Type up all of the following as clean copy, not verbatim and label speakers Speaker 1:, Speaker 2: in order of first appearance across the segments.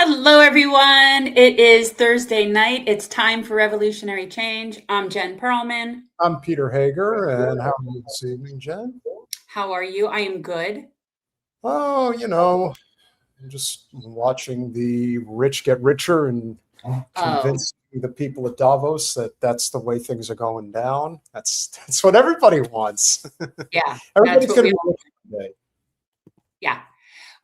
Speaker 1: Hello, everyone. It is Thursday night. It's time for Revolutionary Change. I'm Jen Perelman.
Speaker 2: I'm Peter Hager, and how are you this evening, Jen?
Speaker 1: How are you? I am good.
Speaker 2: Oh, I'm just watching the rich get richer and
Speaker 1: Oh,
Speaker 2: convincing the people at Davos that that's the way things are going down. That's what everybody wants.
Speaker 1: yeah.
Speaker 2: Everybody's
Speaker 1: That's what
Speaker 2: going
Speaker 1: we
Speaker 2: to be
Speaker 1: all,
Speaker 2: rich today.
Speaker 1: yeah.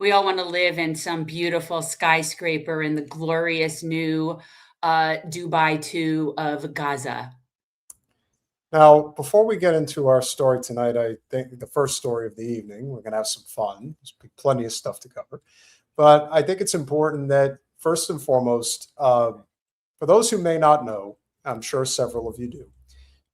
Speaker 1: We all want to live in some beautiful skyscraper in the glorious new Dubai 2 of Gaza.
Speaker 2: Now, before we get into our story tonight, I think the first story of the evening, we're going to have some fun. There's plenty of stuff to cover. But I think it's important that, first and foremost, for those who may not know, I'm sure several of you do,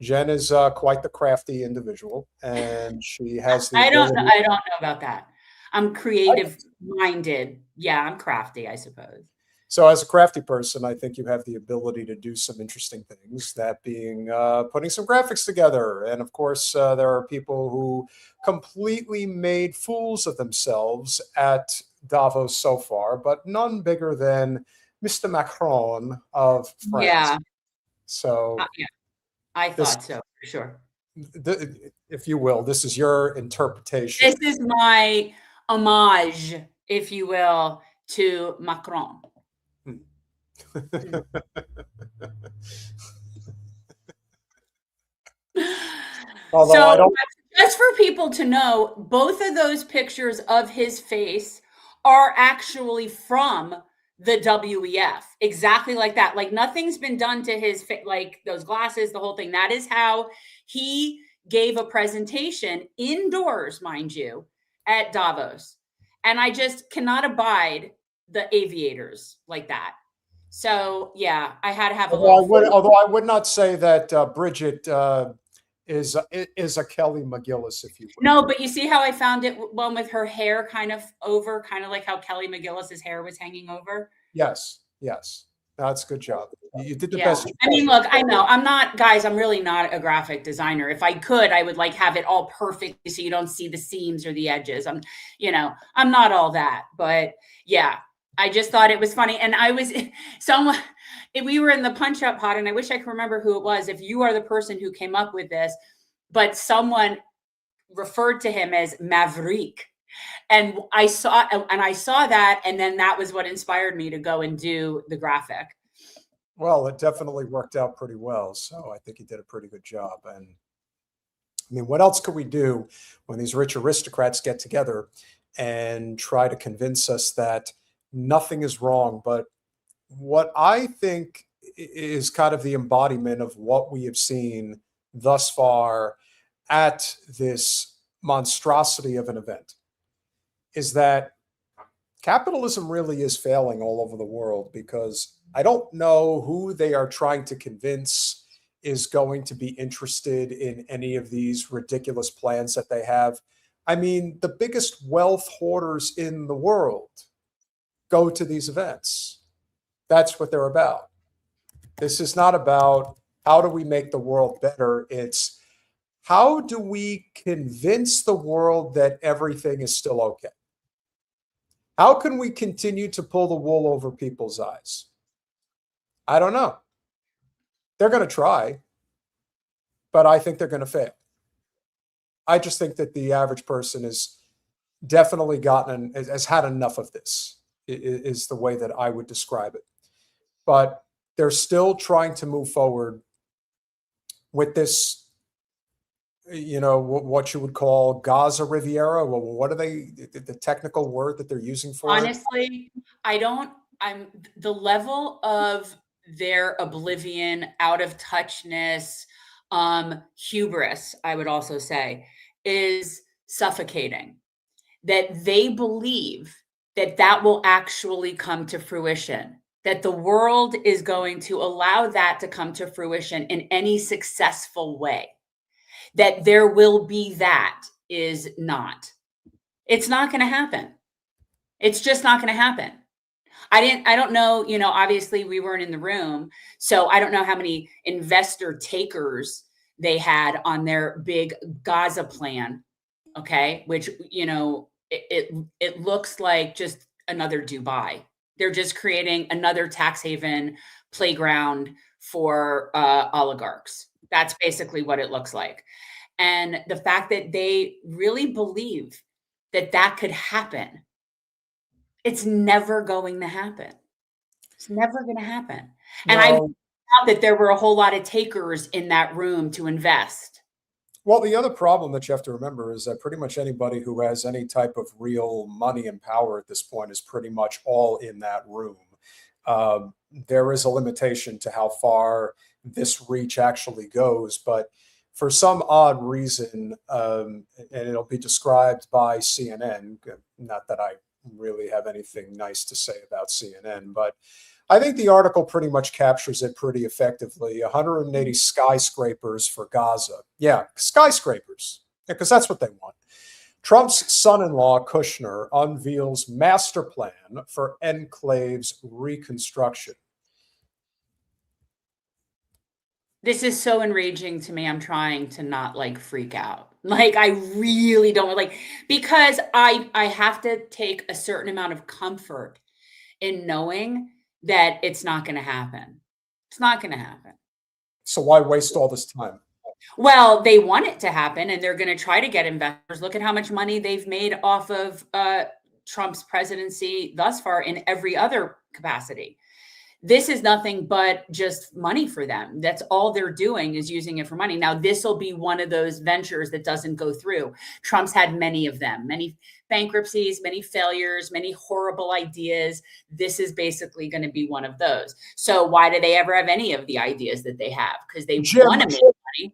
Speaker 2: Jen is quite the crafty individual, and she has the ability.
Speaker 1: I don't know about that. I'm creative minded. Yeah, I'm crafty, I suppose.
Speaker 2: So, as a crafty person, I think you have the ability to do some interesting things, that being putting some graphics together. And of course, there are people who completely made fools of themselves at Davos so far, but none bigger than Mr. Macron of France.
Speaker 1: Yeah.
Speaker 2: So,
Speaker 1: Yeah, I
Speaker 2: this,
Speaker 1: thought so, for sure.
Speaker 2: if you will, this is your interpretation.
Speaker 1: This is my homage, if you will, to Macron. So just for people to know, both of those pictures of his face are actually from the WEF, exactly like that. Like nothing's been done to his face, like those glasses, the whole thing. That is how he gave a presentation indoors, mind you, at Davos. And I just cannot abide the aviators like that. So yeah, I had to have a little.
Speaker 2: Although I would not say that Bridget is a Kelly McGillis, if you will.
Speaker 1: No, but you see how I found it one with her hair kind of over, kind of like how Kelly McGillis's hair was hanging over.
Speaker 2: Yes. That's a good job. You did the
Speaker 1: Yeah.
Speaker 2: best.
Speaker 1: I mean, look, I know I'm not, guys, I'm really not a graphic designer. If I could, I would like have it all perfect so you don't see the seams or the edges. I'm not all that, but yeah, I just thought it was funny. And I was we were in the punch up pod, and I wish I could remember who it was. If you are the person who came up with this, but someone referred to him as Maverick. And I saw that, and then that was what inspired me to go and do the graphic.
Speaker 2: Well, it definitely worked out pretty well. So I think he did a pretty good job. And I mean, what else could we do when these rich aristocrats get together and try to convince us that nothing is wrong? But what I think is kind of the embodiment of what we have seen thus far at this monstrosity of an event is that capitalism really is failing all over the world, because I don't know who they are trying to convince is going to be interested in any of these ridiculous plans that they have. I mean, the biggest wealth hoarders in the world go to these events. That's what they're about. This is not about how do we make the world better. It's how do we convince the world that everything is still okay? How can we continue to pull the wool over people's eyes? I don't know. They're going to try, but I think they're going to fail. I just think that the average person has definitely has had enough of this, is the way that I would describe it. But they're still trying to move forward with this, what you would call Gaza Riviera. Well, what are the technical word that they're using for it?
Speaker 1: Honestly, I'm the level of their oblivion, out of touchness, hubris, I would also say, is suffocating. That they believe that will actually come to fruition, that the world is going to allow that to come to fruition in any successful way. That there will be that is not. It's not going to happen. It's just not going to happen. I don't know, obviously we weren't in the room, so I don't know how many investor takers they had on their big Gaza plan. Okay. Which, it looks like just another Dubai. They're just creating another tax haven playground for oligarchs. That's basically what it looks like. And the fact that they really believe that that could happen, it's never going to happen. It's never going to happen. And I found that there were a whole lot of takers in that room to invest.
Speaker 2: Well, the other problem that you have to remember is that pretty much anybody who has any type of real money and power at this point is pretty much all in that room. There is a limitation to how far this reach actually goes, but for some odd reason, and it'll be described by CNN, not that I really have anything nice to say about CNN, but I think the article pretty much captures it pretty effectively. 180 skyscrapers for Gaza. Yeah, skyscrapers, because that's what they want. Trump's son-in-law, Kushner, unveils master plan for enclave's reconstruction.
Speaker 1: This is so enraging to me. I'm trying to not like freak out. Like, I really don't like, because I have to take a certain amount of comfort in knowing that it's not going to happen. It's not going to happen.
Speaker 2: So why waste all this time?
Speaker 1: Well, they want it to happen, and they're going to try to get investors. Look at how much money they've made off of Trump's presidency thus far in every other capacity. This is nothing but just money for them. That's all they're doing, is using it for money. Now, this will be one of those ventures that doesn't go through. Trump's had many of them, many bankruptcies, many failures, many horrible ideas. This is basically going to be one of those. So why do they ever have any of the ideas that they have? Because they want to make money.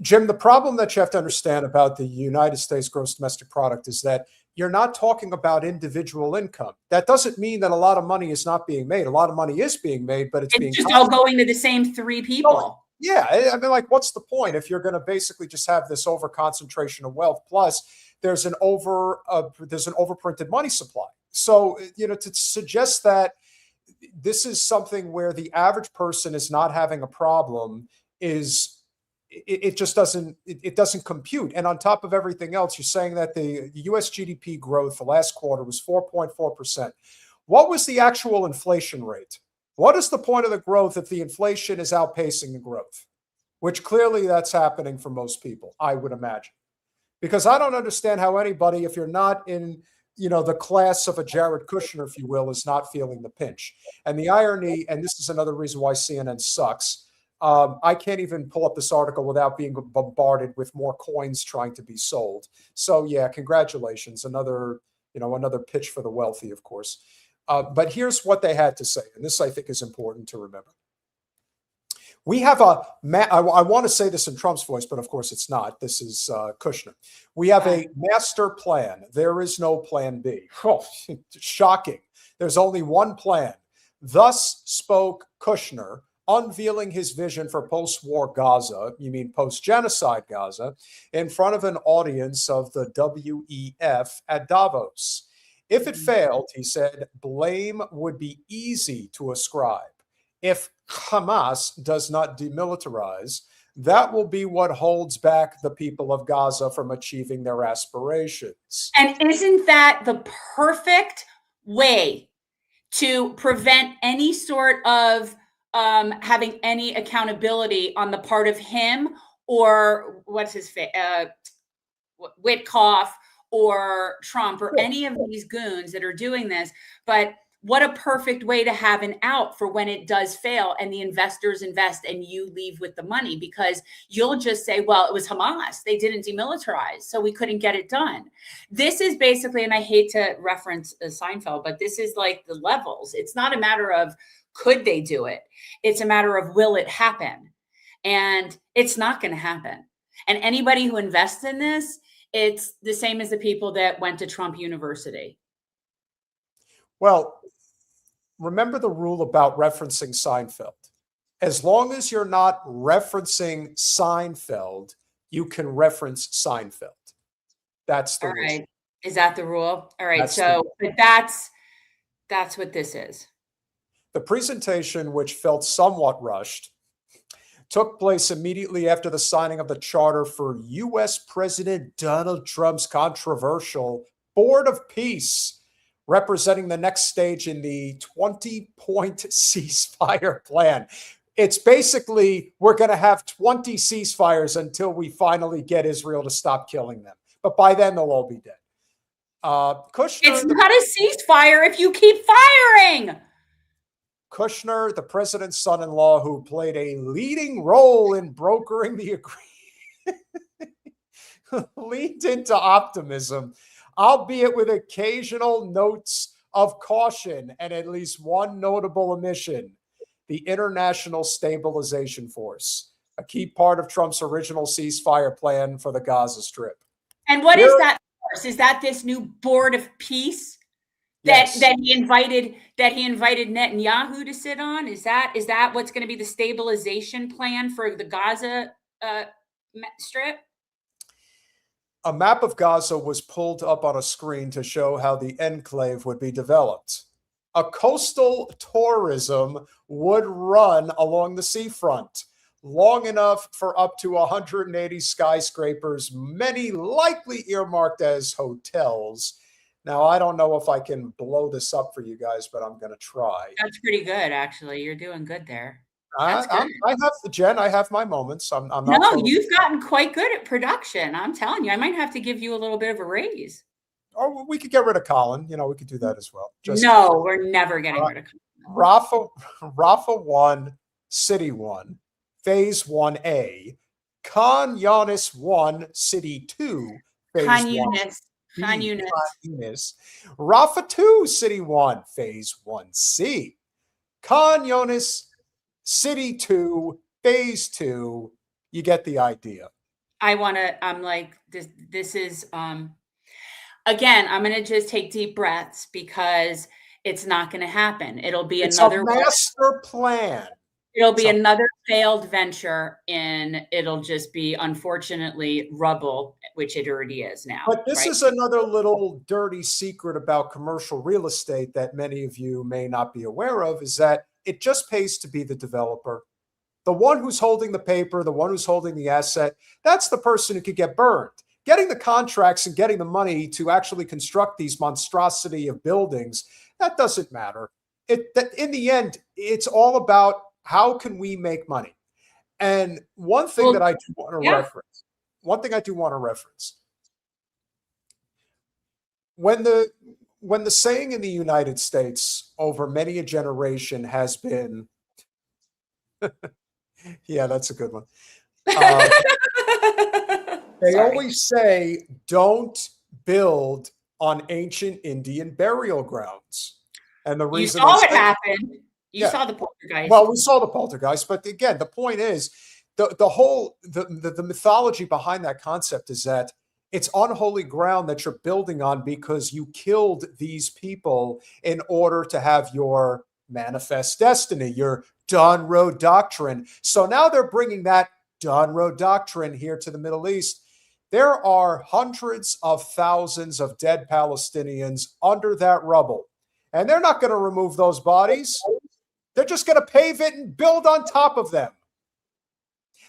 Speaker 2: Jim, the problem that you have to understand about the United States gross domestic product is that you're not talking about individual income. That doesn't mean that a lot of money is not being made. A lot of money is being made, but it's being
Speaker 1: just all going to the same three people.
Speaker 2: Yeah, I mean, like, what's the point if you're going to basically just have this over concentration of wealth? Plus, there's an overprinted money supply. So, to suggest that this is something where the average person is not having a problem is. It just doesn't compute. And on top of everything else, you're saying that the US GDP growth the last quarter was 4.4%. What was the actual inflation rate? What is the point of the growth if the inflation is outpacing the growth? Which clearly that's happening for most people, I would imagine. Because I don't understand how anybody, if you're not in the class of a Jared Kushner, if you will, is not feeling the pinch. And the irony, and this is another reason why CNN sucks, I can't even pull up this article without being bombarded with more coins trying to be sold. So yeah, congratulations. Another pitch for the wealthy, of course. But here's what they had to say. And this, I think, is important to remember. We have I want to say this in Trump's voice, but of course it's not. This is Kushner. We have a master plan. There is no plan B. Oh, shocking. There's only one plan. Thus spoke Kushner, unveiling his vision for post-war Gaza, you mean post-genocide Gaza, in front of an audience of the WEF at Davos. If it failed, he said, blame would be easy to ascribe. If Hamas does not demilitarize, that will be what holds back the people of Gaza from achieving their aspirations.
Speaker 1: And isn't that the perfect way to prevent any sort of having any accountability on the part of him or Witkoff or Trump or any of these goons that are doing this? But what a perfect way to have an out for when it does fail and the investors invest and you leave with the money, because you'll just say, well, it was Hamas. They didn't demilitarize, so we couldn't get it done. This is basically, and I hate to reference Seinfeld, but this is like the levels. It's not a matter of could they do it? It's a matter of will it happen? And it's not going to happen. And anybody who invests in this, it's the same as the people that went to Trump University.
Speaker 2: Well, remember the rule about referencing Seinfeld. As long as you're not referencing Seinfeld, you can reference Seinfeld. That's the rule.
Speaker 1: All right. Is that the rule? All right. But that's what this is.
Speaker 2: The presentation, which felt somewhat rushed, took place immediately after the signing of the charter for U.S. President Donald Trump's controversial Board of Peace, representing the next stage in the 20-point ceasefire plan. It's basically, we're going to have 20 ceasefires until we finally get Israel to stop killing them. But by then, they'll all be dead. Kushner,
Speaker 1: it's not a ceasefire if you keep firing.
Speaker 2: Kushner, the president's son-in-law, who played a leading role in brokering the agreement, leaned into optimism, albeit with occasional notes of caution and at least one notable omission: the International Stabilization Force, a key part of Trump's original ceasefire plan for the Gaza Strip.
Speaker 1: And what is that force? Is that this new board of peace that he invited Netanyahu to sit on? Is that what's going to be the stabilization plan for the Gaza Strip?
Speaker 2: A map of Gaza was pulled up on a screen to show how the enclave would be developed. A coastal tourism would run along the seafront, long enough for up to 180 skyscrapers, many likely earmarked as hotels. Now, I don't know if I can blow this up for you guys, but I'm going to try.
Speaker 1: That's pretty good, actually. You're doing good there.
Speaker 2: I have my moments. I'm not.
Speaker 1: No, you've gotten quite good at production. I'm telling you, I might have to give you a little bit of a raise.
Speaker 2: Or we could get rid of Colin. We could do that as well.
Speaker 1: No, we're never getting rid of
Speaker 2: Colin. Rafa 1, City 1, Phase 1A, Khan Yunis 1, City 2, Phase 1. Khan Yunis. Rafa 2, City 1, Phase 1C. Khan Yunis, City 2, Phase 2. You get the idea.
Speaker 1: I'm like, this is, again, I'm going to just take deep breaths because it's not going to happen. It'll be another
Speaker 2: master plan.
Speaker 1: It'll be another failed venture, and it'll just be, unfortunately, rubble, which it already is now.
Speaker 2: But this is another little dirty secret about commercial real estate that many of you may not be aware of, is that it just pays to be the developer. The one who's holding the paper, the one who's holding the asset, that's the person who could get burned. Getting the contracts and getting the money to actually construct these monstrosity of buildings, that doesn't matter. In the end, it's all about how can we make money. And one thing that I do want to reference, when the saying in the United States over many a generation has been, yeah, that's a good one. They always say, don't build on ancient Indian burial grounds. And the reason
Speaker 1: you saw what happened. You saw the poltergeist.
Speaker 2: Well, we saw the poltergeist, but again, the point is, the mythology behind that concept is that it's unholy ground that you're building on because you killed these people in order to have your manifest destiny, your Dawn Road doctrine. So now they're bringing that Dawn Road doctrine here to the Middle East. There are hundreds of thousands of dead Palestinians under that rubble, and they're not going to remove those bodies. They're just going to pave it and build on top of them.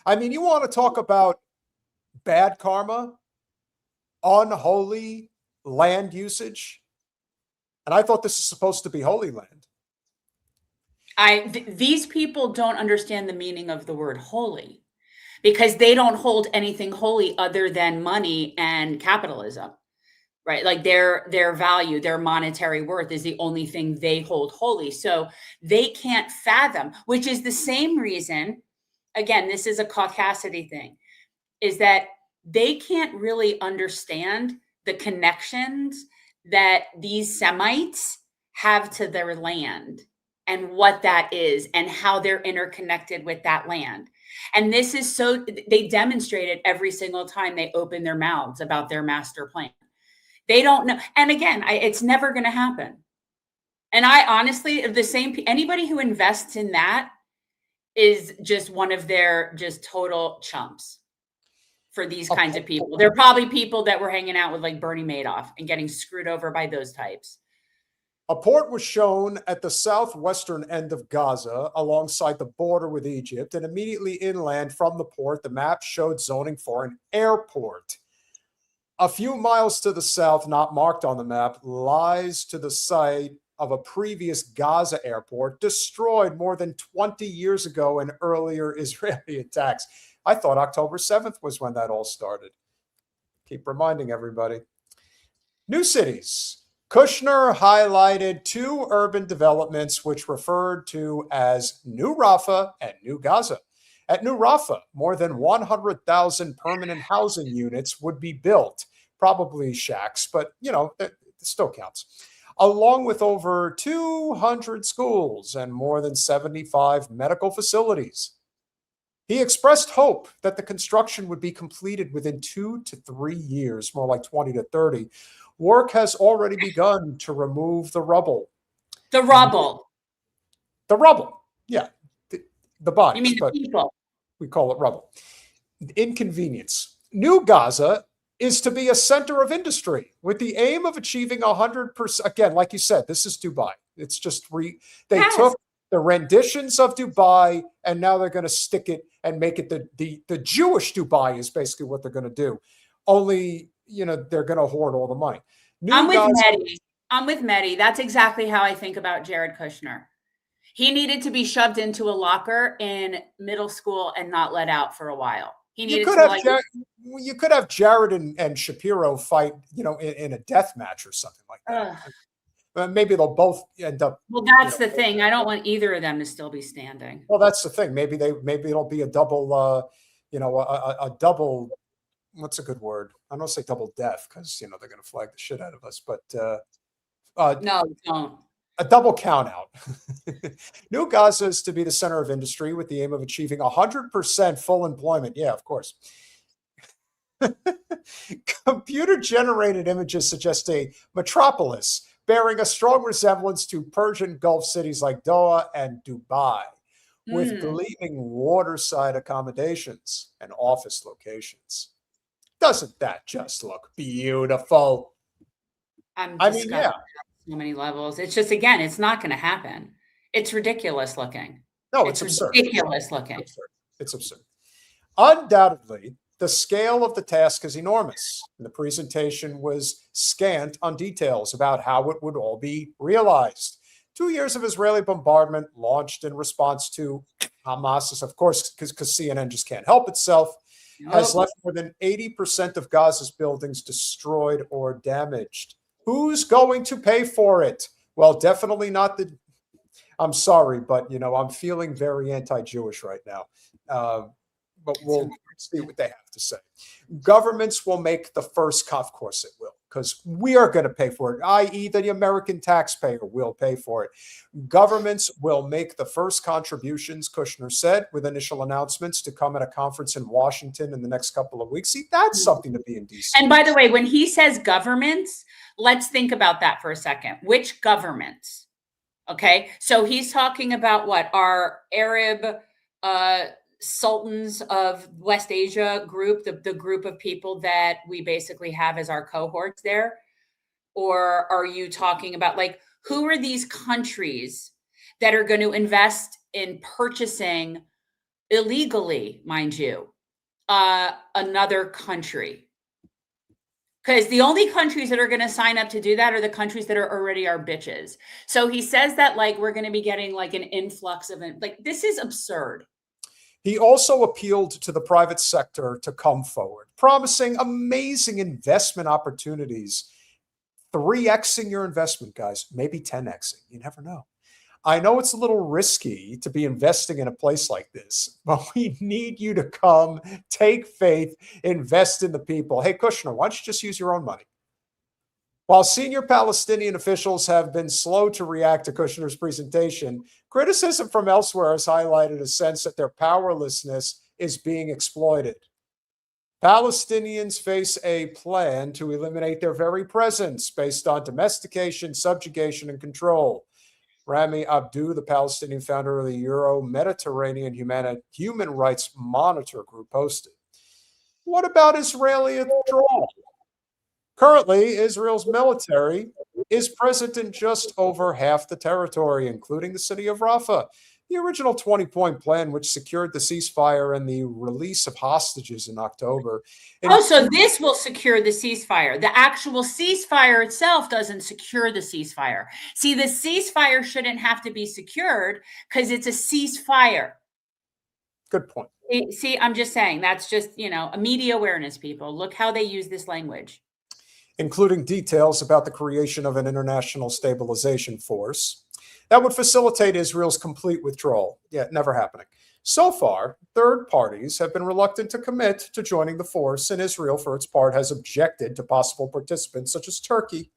Speaker 2: I mean, you want to talk about bad karma, unholy land usage? And I thought this is supposed to be Holy Land.
Speaker 1: These people don't understand the meaning of the word holy because they don't hold anything holy other than money and capitalism. Right? Like their value, their monetary worth is the only thing they hold holy. So they can't fathom, which is the same reason, again, this is a caucasity thing, is that they can't really understand the connections that these Semites have to their land and what that is and how they're interconnected with that land. And this is so, they demonstrate it every single time they open their mouths about their master plan. They don't know. And again, it's never going to happen. And I honestly, anybody who invests in that is just one of their just total chumps for these kinds of people. They're probably people that were hanging out with like Bernie Madoff and getting screwed over by those types.
Speaker 2: A port was shown at the southwestern end of Gaza alongside the border with Egypt, and immediately inland from the port, the map showed zoning for an airport. A few miles to the south, not marked on the map, lies to the site of a previous Gaza airport destroyed more than 20 years ago in earlier Israeli attacks. I thought October 7th was when that all started. Keep reminding everybody. New cities. Kushner highlighted 2 urban developments which referred to as New Rafah and New Gaza. At New Rafah, more than 100,000 permanent housing units would be built, probably shacks, but, it still counts, along with over 200 schools and more than 75 medical facilities. He expressed hope that the construction would be completed within 2 to 3 years, more like 20 to 30. Work has already begun to remove the rubble.
Speaker 1: The rubble.
Speaker 2: The rubble, yeah. The bodies.
Speaker 1: You mean the people?
Speaker 2: We call it rubble. Inconvenience. New Gaza is to be a center of industry with the aim of achieving 100%. Again, like you said, this is Dubai. It's just they took the renditions of Dubai and now they're going to stick it and make it the Jewish Dubai is basically what they're going to do. Only, they're going to hoard all the money.
Speaker 1: I'm with Mehdi. That's exactly how I think about Jared Kushner. He needed to be shoved into a locker in middle school and not let out for a while. You
Speaker 2: could have Jared and Shapiro fight, in a death match or something like that. Maybe they'll both end up.
Speaker 1: Well, that's the thing. I don't want either of them to still be standing.
Speaker 2: Well, that's the thing. Maybe it'll be a double, a double. What's a good word? I don't say double death because they're going to flag the shit out of us. But
Speaker 1: no, don't.
Speaker 2: A double count out. New Gaza is to be the center of industry with the aim of achieving 100% full employment. Yeah, of course. Computer-generated images suggest a metropolis bearing a strong resemblance to Persian Gulf cities like Doha and Dubai, with gleaming waterside accommodations and office locations. Doesn't that just look beautiful?
Speaker 1: Yeah. So many levels. It's just, again, it's not going to happen. It's ridiculous looking.
Speaker 2: No, it's absurd.
Speaker 1: Ridiculous looking.
Speaker 2: It's absurd. Undoubtedly, the scale of the task is enormous. And the presentation was scant on details about how it would all be realized. 2 years of Israeli bombardment launched in response to Hamas, of course, because CNN just can't help itself, has left more than 80% of Gaza's buildings destroyed or damaged. Who's going to pay for it? Well, definitely not I'm sorry, but, I'm feeling very anti-Jewish right now. But we'll see what they have to say. Governments will make the first, of course it will, because we are going to pay for it, i.e. the American taxpayer will pay for it. Governments will make the first contributions, Kushner said, with initial announcements to come at a conference in Washington in the next couple of weeks. See, that's something to be indecent.
Speaker 1: And by the way, when he says governments, let's think about that for a second. Which governments? Okay, so he's talking about what? Our Arab sultans of West Asia group, the group of people that we basically have as our cohorts there? Or are you talking about, who are these countries that are going to invest in purchasing illegally, mind you, another country? Because the only countries that are going to sign up to do that are the countries that are already our bitches. So he says that we're going to be getting an influx of it. This is absurd.
Speaker 2: He also appealed to the private sector to come forward, promising amazing investment opportunities. 3xing your investment, guys, maybe 10xing. You never know. I know it's a little risky to be investing in a place like this, but we need you to come, take faith, invest in the people. Hey, Kushner, why don't you just use your own money? While senior Palestinian officials have been slow to react to Kushner's presentation, criticism from elsewhere has highlighted a sense that their powerlessness is being exploited. Palestinians face a plan to eliminate their very presence based on domestication, subjugation, and control. Rami Abdou, the Palestinian founder of the Euro-Mediterranean Human Rights Monitor Group, posted. What about Israeli withdrawal? Currently, Israel's military is present in just over half the territory, including the city of Rafah. The original 20-point plan, which secured the ceasefire and the release of hostages in October.
Speaker 1: Oh, so this will secure the ceasefire. The actual ceasefire itself doesn't secure the ceasefire. See, the ceasefire shouldn't have to be secured because it's a ceasefire.
Speaker 2: Good point.
Speaker 1: See, I'm just saying, that's just, a media awareness, people. Look how they use this language.
Speaker 2: Including details about the creation of an international stabilization force that would facilitate Israel's complete withdrawal. Yeah, never happening. So far, third parties have been reluctant to commit to joining the force, and Israel, for its part, has objected to possible participants such as Turkey.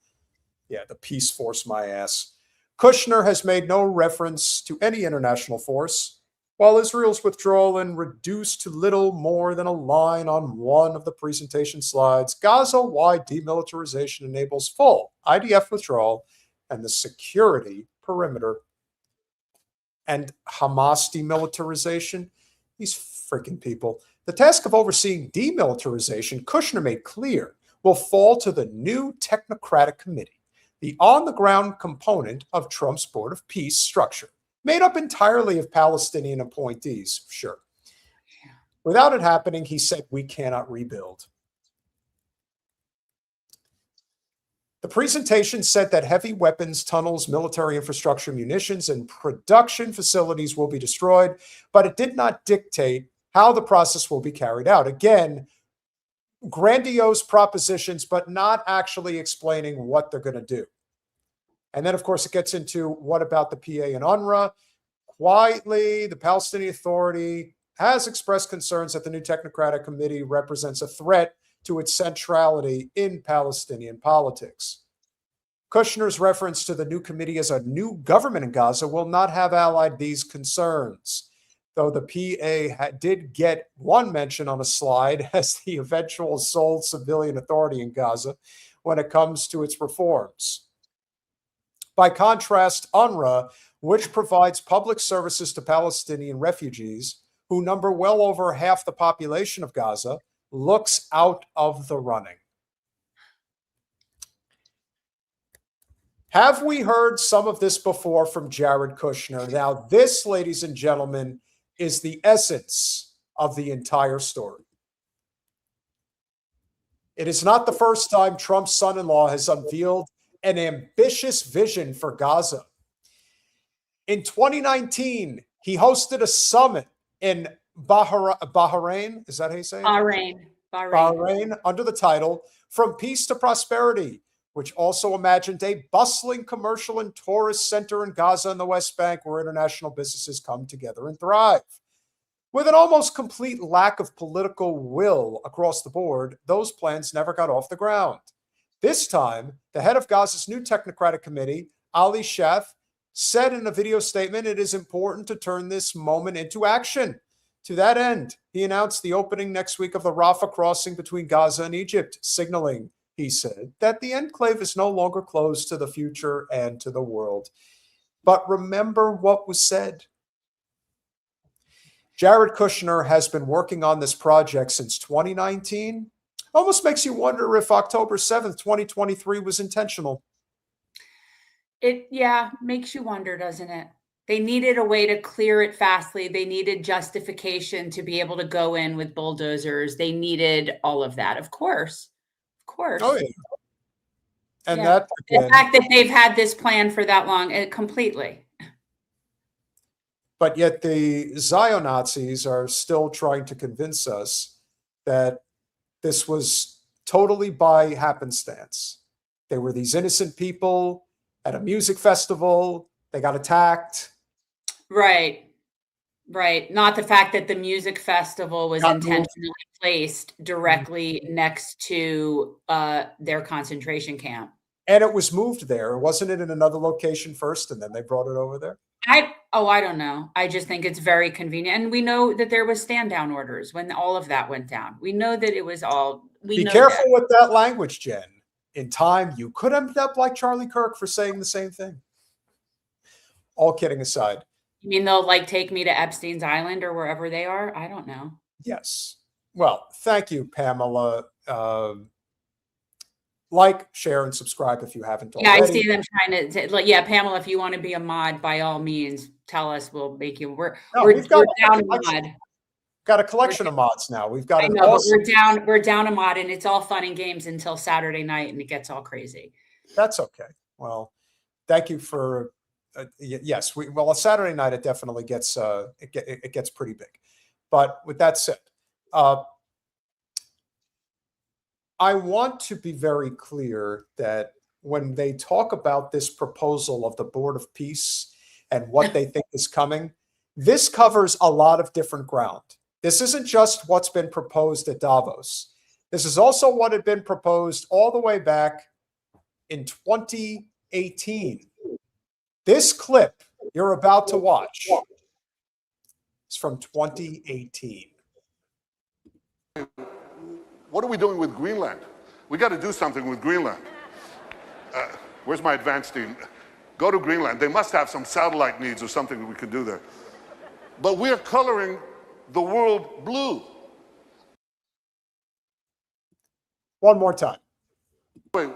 Speaker 2: Yeah, the peace force, my ass. Kushner has made no reference to any international force, while Israel's withdrawal and reduced to little more than a line on one of the presentation slides. Gaza-wide demilitarization enables full IDF withdrawal and the security perimeter. And Hamas demilitarization? These freaking people. The task of overseeing demilitarization, Kushner made clear, will fall to the new technocratic committee, the on-the-ground component of Trump's Board of Peace structure, made up entirely of Palestinian appointees, sure. Without it happening, he said, we cannot rebuild. The presentation said that heavy weapons, tunnels, military infrastructure, munitions, and production facilities will be destroyed, but it did not dictate how the process will be carried out. Again, grandiose propositions, but not actually explaining what they're going to do. And then, of course, it gets into what about the PA and UNRWA? Quietly, the Palestinian Authority has expressed concerns that the new technocratic committee represents a threat to its centrality in Palestinian politics. Kushner's reference to the new committee as a new government in Gaza will not have allied these concerns, though the PA did get one mention on a slide as the eventual sole civilian authority in Gaza when it comes to its reforms. By contrast, UNRWA, which provides public services to Palestinian refugees, who number well over half the population of Gaza, looks out of the running. Have we heard some of this before from Jared Kushner? Now, this, ladies and gentlemen, is the essence of the entire story. It is not the first time Trump's son-in-law has unveiled an ambitious vision for Gaza. In 2019, he hosted a summit in Bahrain. Is that how you say it? Bahrain, under the title From Peace to Prosperity, which also imagined a bustling commercial and tourist center in Gaza and the West Bank where international businesses come together and thrive. With an almost complete lack of political will across the board, those plans never got off the ground. This time, the head of Gaza's new technocratic committee, Ali Shaf, said in a video statement, it is important to turn this moment into action. To that end, he announced the opening next week of the Rafah crossing between Gaza and Egypt, signaling, he said, that the enclave is no longer closed to the future and to the world. But remember what was said. Jared Kushner has been working on this project since 2019. Almost makes you wonder if October 7th, 2023 was intentional.
Speaker 1: Yeah, makes you wonder, doesn't it? They needed a way to clear it fastly. They needed justification to be able to go in with bulldozers. They needed all of that. Of course.
Speaker 2: Oh, yeah. And
Speaker 1: yeah.
Speaker 2: that, again,
Speaker 1: the fact that they've had this plan for that long, completely.
Speaker 2: But yet the Zion-Nazis are still trying to convince us that this was totally by happenstance. They were these innocent people at a music festival. They got attacked.
Speaker 1: Right. Not the fact that the music festival was intentionally placed directly next to their concentration camp.
Speaker 2: And it was moved there. Wasn't it in another location first and then they brought it over there?
Speaker 1: I don't know. I just think it's very convenient. And we know that there was stand down orders when all of that went down. We know that it was all.
Speaker 2: Be careful with that language, Jen. In time, you could end up like Charlie Kirk for saying the same thing. All kidding aside.
Speaker 1: You mean they'll take me to Epstein's Island or wherever they are? I don't know.
Speaker 2: Yes. Well, thank you, Pamela. Like, share, and subscribe if you haven't already.
Speaker 1: Yeah, I see them trying to. Pamela, if you want to be a mod, by all means, tell us, we'll make you. We're
Speaker 2: we've got
Speaker 1: down a mod.
Speaker 2: Got a collection of mods now. We've got
Speaker 1: I know, but we're down a mod, and it's all fun and games until Saturday night, and it gets all crazy.
Speaker 2: That's okay. Well, thank you for yes. Well, a Saturday night it definitely gets it gets pretty big. But with that said, I want to be very clear that when they talk about this proposal of the Board of Peace and what they think is coming, this covers a lot of different ground. This isn't just what's been proposed at Davos. This is also what had been proposed all the way back in 2018. This clip you're about to watch is from 2018.
Speaker 3: What are we doing with Greenland? We got to do something with Greenland. Where's my advanced team? Go to Greenland. They must have some satellite needs or something that we can do there. But we're coloring the world blue.
Speaker 2: One more time.
Speaker 3: Wait,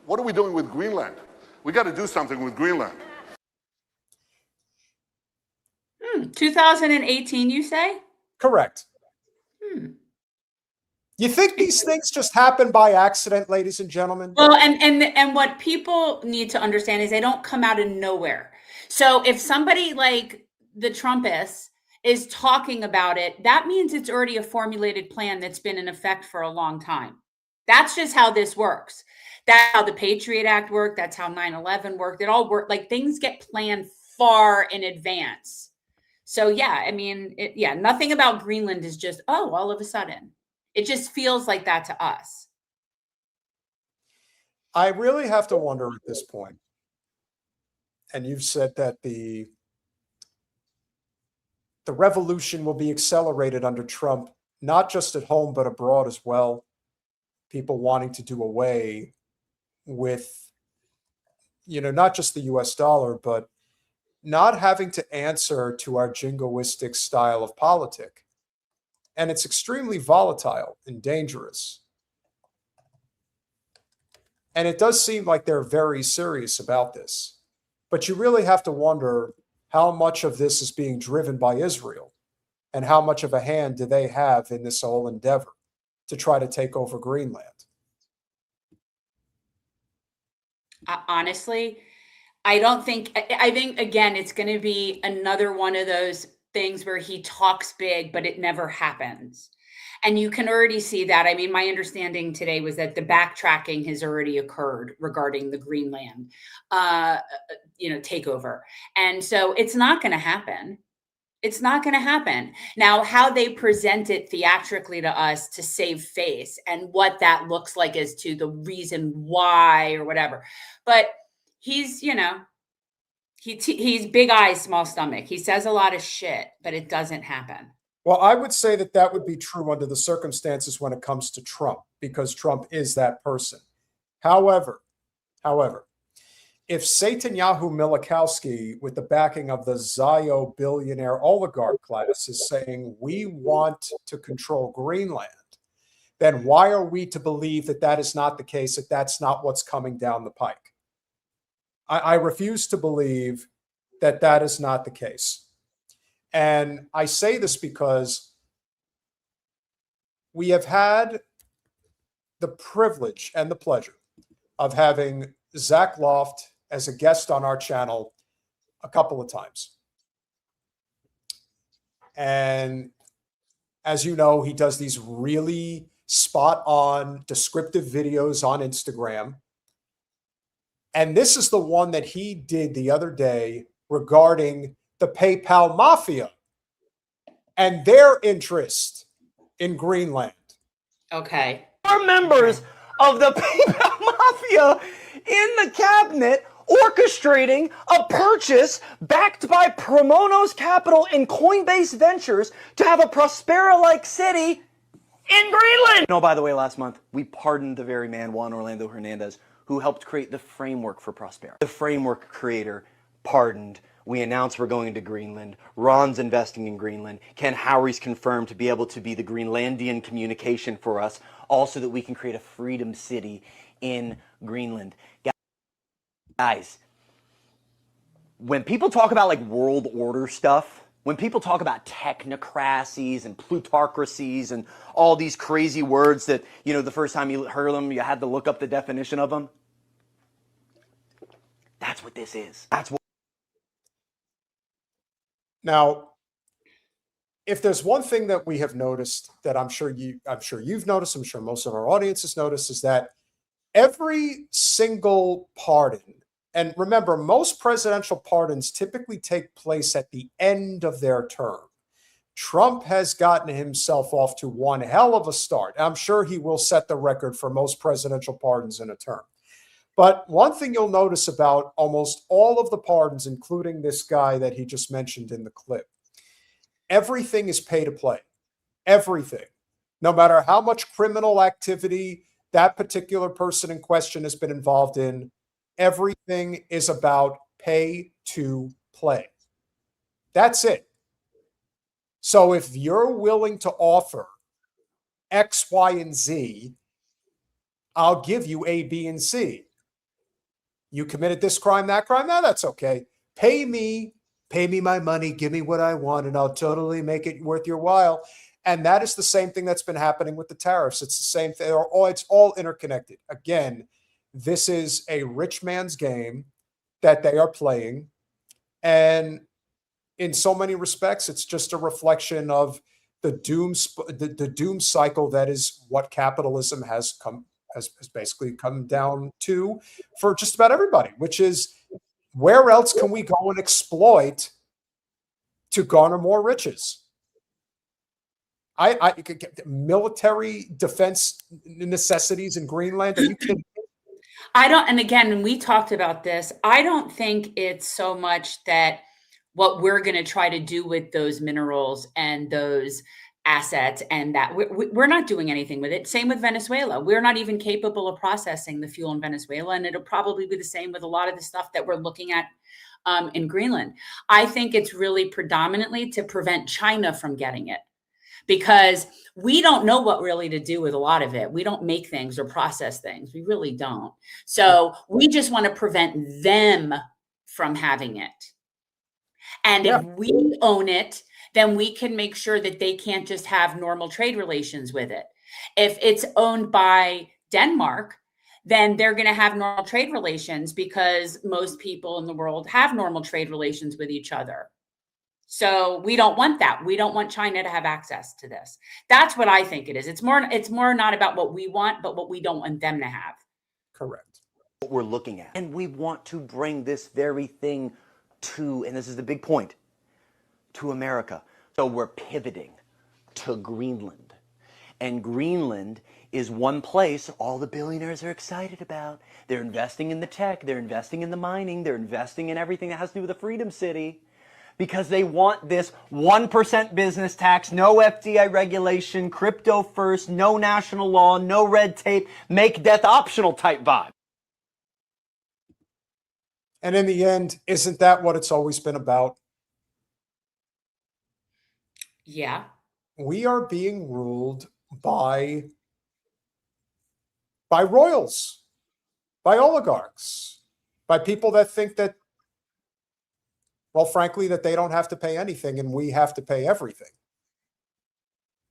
Speaker 3: what are we doing with Greenland? We got to do something with Greenland.
Speaker 1: 2018, you say?
Speaker 2: Correct. You think these things just happen by accident, ladies and gentlemen?
Speaker 1: Well, and what people need to understand is they don't come out of nowhere. So if somebody like the Trumpists is talking about it, that means it's already a formulated plan that's been in effect for a long time. That's just how this works. That's how the Patriot Act worked. That's how 9/11 worked. It all worked. Like, things get planned far in advance. So yeah, I mean, nothing about Greenland is just, oh, all of a sudden. It just feels like that to us.
Speaker 2: I really have to wonder at this point, and you've said that the revolution will be accelerated under Trump, not just at home, but abroad as well. People wanting to do away with, not just the US dollar, but not having to answer to our jingoistic style of politic. And it's extremely volatile and dangerous. And it does seem like they're very serious about this. But you really have to wonder how much of this is being driven by Israel and how much of a hand do they have in this whole endeavor to try to take over Greenland.
Speaker 1: Honestly, I think, again, it's going to be another one of those things where he talks big, but it never happens. And you can already see that. I mean, my understanding today was that the backtracking has already occurred regarding the Greenland, takeover. And so it's not going to happen. It's not going to happen. Now, how they present it theatrically to us to save face and what that looks like as to the reason why or whatever. But he's, he's big eyes, small stomach. He says a lot of shit, but it doesn't happen.
Speaker 2: Well, I would say that would be true under the circumstances when it comes to Trump, because Trump is that person. However, if Netanyahu Milikowski, with the backing of the Zio billionaire oligarch class, is saying we want to control Greenland, then why are we to believe that is not the case, that that's not what's coming down the pike? I refuse to believe that is not the case. And I say this because we have had the privilege and the pleasure of having Zach Loft as a guest on our channel a couple of times. And as you know, he does these really spot-on descriptive videos on Instagram. And this is the one that he did the other day regarding the PayPal mafia and their interest in Greenland.
Speaker 1: Okay.
Speaker 4: Are members of the PayPal mafia in the cabinet orchestrating a purchase backed by Promonos Capital and Coinbase Ventures to have a Prospera-like city in Greenland. No, by the way, last month, we pardoned the very man, Juan Orlando Hernandez, who helped create the framework for Prospera. The framework creator pardoned. We announced we're going to Greenland. Ron's investing in Greenland. Ken Howry's confirmed to be able to be the Greenlandian communication for us, also that we can create a freedom city in Greenland. Guys, when people talk about like world order stuff, when people talk about technocracies and plutocracies and all these crazy words that, you know, the first time you heard them, you had to look up the definition of them. That's what this is. That's what.
Speaker 2: Now, if there's one thing that we have noticed that I'm sure you've noticed, I'm sure most of our audience has noticed, is that every single pardon, and remember, most presidential pardons typically take place at the end of their term. Trump has gotten himself off to one hell of a start. I'm sure he will set the record for most presidential pardons in a term. But one thing you'll notice about almost all of the pardons, including this guy that he just mentioned in the clip, everything is pay to play. Everything. No matter how much criminal activity that particular person in question has been involved in, everything is about pay to play. That's it. So if you're willing to offer X, Y, and Z, I'll give you A, B, and C. You committed this crime, that crime, no, that's okay. Pay me my money, give me what I want, and I'll totally make it worth your while. And that is the same thing that's been happening with the tariffs. It's the same thing. It's all interconnected. Again, this is a rich man's game that they are playing. And in so many respects, it's just a reflection of the doom cycle that is what capitalism has basically come down to for just about everybody, which is, where else can we go and exploit to garner more riches? I could get military defense necessities in Greenland. Are you kidding?
Speaker 1: I don't, and again, when we talked about this, I don't think it's so much that what we're going to try to do with those minerals and those assets, and that we're not doing anything with it. Same with Venezuela. We're not even capable of processing the fuel in Venezuela. And it'll probably be the same with a lot of the stuff that we're looking at in Greenland. I think it's really predominantly to prevent China from getting it, because we don't know what really to do with a lot of it. We don't make things or process things. We really don't. So we just want to prevent them from having it. And if we own it, then we can make sure that they can't just have normal trade relations with it. If it's owned by Denmark, then they're going to have normal trade relations, because most people in the world have normal trade relations with each other. So we don't want that. We don't want China to have access to this. That's what I think it is. It's more not about what we want, but what we don't want them to have.
Speaker 2: Correct.
Speaker 4: What we're looking at. And we want to bring this very thing to, and this is the big point, to America. So we're pivoting to Greenland. And Greenland is one place all the billionaires are excited about. They're investing in the tech, they're investing in the mining, they're investing in everything that has to do with the Freedom City, because they want this 1% business tax, no FDI regulation, crypto first, no national law, no red tape, make death optional type vibe.
Speaker 2: And in the end, isn't that what it's always been about?
Speaker 1: Yeah.
Speaker 2: We are being ruled by royals, by oligarchs, by people that think that, well, frankly, that they don't have to pay anything and we have to pay everything.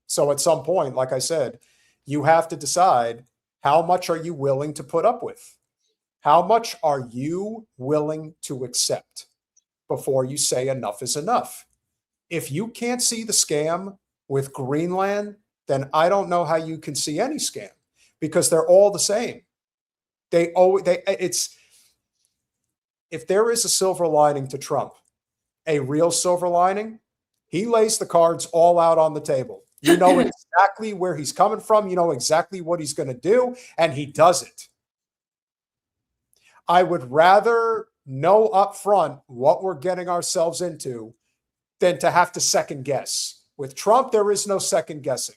Speaker 2: So at some point, like I said, you have to decide, how much are you willing to put up with? How much are you willing to accept before you say enough is enough? If you can't see the scam with Greenland, then I don't know how you can see any scam, because they're all the same. If there is a silver lining to Trump, a real silver lining, he lays the cards all out on the table. You know exactly where he's coming from. You know exactly what he's going to do, and he does it. I would rather know up front what we're getting ourselves into than to have to second guess. With Trump, there is no second guessing.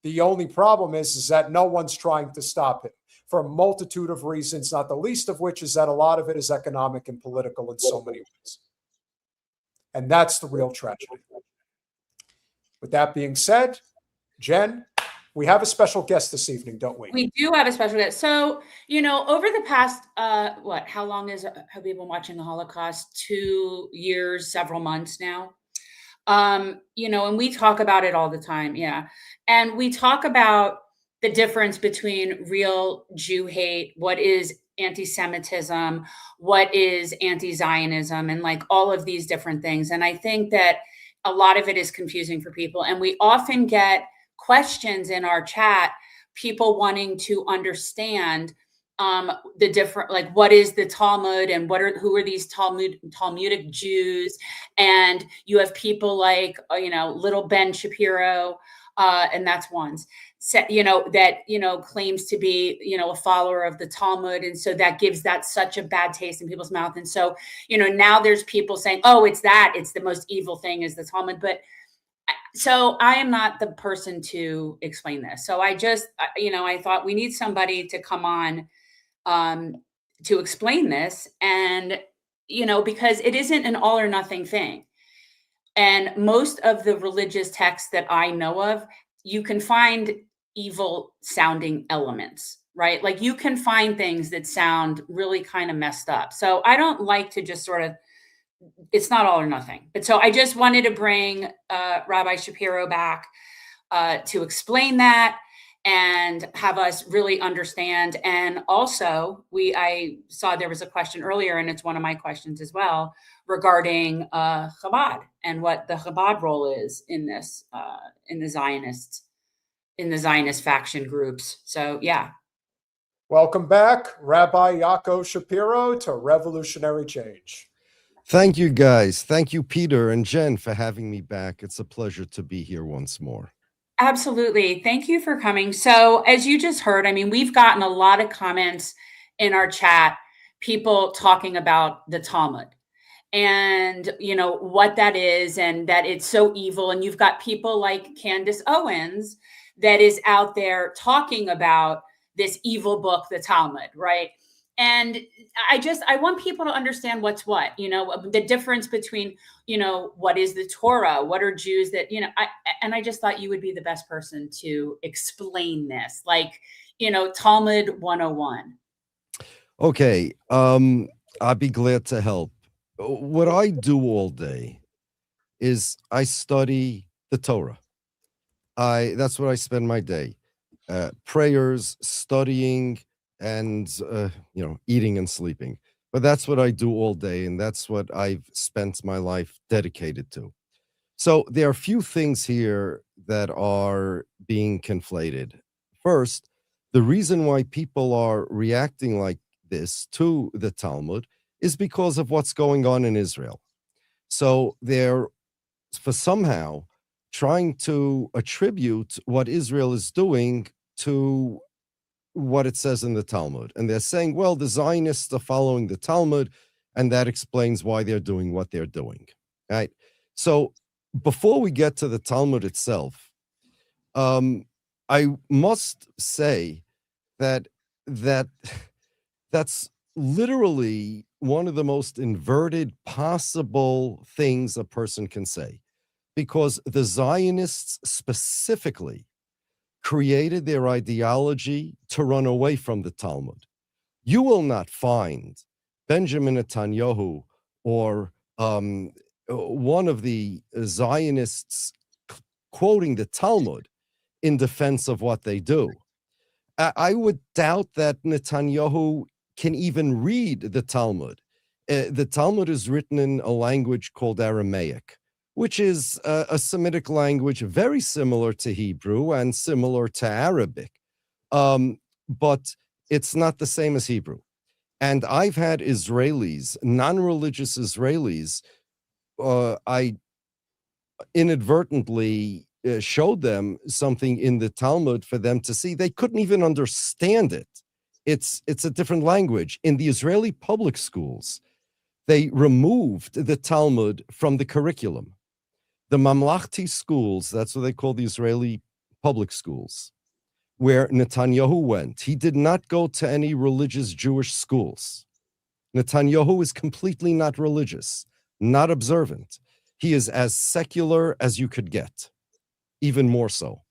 Speaker 2: The only problem is that no one's trying to stop him for a multitude of reasons, not the least of which is that a lot of it is economic and political in so many ways. And that's the real tragedy. With that being said, Jen, We have a special guest this evening, don't we?
Speaker 1: We do have a special guest. So, over the past, how long have we been watching the Holocaust? 2 years, several months now. And we talk about it all the time. Yeah. And we talk about the difference between real Jew hate, what is anti-Semitism, what is anti-Zionism, and like all of these different things. And I think that a lot of it is confusing for people. And we often get questions in our chat, people wanting to understand the different, like, what is the Talmud and who are these Talmudic Jews? And you have people like, little Ben Shapiro, and that's one's, that claims to be, a follower of the Talmud. And so that gives that such a bad taste in people's mouth. And so, now there's people saying, oh, it's the most evil thing is the Talmud. But so I am not the person to explain this. So I just, I thought we need somebody to come on to explain this. And, because it isn't an all or nothing thing. And most of the religious texts that I know of, you can find evil sounding elements, right? Like you can find things that sound really kind of messed up. So I don't like to just sort of, it's not all or nothing. But so I just wanted to bring Rabbi Shapiro back to explain that and have us really understand. And also I saw there was a question earlier, and it's one of my questions as well, regarding Chabad and what the Chabad role is in this, in the Zionist faction groups. So, yeah.
Speaker 2: Welcome back, Rabbi Yaakov Shapiro, to Revolutionary Change.
Speaker 5: Thank you, guys. Thank you, Peter and Jen, for having me back. It's a pleasure to be here once more.
Speaker 1: Absolutely. Thank you for coming. So as you just heard, we've gotten a lot of comments in our chat, people talking about the Talmud and, what that is and that it's so evil. And you've got people like Candace Owens that is out there talking about this evil book, the Talmud, right? And I want people to understand what's what, the difference between, what is the Torah, what are Jews that, I just thought you would be the best person to explain this, like, Talmud 101.
Speaker 5: Okay. I'd be glad to help. What I do all day is I study the Torah. That's what I spend my day. Prayers, studying, and eating and sleeping. But that's what I do all day, and that's what I've spent my life dedicated to. So there are a few things here that are being conflated. First, the reason why people are reacting like this to the Talmud is because of what's going on in Israel. So they're somehow trying to attribute what Israel is doing to what it says in the Talmud. And they're saying, well, the Zionists are following the Talmud, and that explains why they're doing what they're doing, right? So before we get to the Talmud itself, I must say that that's literally one of the most inverted possible things a person can say, because the Zionists specifically created their ideology to run away from the Talmud. You will not find Benjamin Netanyahu or one of the Zionists quoting the Talmud in defense of what they do. I would doubt that Netanyahu can even read the Talmud. The Talmud is written in a language called Aramaic, which is a Semitic language very similar to Hebrew and similar to Arabic. But it's not the same as Hebrew. And I've had Israelis, non-religious Israelis, I inadvertently showed them something in the Talmud for them to see. They couldn't even understand it. It's a different language. In the Israeli public schools, they removed the Talmud from the curriculum. The Mamlachti schools, that's what they call the Israeli public schools, where Netanyahu went. He did not go to any religious Jewish schools. Netanyahu is completely not religious, not observant. He is as secular as you could get, even more so.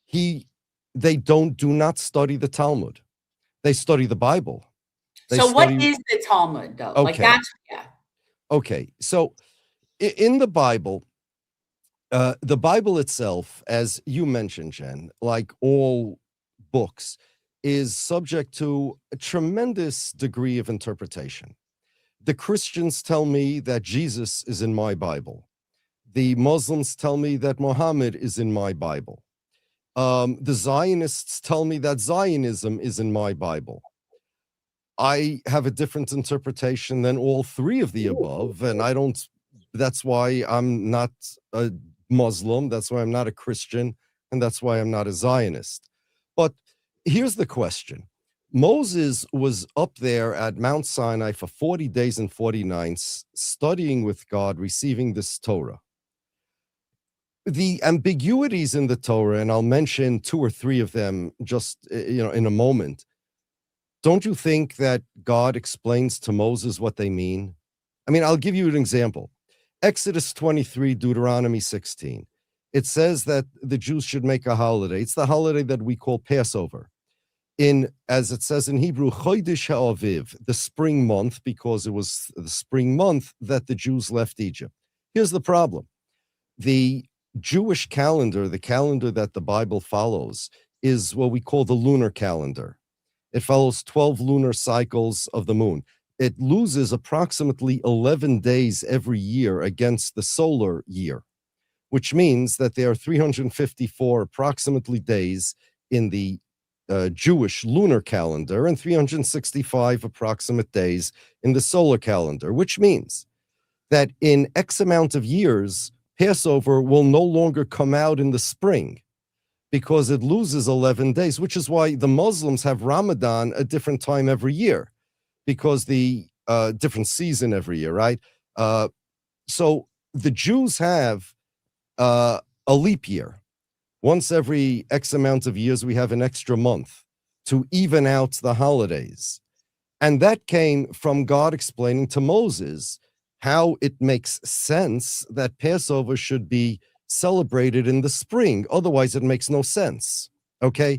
Speaker 5: He they do not study the Talmud. They study the Bible.
Speaker 1: So what is the Talmud, though?
Speaker 5: Okay.
Speaker 1: Like that's, yeah.
Speaker 5: Okay. So in the Bible itself, as you mentioned, Jen, like all books, is subject to a tremendous degree of interpretation. The Christians tell me that Jesus is in my Bible. The Muslims tell me that Muhammad is in my Bible. The Zionists tell me that Zionism is in my Bible. I have a different interpretation than all three of the above, and that's why I'm not a Muslim, that's why I'm not a Christian, and that's why I'm not a Zionist. But here's the question. Moses was up there at Mount Sinai for 40 days and 40 nights, studying with God, receiving this Torah. The ambiguities in the Torah, and I'll mention 2 or 3 of them just in a moment. Don't you think that God explains to Moses what they mean? I mean, I'll give you an example. Exodus 23, Deuteronomy 16. It says that the Jews should make a holiday. It's the holiday that we call Passover. As it says in Hebrew, Chodesh HaAviv, the spring month, because it was the spring month that the Jews left Egypt. Here's the problem. The Jewish calendar, the calendar that the Bible follows, is what we call the lunar calendar. It follows 12 lunar cycles of the moon. It loses approximately 11 days every year against the solar year, which means that there are 354 approximately days in the Jewish lunar calendar and 365 approximate days in the solar calendar, which means that in X amount of years, Passover will no longer come out in the spring because it loses 11 days, which is why the Muslims have Ramadan a different time every year, because the different season every year, right? So the Jews have a leap year. Once every X amount of years, we have an extra month to even out the holidays. And that came from God explaining to Moses how it makes sense that Passover should be celebrated in the spring. Otherwise, it makes no sense. Okay?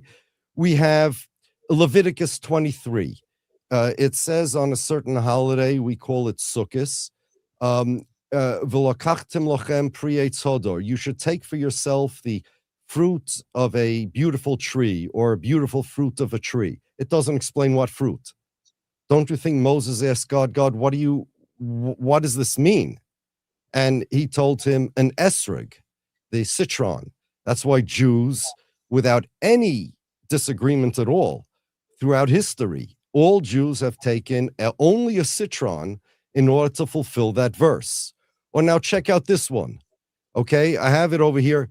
Speaker 5: We have Leviticus 23. It says on a certain holiday, we call it Sukkot, you should take for yourself the fruit of a beautiful tree or a beautiful fruit of a tree. It doesn't explain what fruit. Don't you think Moses asked God, what does this mean? And he told him an esrog, the citron. That's why Jews, without any disagreement at all, throughout history, all Jews have taken only a citron in order to fulfill that verse. Or now check out this one. Okay, I have it over here.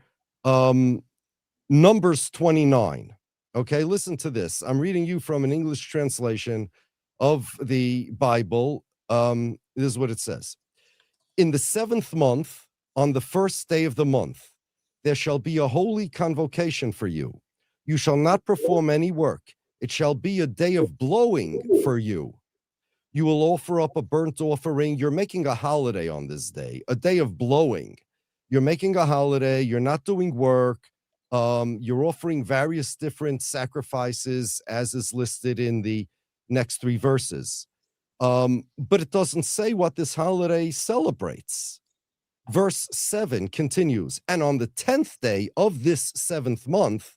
Speaker 5: Numbers 29. Okay, listen to this. I'm reading you from an English translation of the Bible. This is what it says. In the 7th month, on the 1st day of the month, there shall be a holy convocation for you. You shall not perform any work. It shall be a day of blowing for you. You will offer up a burnt offering. You're making a holiday on this day, a day of blowing. You're making a holiday. You're not doing work. You're offering various different sacrifices, as is listed in the next 3 verses. But it doesn't say what this holiday celebrates. Verse 7 continues, and on the 10th day of this 7th month,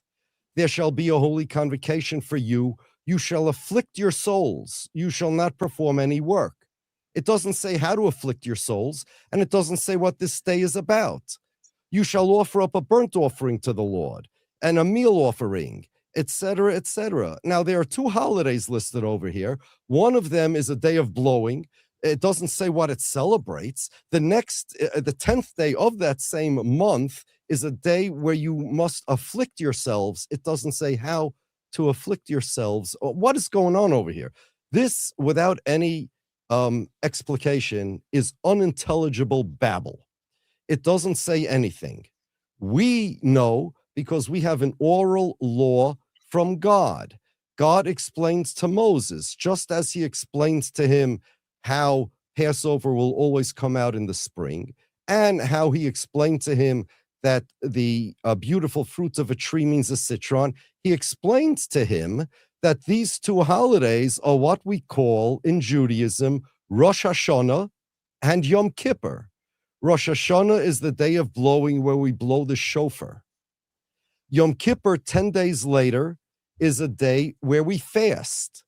Speaker 5: there shall be a holy convocation for you. You shall afflict your souls. You shall not perform any work. It doesn't say how to afflict your souls, and it doesn't say what this day is about. You shall offer up a burnt offering to the Lord, and a meal offering, etc., etc. Now, there are 2 holidays listed over here. One of them is a day of blowing. It doesn't say what it celebrates. The 10th day of that same month is a day where you must afflict yourselves. It doesn't say how to afflict yourselves. What is going on over here? This, without any explication, is unintelligible babble. It doesn't say anything. We know because we have an oral law from God. God explains to Moses, just as he explains to him how Passover will always come out in the spring, and how he explained to him that the beautiful fruit of a tree means a citron, he explains to him that these two holidays are what we call in Judaism Rosh Hashanah and Yom Kippur. Rosh Hashanah is the day of blowing, where we blow the shofar. Yom Kippur, 10 days later, is a day where we fast.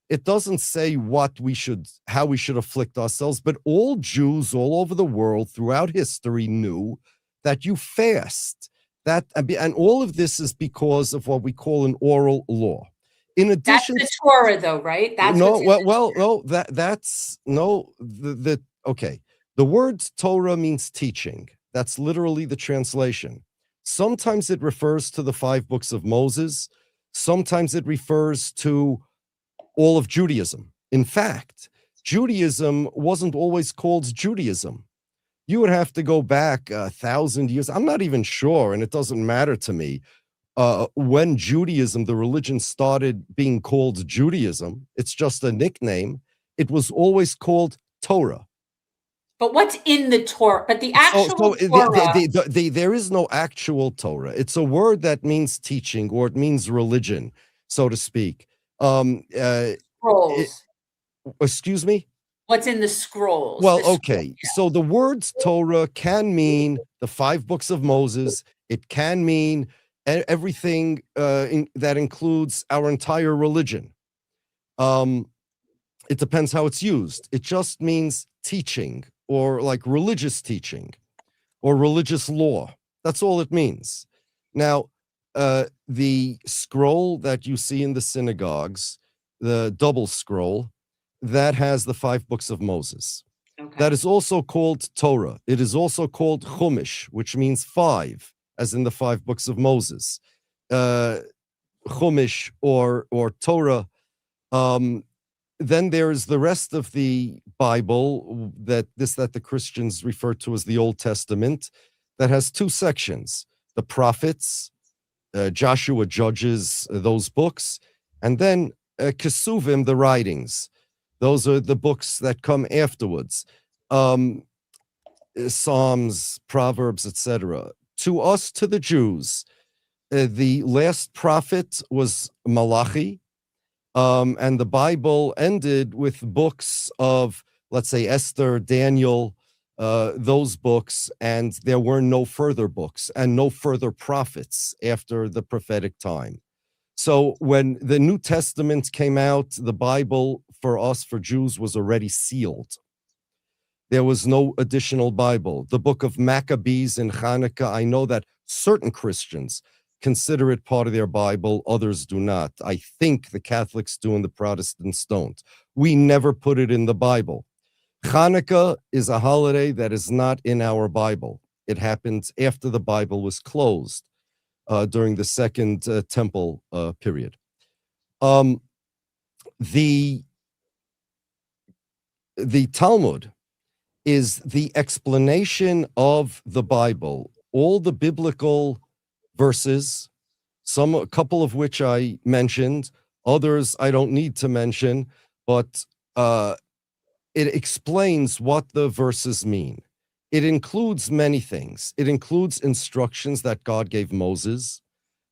Speaker 5: It doesn't say how we should afflict ourselves, but all Jews all over the world throughout history knew that you fast. And all of this is because of what we call an oral law. In addition,
Speaker 1: that's the Torah, though, right? That's
Speaker 5: okay. The word Torah means teaching. That's literally the translation. Sometimes it refers to the 5 books of Moses. Sometimes it refers to all of Judaism. In fact, Judaism wasn't always called Judaism. You would have to go back 1,000 years. I'm not even sure, and it doesn't matter to me, when Judaism, the religion, started being called Judaism. It's just a nickname. It was always called Torah.
Speaker 1: But what's in the Torah? But the actual Torah...
Speaker 5: There is no actual Torah. It's a word that means teaching, or it means religion, so to speak.
Speaker 1: Scrolls.
Speaker 5: Excuse me?
Speaker 1: What's in the scrolls?
Speaker 5: Well, okay. So the word Torah can mean the 5 books of Moses. It can mean everything that includes our entire religion. It depends how it's used. It just means teaching, or like religious teaching, or religious law. That's all it means. Now, the scroll that you see in the synagogues, the double scroll, that has the 5 books of Moses. Okay. That is also called Torah. It is also called Chumash, which means 5, as in the 5 books of Moses. Chumash or Torah. Then there's the rest of the Bible that the Christians refer to as the Old Testament, that has 2 sections: the prophets, Joshua, Judges, those books, and then Kesuvim, the writings. Those are the books that come afterwards. Psalms, Proverbs, etc. To us, to the Jews, the last prophet was Malachi, and the Bible ended with books of, let's say, Esther, Daniel, those books, and there were no further books and no further prophets after the prophetic time. So when the New Testament came out, the Bible for us, for Jews, was already sealed. There was no additional Bible. The book of Maccabees in Hanukkah, I know that certain Christians consider it part of their Bible, others do not. I think the Catholics do and the Protestants don't. We never put it in the Bible. Hanukkah is a holiday that is not in our Bible. It happened after the Bible was closed during the Second Temple period. The Talmud is the explanation of the Bible, all the biblical verses, a couple of which I mentioned, others I don't need to mention, but it explains what the verses mean. It includes many things. It includes instructions that God gave Moses.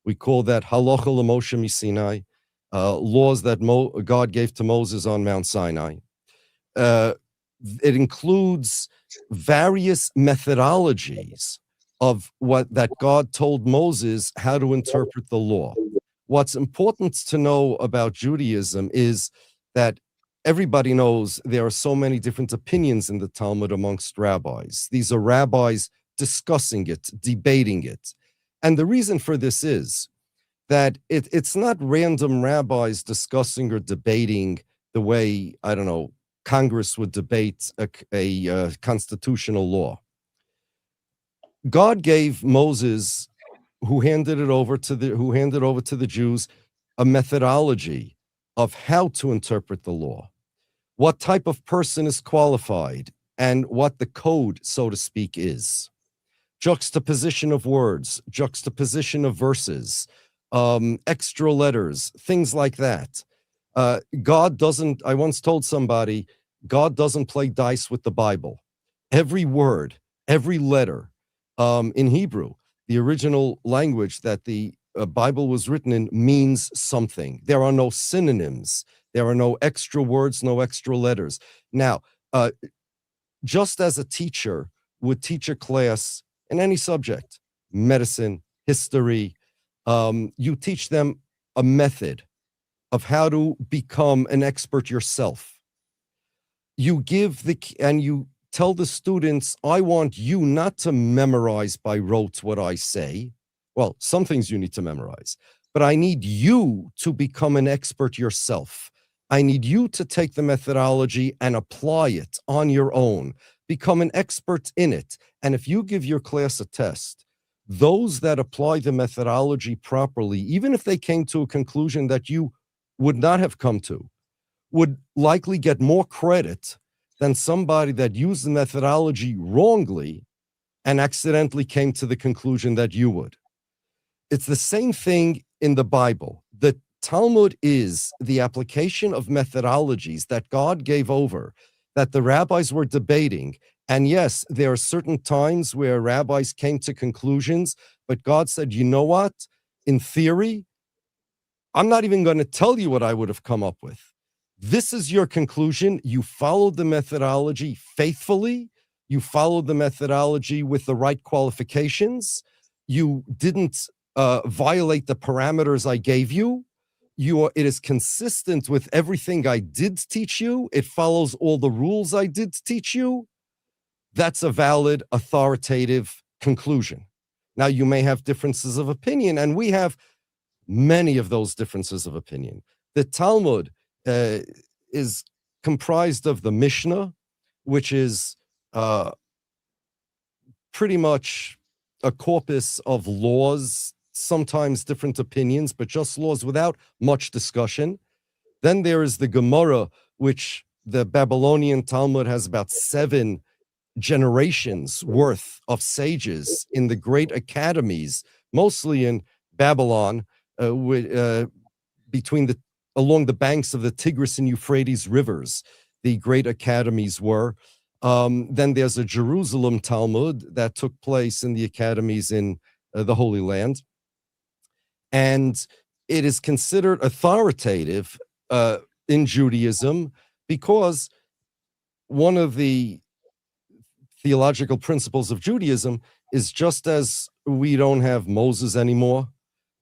Speaker 5: We call that halacha l'Moshe miSinai, laws that God gave to Moses on Mount Sinai. It includes various methodologies of that God told Moses how to interpret the law. What's important to know about Judaism is that everybody knows there are so many different opinions in the Talmud amongst rabbis. These are rabbis discussing it, debating it. And the reason for this is that it's not random rabbis discussing or debating the way, I don't know, Congress would debate a constitutional law. God gave Moses, who handed over to the Jews, a methodology of how to interpret the law, what type of person is qualified, and what the code, so to speak, is. Juxtaposition of words, juxtaposition of verses, extra letters, things like that. God doesn't, I once told somebody, God doesn't play dice with the Bible. Every word, every letter in Hebrew the original language that the Bible was written in means something. There are no synonyms. There are no extra words, no extra letters. Now, just as a teacher would teach a class in any subject, medicine, history, you teach them a method of how to become an expert yourself. You give and you tell the students, I want you not to memorize by rote what I say. Well, some things you need to memorize, but I need you to become an expert yourself. I need you to take the methodology and apply it on your own, become an expert in it. And if you give your class a test, those that apply the methodology properly, even if they came to a conclusion that you would not have come to, would likely get more credit than somebody that used the methodology wrongly and accidentally came to the conclusion that you would. It's the same thing in the Bible. The Talmud is the application of methodologies that God gave over, that the rabbis were debating. And yes, there are certain times where rabbis came to conclusions, but God said, you know what? In theory, I'm not even going to tell you what I would have come up with. This is your conclusion. You followed the methodology faithfully. You followed the methodology with the right qualifications. You didn't violate the parameters I gave you. It is consistent with everything I did teach you. It follows all the rules I did teach you. That's a valid, authoritative conclusion. Now, you may have differences of opinion, and we have many of those differences of opinion. The Talmud is comprised of the Mishnah, which is pretty much a corpus of laws, sometimes different opinions, but just laws without much discussion. Then there is the Gemara, which the Babylonian Talmud has about 7 generations worth of sages in the great academies, mostly in Babylon, along the banks of the Tigris and Euphrates rivers. The great academies were. Then there's a Jerusalem Talmud that took place in the academies in the Holy Land. And it is considered authoritative in Judaism because one of the theological principles of Judaism is, just as we don't have Moses anymore,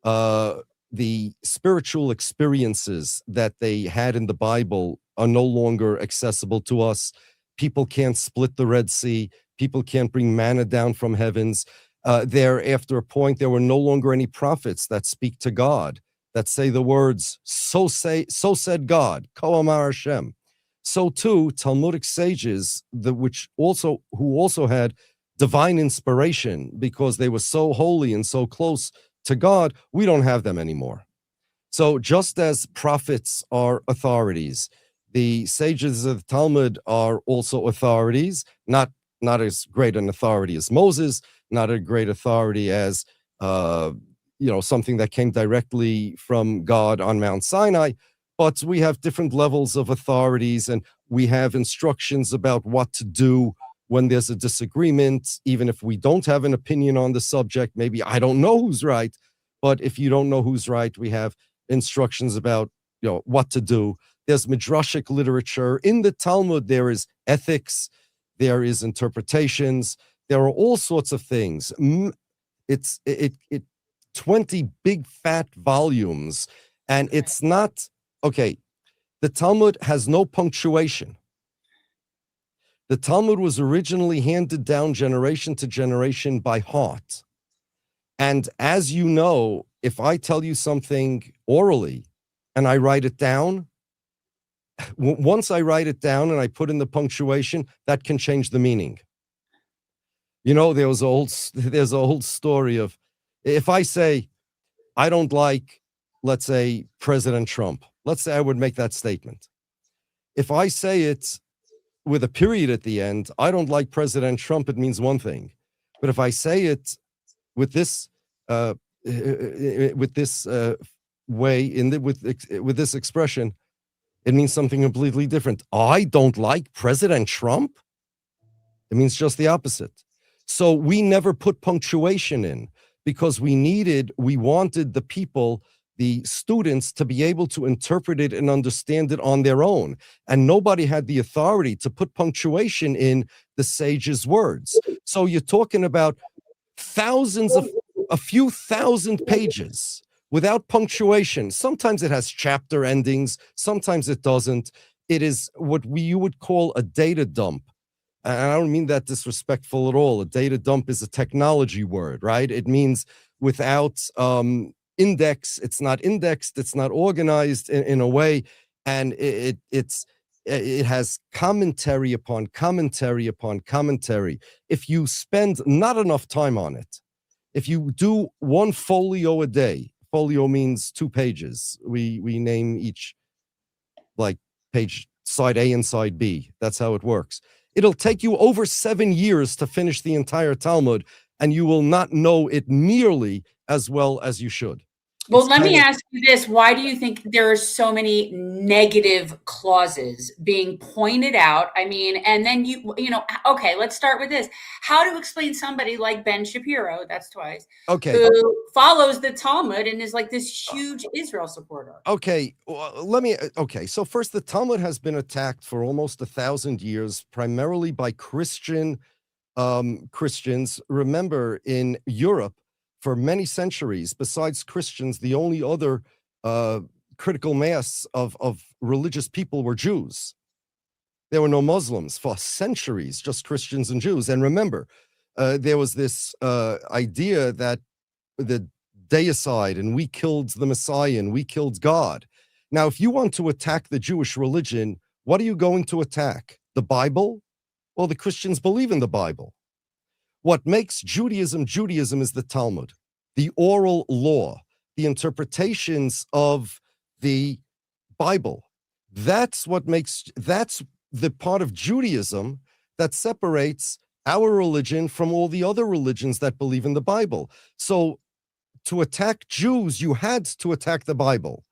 Speaker 5: the spiritual experiences that they had in the Bible are no longer accessible to us. People can't split the Red Sea. People can't bring manna down from heavens. After a point, there were no longer any prophets that speak to God, that say the words, so said God, Ko Amar Hashem. So too, Talmudic sages, who also had divine inspiration because they were so holy and so close to God, we don't have them anymore. So just as prophets are authorities, the sages of the Talmud are also authorities, not as great an authority as Moses, not a great authority as something that came directly from God on Mount Sinai, but we have different levels of authorities, and we have instructions about what to do when there's a disagreement, even if we don't have an opinion on the subject. Maybe I don't know who's right, but if you don't know who's right, we have instructions about what to do. There's midrashic literature. In the Talmud, there is ethics, there is interpretations, there are all sorts of things. It's 20 big fat volumes, and it's not, okay, the Talmud has no punctuation. The Talmud was originally handed down generation to generation by heart. And as you know, if I tell you something orally and I write it down, once I write it down and I put in the punctuation, that can change the meaning. There's a whole story of, if I say, I don't like, let's say, President Trump, let's say I would make that statement. If I say it with a period at the end, I don't like President Trump, it means one thing. But if I say it with this way, with this expression, it means something completely different. I don't like President Trump. It means just the opposite. So we never put punctuation in. because we wanted the people, the students, to be able to interpret it and understand it on their own. And nobody had the authority to put punctuation in the sage's words. So you're talking about a few thousand pages without punctuation. Sometimes it has chapter endings, sometimes it doesn't. It is what you would call a data dump. And I don't mean that disrespectful at all. A data dump is a technology word, right? It means without index, it's not indexed, it's not organized in a way, and it has commentary upon commentary upon commentary. If you spend not enough time on it, if you do one folio a day, folio means 2 pages. We name each like page, side A and side B. That's how it works. It'll take you over 7 years to finish the entire Talmud, and you will not know it nearly as well as you should.
Speaker 1: Well, let me ask you this. Why do you think there are so many negative clauses being pointed out? I mean, and then okay, let's start with this. How to explain somebody like Ben Shapiro, that's twice,
Speaker 5: okay,
Speaker 1: who follows the Talmud and is like this huge Israel supporter?
Speaker 5: Okay, so first, the Talmud has been attacked for almost 1,000 years, primarily by Christians. Remember, in Europe, for many centuries, besides Christians, the only other critical mass of religious people were Jews. There were no Muslims for centuries, just Christians and Jews. And remember, there was this idea that the deicide, and we killed the Messiah, and we killed God. Now, if you want to attack the Jewish religion, what are you going to attack? The Bible? Well, the Christians believe in the Bible. What makes Judaism is the Talmud, the oral law, the interpretations of the Bible. That's the part of Judaism that separates our religion from all the other religions that believe in the Bible. So to attack Jews, you had to attack the Bible.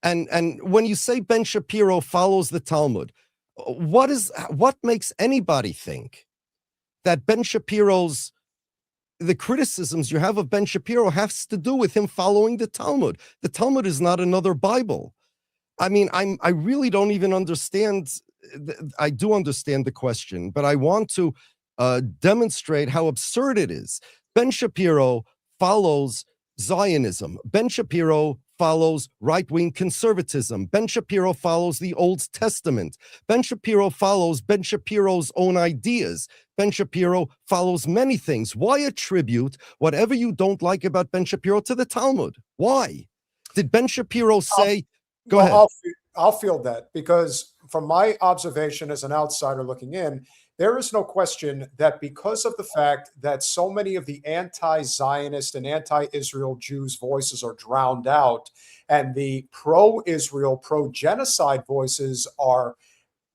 Speaker 5: And when you say Ben Shapiro follows the Talmud, what makes anybody think that Ben Shapiro's, the criticisms you have of Ben Shapiro has to do with him following the Talmud? The Talmud is not another Bible. I mean, I really don't even understand. I do understand the question, but I want to demonstrate how absurd it is. Ben Shapiro follows Zionism. Ben Shapiro follows right-wing conservatism. Ben Shapiro follows the Old Testament. Ben Shapiro follows Ben Shapiro's own ideas. Ben Shapiro follows many things. Why attribute whatever you don't like about Ben Shapiro to the Talmud? Why? Did Ben Shapiro say, go ahead.
Speaker 2: I'll field that, because from my observation as an outsider looking in, there is no question that because of the fact that so many of the anti-Zionist and anti-Israel Jews' voices are drowned out, and the pro-Israel, pro-genocide voices are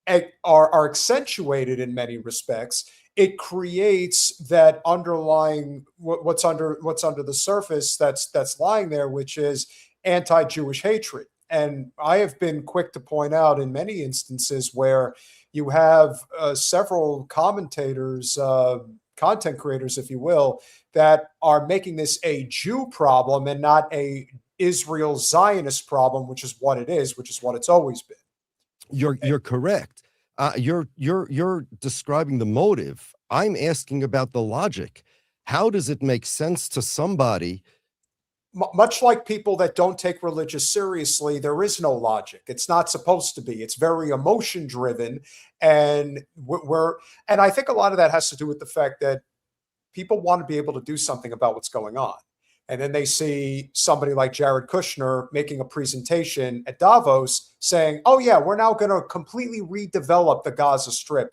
Speaker 2: accentuated in many respects, it creates that underlying what's under the surface that's lying there, which is anti-Jewish hatred. And I have been quick to point out in many instances where you have several commentators, content creators, if you will, that are making this a Jew problem and not a Israel Zionist problem, which is what it is, which is what it's always been.
Speaker 5: You're correct. You're describing the motive. I'm asking about the logic. How does it make sense to somebody?
Speaker 2: Much like people that don't take religious seriously, there is no logic. It's not supposed to be. It's very emotion driven, and I think a lot of that has to do with the fact that people want to be able to do something about what's going on, and then they see somebody like Jared Kushner making a presentation at Davos saying, "Oh yeah, we're now going to completely redevelop the Gaza Strip."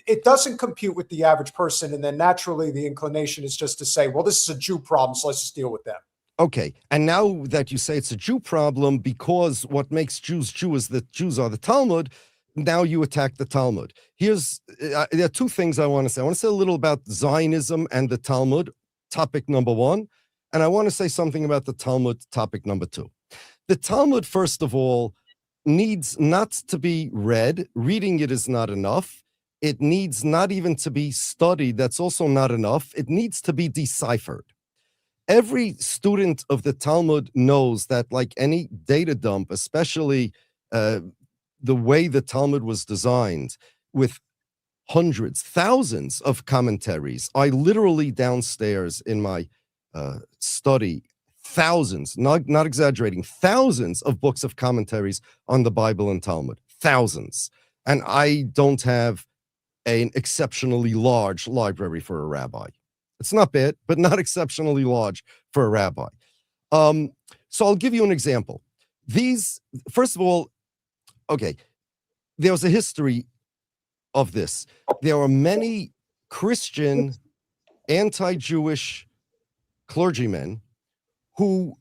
Speaker 2: It doesn't compute with the average person. And then naturally the inclination is just to say, well, this is a Jew problem, so let's just deal with them.
Speaker 5: Okay. And now that you say it's a Jew problem because what makes Jews Jew is that Jews are the Talmud, now you attack the Talmud. There are two things I want to say. I want to say a little about Zionism and the Talmud, topic number one. And I want to say something about the Talmud, topic number two. The Talmud, first of all, needs not to be read. Reading it is not enough. It needs not even to be studied. That's also not enough. It needs to be deciphered. every student of the Talmud knows that, like any data dump, especially the way the Talmud was designed with hundreds, thousands of commentaries. I literally downstairs in my study, thousands, not exaggerating, thousands of books of commentaries on the Bible and Talmud, thousands. And I don't have an exceptionally large library for a rabbi. It's not bad, but not exceptionally large for a rabbi. So I'll give you an example. These, first of all, okay, there's a history of this. There are many Christian, anti-Jewish clergymen who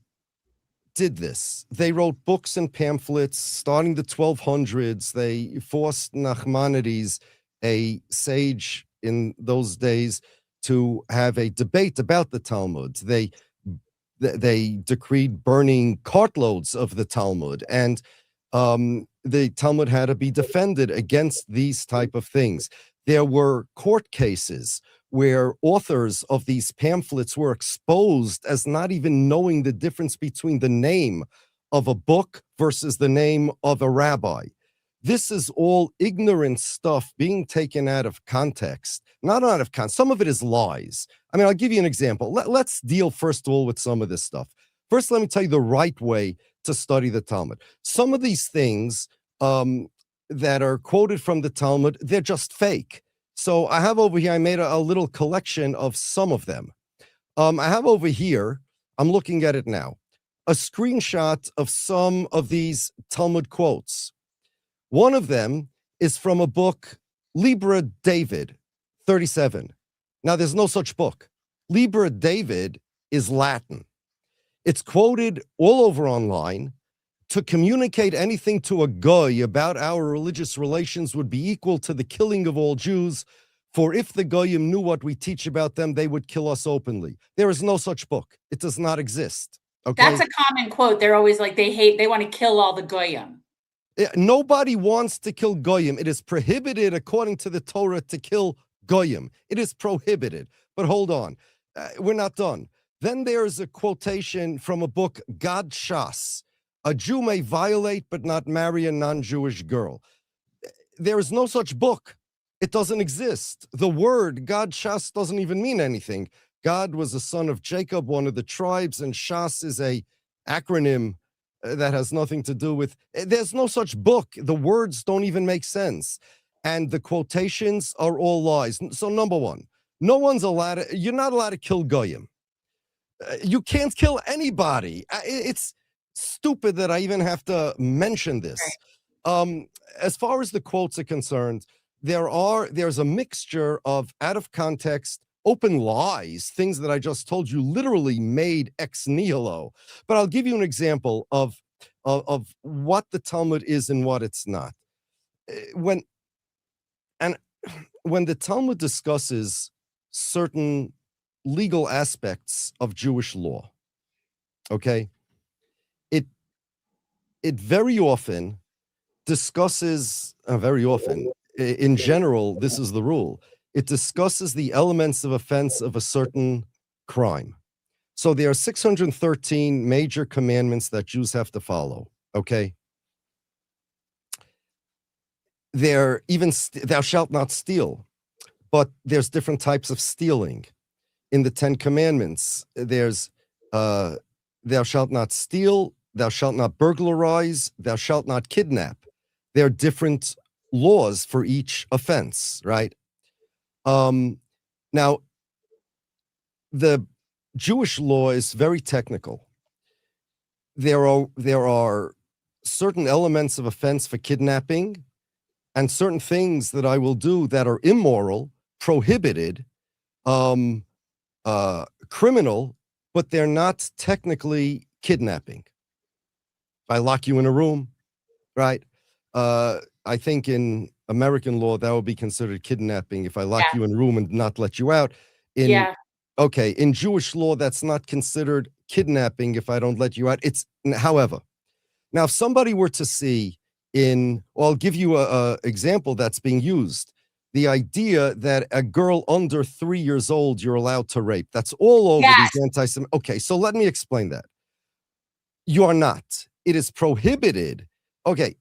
Speaker 5: did this. They wrote books and pamphlets starting the 1200s. They forced Nachmanides, a sage in those days, to have a debate about the Talmud. They decreed burning cartloads of the Talmud, and the Talmud had to be defended against these type of things. There were court cases where authors of these pamphlets were exposed as not even knowing the difference between the name of a book versus the name of a rabbi. This is all ignorant stuff being taken out of context. Not out of context. Some of it is lies. I mean, I'll give you an example. Let's deal first of all with some of this stuff. First, let me tell you the right way to study the Talmud. Some of these things that are quoted from the Talmud, they're just fake. So I have over here, I made a little collection of some of them. I have over here, I'm looking at it now, a screenshot of some of these Talmud quotes. One of them is from a book, Libra David 37. Now, there's no such book. Libra David is Latin. It's quoted all over online. To communicate anything to a goy about our religious relations would be equal to the killing of all Jews, for if the goyim knew what we teach about them, they would kill us openly. There is no such book. It does not exist. Okay?
Speaker 1: That's a common quote. They're always like, they want to kill all the goyim.
Speaker 5: Nobody wants to kill goyim. It is prohibited according to the Torah to kill goyim. It is prohibited. But hold on. We're not done. Then there's a quotation from a book, God Shas. A Jew may violate but not marry a non-Jewish girl. There is no such book. It doesn't exist. The word God Shas doesn't even mean anything. God was a son of Jacob, one of the tribes, and Shas is a acronym that has nothing to do with, there's no such book. The words don't even make sense. And the quotations are all lies. So number one, no one's allowed to, you're not allowed to kill goyim. You can't kill anybody. It's stupid that I even have to mention this. As far as the quotes are concerned, there's a mixture of out of context, open lies, things that I just told you literally made ex nihilo. But I'll give you an example of what the Talmud is and what it's not. When the Talmud discusses certain legal aspects of Jewish law, okay, it very often discusses, in general, this is the rule, it discusses the elements of offense of a certain crime. So there are 613 major commandments that Jews have to follow, okay? There even, thou shalt not steal, but there's different types of stealing. In the 10 commandments, there's thou shalt not steal, thou shalt not burglarize, thou shalt not kidnap. There are different laws for each offense, right? Now, the Jewish law is very technical. There are certain elements of offense for kidnapping and certain things that I will do that are immoral, prohibited, criminal, but they're not technically kidnapping. I lock you in a room, right? I think in American law, that would be considered kidnapping if I lock you in a room and not let you out. Okay, in Jewish law, that's not considered kidnapping if I don't let you out. However, now if somebody were to see I'll give you an example that's being used. the idea that a girl under 3 years old you're allowed to rape. That's all over
Speaker 1: Yes.
Speaker 5: these anti-Semitic. Okay, so let me explain that. You are not. It is prohibited. Okay,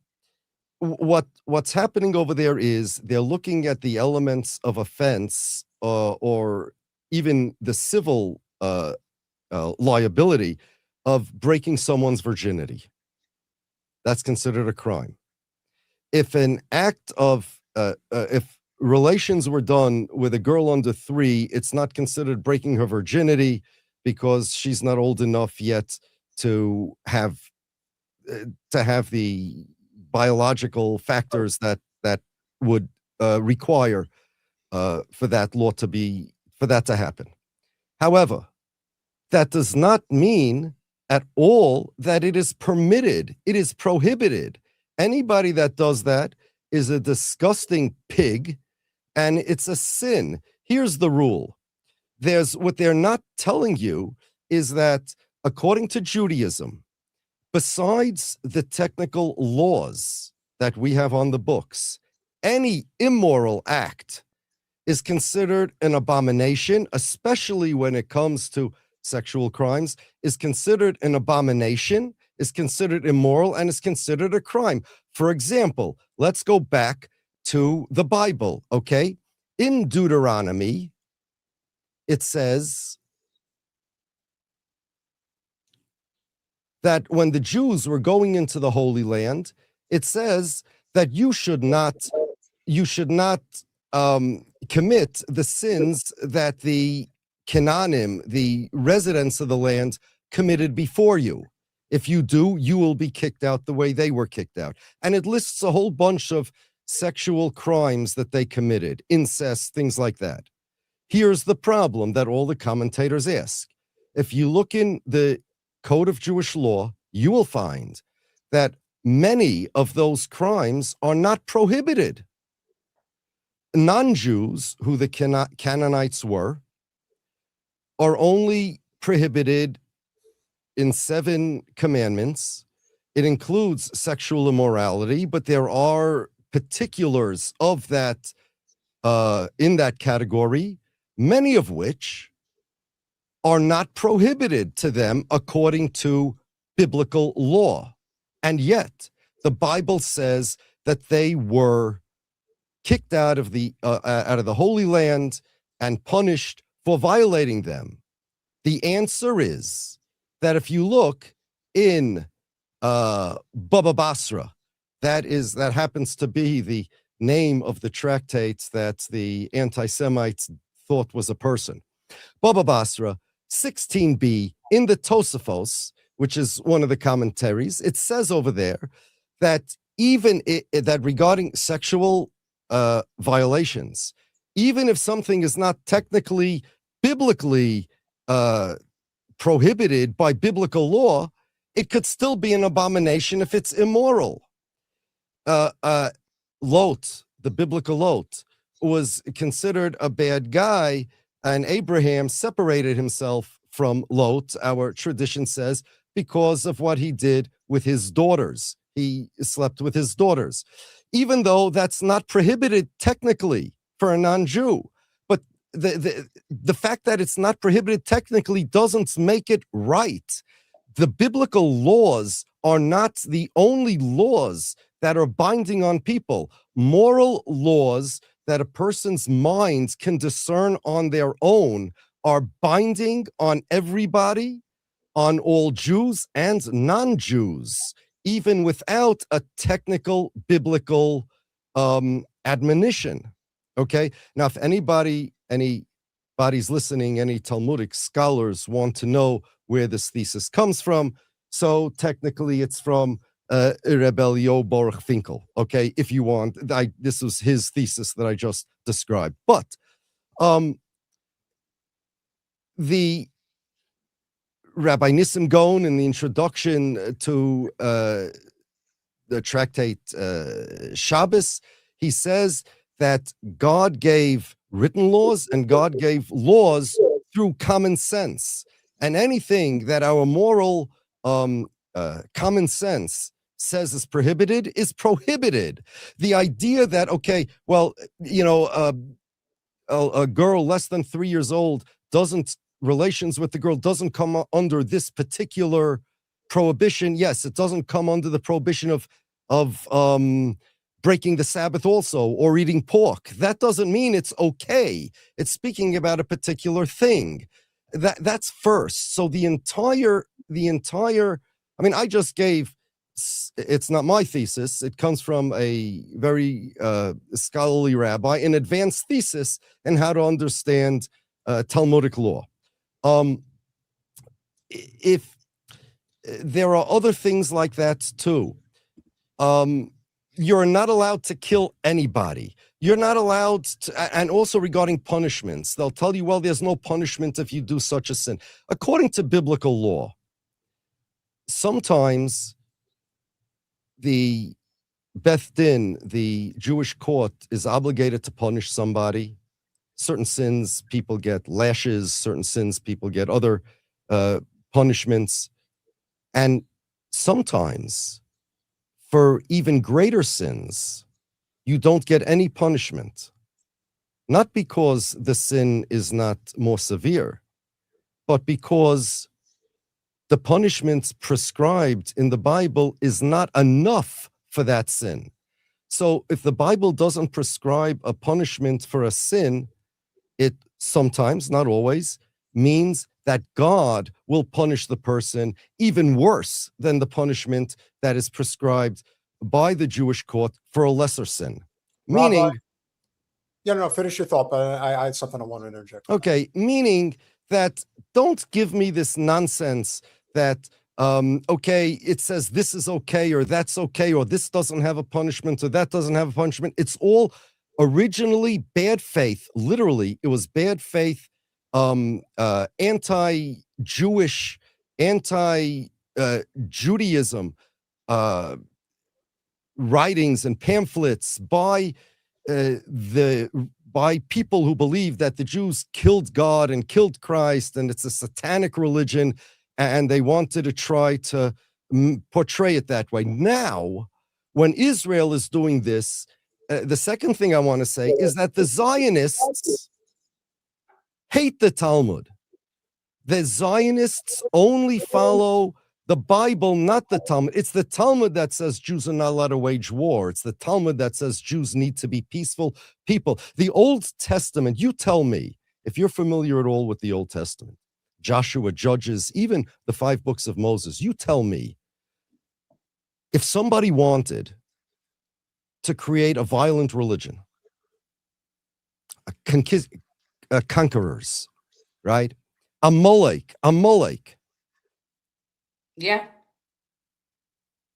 Speaker 5: what's happening over there is they're looking at the elements of offense or even the civil liability of breaking someone's virginity. That's considered a crime. If an act of if relations were done with a girl under 3, it's not considered breaking her virginity because she's not old enough yet to have the biological factors that would require for that law to be, for that to happen. However, that does not mean at all that it is permitted. It is prohibited. Anybody that does that is a disgusting pig, and it's a sin. Here's the rule. There's what they're not telling you is that according to Judaism, besides the technical laws that we have on the books, any immoral act is considered an abomination, especially when it comes to sexual crimes, is considered an abomination, is considered immoral, and is considered a crime. For example, let's go back to the Bible, okay? In Deuteronomy, it says that when the Jews were going into the Holy Land, it says that you should not commit the sins that the Canaanim, the residents of the land, committed before you. If you do, you will be kicked out the way they were kicked out. And it lists a whole bunch of sexual crimes that they committed, incest, things like that. Here's the problem that all the commentators ask. If you look in the Code of Jewish Law, you will find that many of those crimes are not prohibited. Non-Jews, who the Canaanites were, are only prohibited in 7 commandments. It includes sexual immorality, but there are particulars of that in that category, many of which are not prohibited to them according to biblical law. And yet, the Bible says that they were kicked out of the Holy Land and punished for violating them. The answer is that if you look in Baba Basra, that happens to be the name of the tractates that the anti-Semites thought was a person. Baba Basra, 16b, in the Tosafos, which is one of the commentaries, it says over there that that regarding sexual violations, even if something is not technically biblically prohibited by biblical law, it could still be an abomination if it's immoral. Lot, the biblical Lot, was considered a bad guy, and Abraham separated himself from Lot, our tradition says, because of what he did with his daughters. He slept with his daughters, even though that's not prohibited technically for a non-Jew. But the fact that it's not prohibited technically doesn't make it right. The biblical laws are not the only laws that are binding on people. Moral laws that a person's mind can discern on their own are binding on everybody, on all Jews and non-Jews, even without a technical biblical admonition. Okay? Now, if anybody's listening, any Talmudic scholars want to know where this thesis comes from, so technically it's from Rebelio Baruch Finkel. Okay, if you want, this was his thesis that I just described. But the Rabbi Nissim Gaon, in the introduction to the tractate Shabbos, he says that God gave written laws and God gave laws through common sense. And anything that our moral common sense says is prohibited is prohibited. The idea that, okay, well, a girl less than 3 years old relations with the girl doesn't come under this particular prohibition. Yes, it doesn't come under the prohibition of breaking the Sabbath also, or eating pork. That doesn't mean it's okay. It's speaking about a particular thing. That's first. So the entire, I mean, I just gave, it's not my thesis. It comes from a very scholarly rabbi, an advanced thesis in how to understand Talmudic law. If there are other things like that too. You're not allowed to kill anybody. You're not allowed to, and also regarding punishments, they'll tell you, well, there's no punishment if you do such a sin. According to biblical law, sometimes the Beth Din, the Jewish court, is obligated to punish somebody. Certain sins, people get lashes. Certain sins, people get other punishments. And sometimes, for even greater sins, you don't get any punishment. Not because the sin is not more severe, but because the punishment prescribed in the Bible is not enough for that sin. So if the Bible doesn't prescribe a punishment for a sin, it sometimes, not always, means that God will punish the person even worse than the punishment that is prescribed by the Jewish court for a lesser sin.
Speaker 2: Rabbi,
Speaker 5: Meaning,
Speaker 2: no, finish your thought, but I had something I want to interject.
Speaker 5: okay, meaning that don't give me this nonsense that, okay, it says this is okay, or that's okay, or this doesn't have a punishment, or that doesn't have a punishment. It's all originally bad faith. Literally, it was bad faith, anti-Jewish, anti-Judaism writings and pamphlets by people who believe that the Jews killed God and killed Christ, and it's a satanic religion, and they wanted to try to portray it that way. Now, when Israel is doing this, the second thing I want to say is that the Zionists hate the Talmud. The Zionists only follow the Bible, not the Talmud. It's the Talmud that says Jews are not allowed to wage war. It's the Talmud that says Jews need to be peaceful people. The Old Testament, you tell me, if you're familiar at all with the Old Testament, Joshua, Judges, even the 5 books of Moses, you tell me, if somebody wanted to create a violent religion, conquerors, right? A Molech.
Speaker 1: Yeah.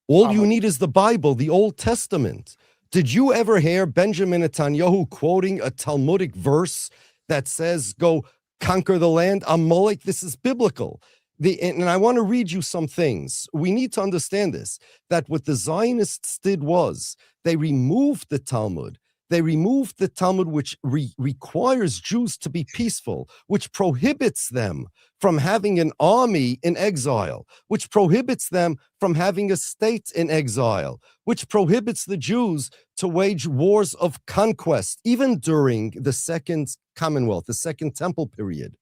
Speaker 5: All you need is the Bible, the Old Testament. Did you ever hear Benjamin Netanyahu quoting a Talmudic verse that says, go conquer the land? Amalek, this is biblical. And I want to read you some things. We need to understand this, that what the Zionists did was they removed the Talmud. They removed the Talmud, which requires Jews to be peaceful, which prohibits them from having an army in exile, which prohibits them from having a state in exile, which prohibits the Jews to wage wars of conquest. Even during the Second Commonwealth, the Second Temple period,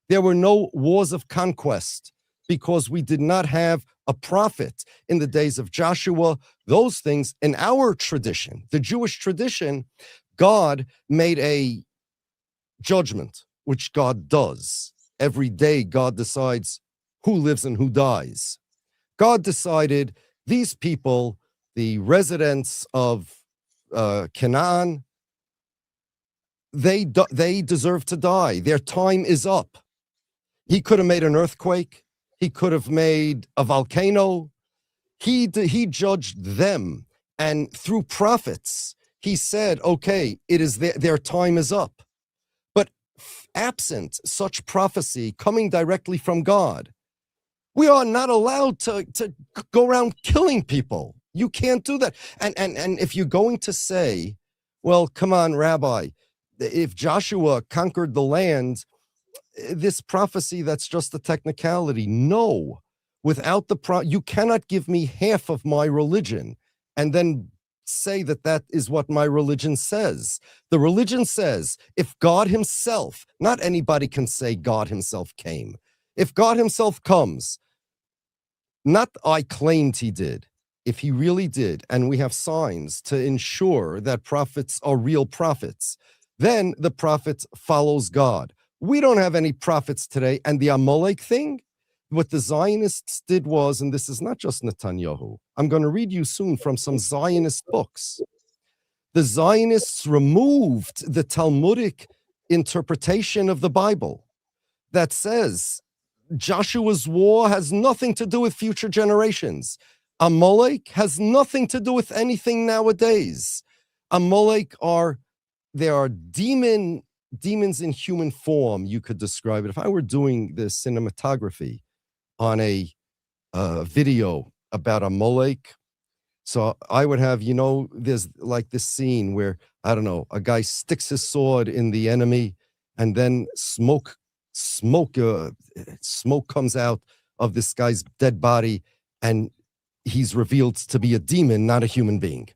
Speaker 5: there were no wars of conquest because we did not have a prophet in the days of Joshua. Those things in our tradition, the Jewish tradition, God made a judgment, which God does. Every day, God decides who lives and who dies. God decided these people, the residents of Canaan, they deserve to die. Their time is up. He could have made an earthquake. He could have made a volcano. He judged them, and through prophets, he said, okay, it is their time is up. But absent such prophecy coming directly from God, we are not allowed to go around killing people. You can't do that. And if you're going to say, well, come on, Rabbi, if Joshua conquered the land, this prophecy, that's just a technicality. No, without you cannot give me half of my religion and then say that that is what my religion says. The religion says if God himself, not anybody can say God himself came. If God himself comes, not I claimed he did, if he really did, and we have signs to ensure that prophets are real prophets, then the prophet follows God. We don't have any prophets today. And the Amalek thing, what the Zionists did was, and this is not just Netanyahu, I'm going to read you soon from some Zionist books. The Zionists removed the Talmudic interpretation of the Bible that says Joshua's war has nothing to do with future generations. Amalek has nothing to do with anything nowadays. Amalek are demons in human form, you could describe it. If I were doing the cinematography on a video about Amalek, so I would have, there's like this scene where, I don't know, a guy sticks his sword in the enemy and then smoke comes out of this guy's dead body and he's revealed to be a demon, not a human being.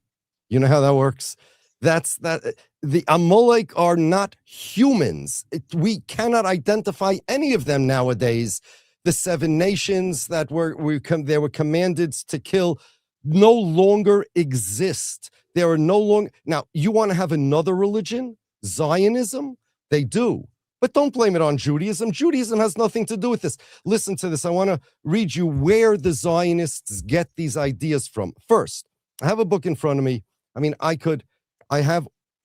Speaker 5: You know how that works? The Amalek are not humans. We cannot identify any of them nowadays. The 7 nations that they were commanded to kill no longer exist. There are no longer. Now, you want to have another religion, Zionism? They do. But don't blame it on Judaism. Judaism has nothing to do with this. Listen to this. I want to read you where the Zionists get these ideas from. First, I have a book in front of me. I mean, I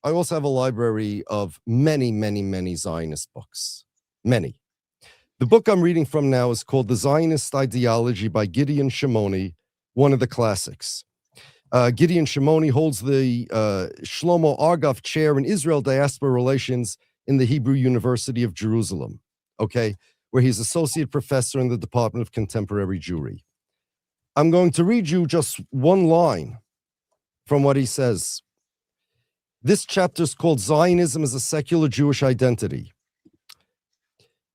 Speaker 5: also have a library of many, many, many Zionist books. Many. The book I'm reading from now is called The Zionist Ideology by Gideon Shimoni, one of the classics. Gideon Shimoni holds the Shlomo Argov Chair in Israel Diaspora Relations in the Hebrew University of Jerusalem, okay, where he's associate professor in the Department of Contemporary Jewry. I'm going to read you just one line from what he says. This chapter is called Zionism as a Secular Jewish Identity.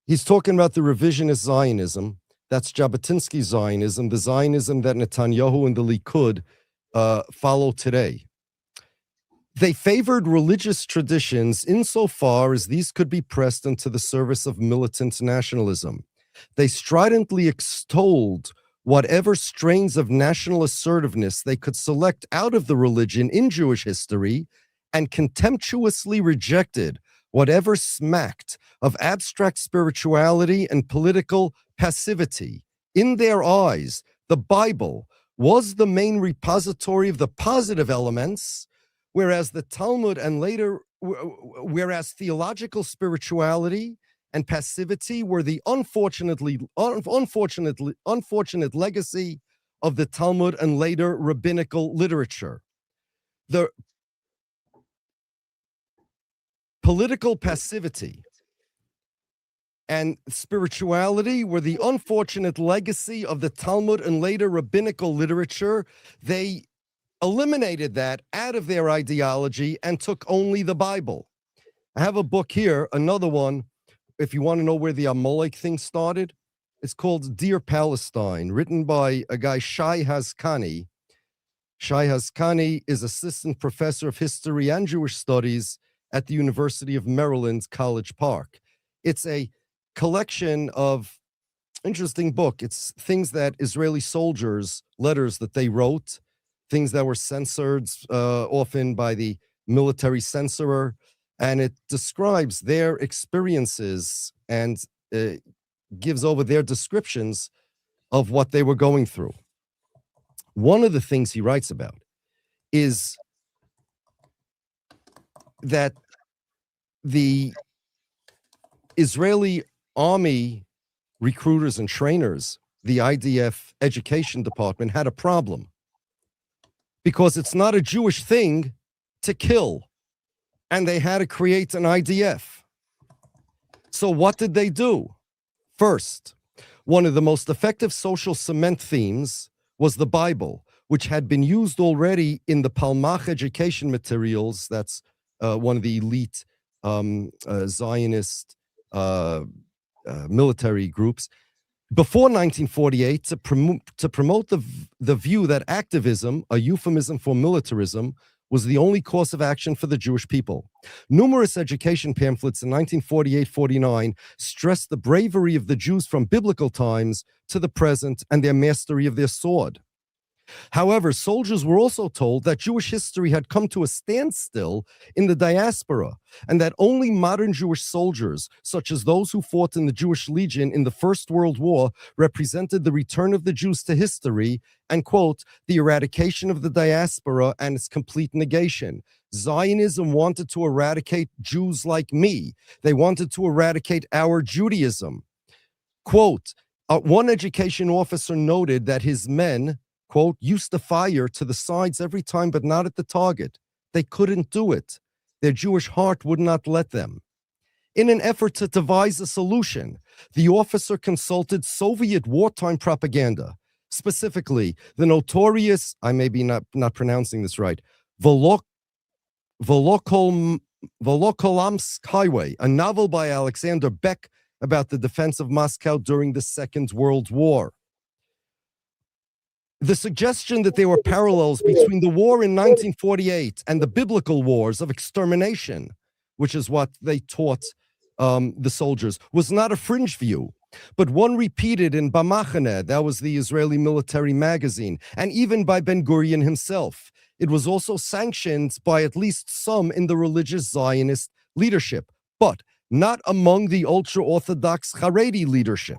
Speaker 5: He's talking about the revisionist Zionism. That's Jabotinsky Zionism, the Zionism that Netanyahu and the Likud follow today. They favored religious traditions insofar as these could be pressed into the service of militant nationalism. They stridently extolled whatever strains of national assertiveness they could select out of the religion in Jewish history and contemptuously rejected whatever smacked of abstract spirituality and political passivity. In their eyes, the Bible was the main repository of the positive elements, whereas the Talmud and later, whereas theological spirituality and passivity were the unfortunate legacy of the Talmud and later rabbinical literature. The political passivity and spirituality were the unfortunate legacy of the Talmud and later rabbinical literature. They eliminated that out of their ideology and took only the Bible. I have a book here, another one, if you want to know where the Amalek thing started. It's called Dear Palestine, written by a guy, Shai Hazkani. Shai Hazkani is assistant professor of history and Jewish studies at the University of Maryland, College Park. It's a collection of interesting book. It's things that Israeli soldiers, letters that they wrote, things that were censored often by the military censorer, and it describes their experiences and gives over their descriptions of what they were going through. One of the things he writes about is that the Israeli army recruiters and trainers, the IDF education department, had a problem because it's not a Jewish thing to kill, and they had to create an IDF. So what did they do? First, one of the most effective social cement themes was the Bible, which had been used already in the Palmach education materials. That's one of the elite Zionist military groups. Before 1948, to promote the view that activism, a euphemism for militarism, was the only course of action for the Jewish people. Numerous education pamphlets in 1948-49 stressed the bravery of the Jews from biblical times to the present and their mastery of their sword. However, soldiers were also told that Jewish history had come to a standstill in the diaspora, and that only modern Jewish soldiers, such as those who fought in the Jewish Legion in the First World War, represented the return of the Jews to history and, quote, the eradication of the diaspora and its complete negation. Zionism wanted to eradicate Jews like me. They wanted to eradicate our Judaism. Quote, one education officer noted that his men, quote, used to fire to the sides every time, but not at the target. They couldn't do it. Their Jewish heart would not let them. In an effort to devise a solution, the officer consulted Soviet wartime propaganda, specifically the notorious, I may be not pronouncing this right, Volokolamsk Highway, a novel by Alexander Beck about the defense of Moscow during the Second World War. The suggestion that there were parallels between the war in 1948 and the biblical wars of extermination, which is what they taught the soldiers, was not a fringe view, but one repeated in Bamachane, that was the Israeli military magazine, and even by Ben-Gurion himself. It was also sanctioned by at least some in the religious Zionist leadership, but not among the ultra-Orthodox Haredi leadership.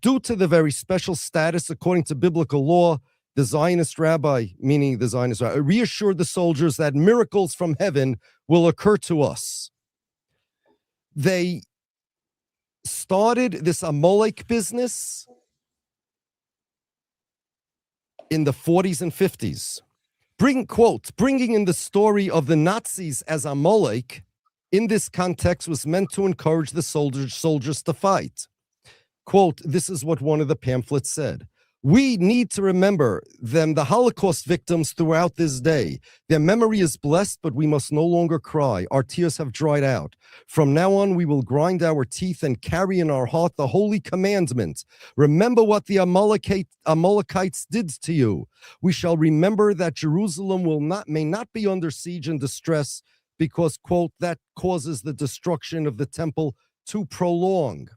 Speaker 5: Due to the very special status according to biblical law, the Zionist rabbi, meaning the Zionist rabbi, reassured the soldiers that miracles from heaven will occur to us. They started this Amalek business in the 40s and 50s. Bringing in the story of the Nazis as Amalek in this context was meant to encourage the soldiers to fight. Quote, this is what one of the pamphlets said. We need to remember them, the Holocaust victims, throughout this day. Their memory is blessed, but we must no longer cry. Our tears have dried out. From now on, we will grind our teeth and carry in our heart the holy commandment. Remember what the Amalekites did to you. We shall remember that Jerusalem may not be under siege and distress because, quote, that causes the destruction of the temple to prolong.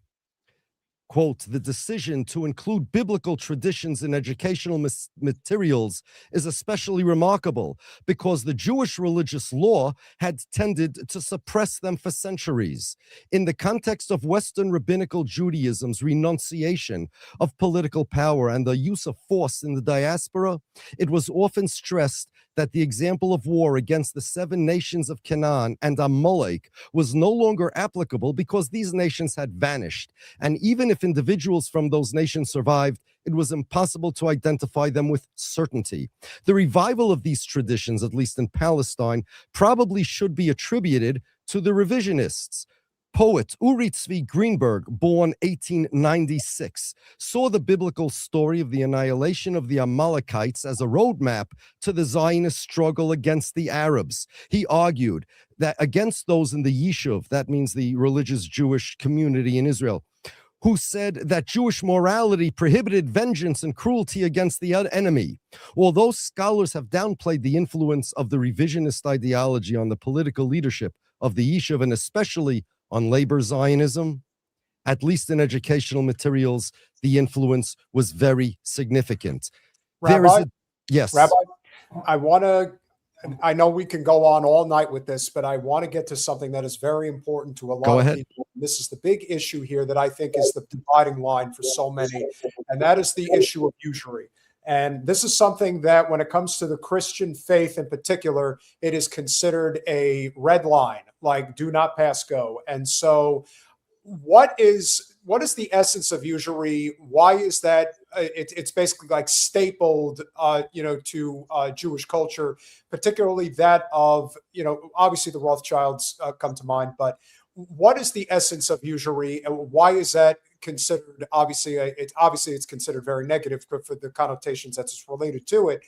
Speaker 5: Quote, the decision to include biblical traditions in educational materials is especially remarkable because the Jewish religious law had tended to suppress them for centuries. In the context of Western rabbinical Judaism's renunciation of political power and the use of force in the diaspora, it was often stressed that the example of war against the 7 nations of Canaan and Amalek was no longer applicable because these nations had vanished. And even if individuals from those nations survived, it was impossible to identify them with certainty. The revival of these traditions, at least in Palestine, probably should be attributed to the revisionists. Poet Uri Tzvi Greenberg, born 1896, saw the biblical story of the annihilation of the Amalekites as a roadmap to the Zionist struggle against the Arabs. He argued that against those in the Yishuv, that means the religious Jewish community in Israel, who said that Jewish morality prohibited vengeance and cruelty against the enemy. Although scholars have downplayed the influence of the revisionist ideology on the political leadership of the Yishuv, and especially on labor Zionism, at least in educational materials, the influence was very significant.
Speaker 2: Rabbi,
Speaker 5: yes.
Speaker 2: Rabbi, I know we can go on all night with this, but I want to get to something that is very important to a lot of people. This is the big issue here that I think is the dividing line for so many, and that is the issue of usury. And this is something that when it comes to the Christian faith in particular, it is considered a red line, like do not pass go. And so what is the essence of usury? Why is that? It's basically like stapled, to Jewish culture, particularly that of, obviously the Rothschilds come to mind, but what is the essence of usury and why is that considered? Obviously it's considered very negative for the connotations that's related to it.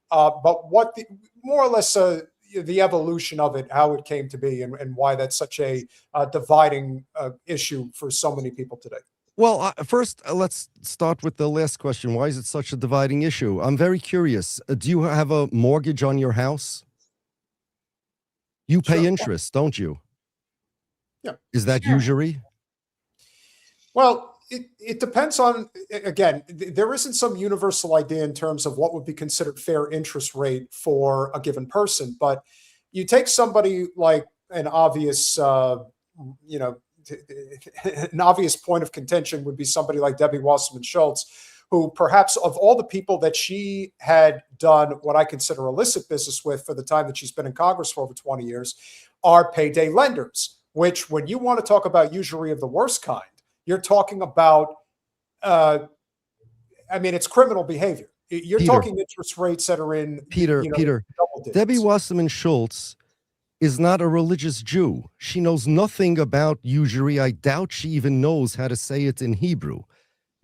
Speaker 2: But what more or less the evolution of it, how it came to be, and why that's such a dividing issue for so many people today.
Speaker 5: Well, first, let's start with the last question. Why is it such a dividing issue? I'm very curious. Do you have a mortgage on your house? You pay
Speaker 2: Sure.
Speaker 5: interest, don't you?
Speaker 2: Yeah.
Speaker 5: Is that
Speaker 1: Sure.
Speaker 5: usury?
Speaker 2: Well, it depends on, again, there isn't some universal idea in terms of what would be considered fair interest rate for a given person. But you take somebody like an obvious, you know, an obvious point of contention would be somebody like Debbie Wasserman Schultz, who perhaps of all the people that she had done what I consider illicit business with for the time that she's been in Congress for over 20 years, are payday lenders, which when you want to talk about usury of the worst kind, you're talking about, I mean, it's criminal behavior. You're
Speaker 5: Peter.
Speaker 2: talking interest rates that are in,
Speaker 5: Peter,
Speaker 2: you know,
Speaker 5: Peter,
Speaker 2: double digits.
Speaker 5: Debbie Wasserman Schultz is not a religious Jew. She knows nothing about usury. I doubt she even knows how to say it in Hebrew.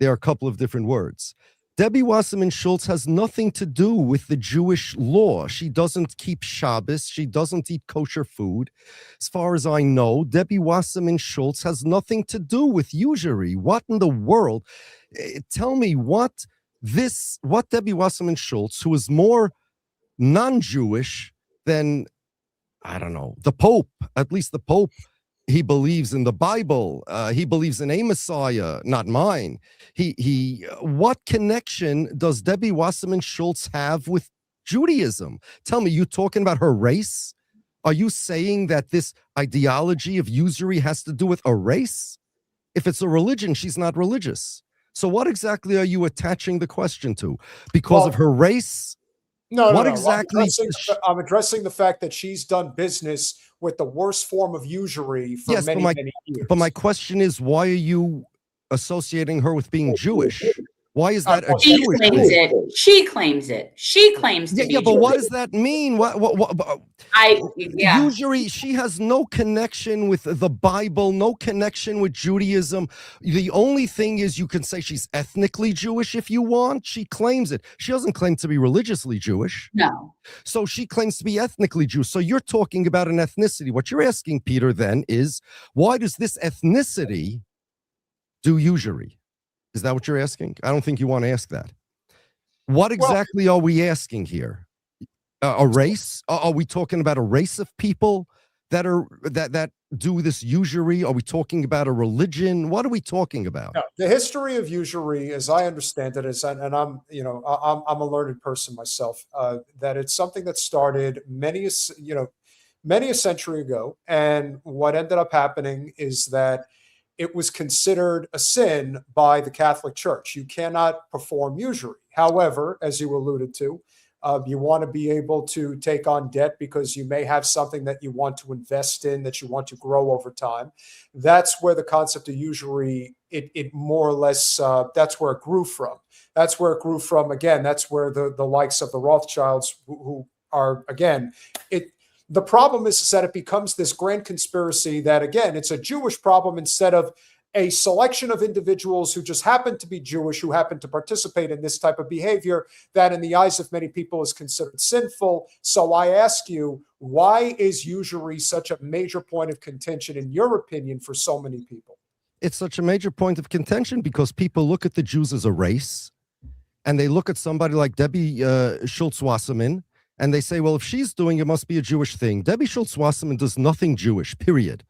Speaker 5: There are a couple of different words. Debbie Wasserman Schultz has nothing to do with the Jewish law. She doesn't keep Shabbos. She doesn't eat kosher food. As far as I know, Debbie Wasserman Schultz has nothing to do with usury. What in the world? Tell me what Debbie Wasserman Schultz, who is more non-Jewish than, I don't know, the Pope, at least the Pope, he believes in the Bible. He believes in a Messiah, not mine. What connection does Debbie Wasserman Schultz have with Judaism? Tell me, you talking about her race? Are you saying that this ideology of usury has to do with a race? If it's a religion, she's not religious. So what exactly are you attaching the question to? Because of her race?
Speaker 2: No.
Speaker 5: Exactly?
Speaker 2: I'm addressing the fact that she's done business with the worst form of usury for many years.
Speaker 5: But my question is, why are you associating her with being Jewish? Why is that a
Speaker 1: She
Speaker 5: Jewish
Speaker 1: claims
Speaker 5: thing?
Speaker 1: it. She claims it. She claims to be
Speaker 5: Yeah, but
Speaker 1: Jewish.
Speaker 5: what does that mean? Usury, she has no connection with the Bible, no connection with Judaism. The only thing is you can say she's ethnically Jewish if you want. She claims it. She doesn't claim to be religiously Jewish.
Speaker 1: No.
Speaker 5: So she claims to be ethnically Jewish. So you're talking about an ethnicity. What you're asking, Peter, then is, why does this ethnicity do usury? Is that what you're asking? I don't think you want to ask that. What exactly are we asking here? A race? Are we talking about a race of people that do this usury? Are we talking about a religion? What are we talking about?
Speaker 2: No, the history of usury, as I understand it, is, and I'm a learned person myself, that it's something that started many a century ago, and what ended up happening is that it was considered a sin by the Catholic Church. You cannot perform usury. However, as you alluded to, you want to be able to take on debt because you may have something that you want to invest in, that you want to grow over time. That's where the concept of usury, it more or less, that's where it grew from. That's where it grew from. Again, that's where the likes of the Rothschilds, who are, again, the problem is that it becomes this grand conspiracy that, again, it's a Jewish problem instead of a selection of individuals who just happen to be Jewish, who happen to participate in this type of behavior that in the eyes of many people is considered sinful. So I ask you, why is usury such a major point of contention, in your opinion, for so many people?
Speaker 5: It's such a major point of contention because people look at the Jews as a race, and they look at somebody like Debbie Schultz Wasserman, and they say, well, if she's doing it, it must be a Jewish thing. Debbie Schultz Wasserman does nothing Jewish, period,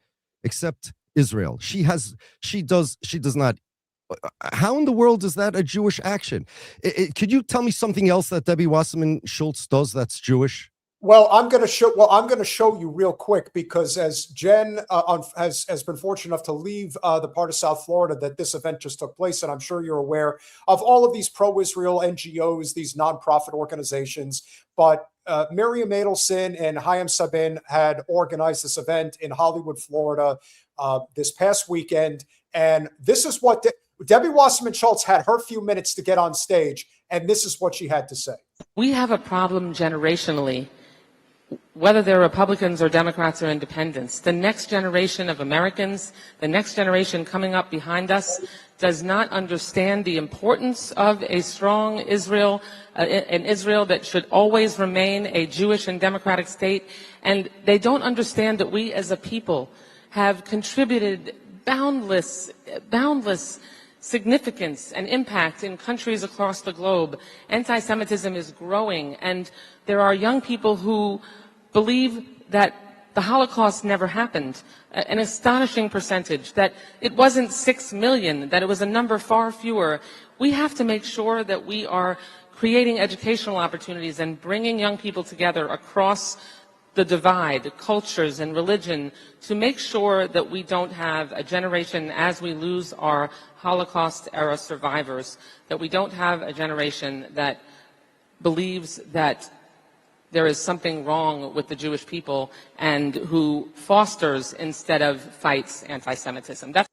Speaker 5: except Israel. She does not. How in the world is that a Jewish action? Could you tell me something else that Debbie Wasserman Schultz does that's Jewish?
Speaker 2: Well, I'm going to show you real quick, because as Jen has been fortunate enough to leave the part of South Florida that this event just took place, and I'm sure you're aware of all of these pro-Israel NGOs, these nonprofit organizations. But Miriam Adelson and Hayam Sabin had organized this event in Hollywood, Florida, this past weekend, and this is what Debbie Wasserman Schultz had her few minutes to get on stage, and this is what she had to say.
Speaker 6: We have a problem generationally, whether they're Republicans or Democrats or independents. The next generation of Americans, the next generation coming up behind us, does not understand the importance of a strong Israel, an Israel that should always remain a Jewish and democratic state. And they don't understand that we as a people have contributed boundless significance and impact in countries across the globe. Anti-Semitism is growing, and there are young people who believe that the Holocaust never happened, an astonishing percentage, that it wasn't 6 million, that it was a number far fewer. We have to make sure that we are creating educational opportunities and bringing young people together across the divide, cultures and religion, to make sure that we don't have a generation, as we lose our Holocaust-era survivors, that we don't have a generation that believes that there is something wrong with the Jewish people and who fosters instead of fights anti-Semitism. That's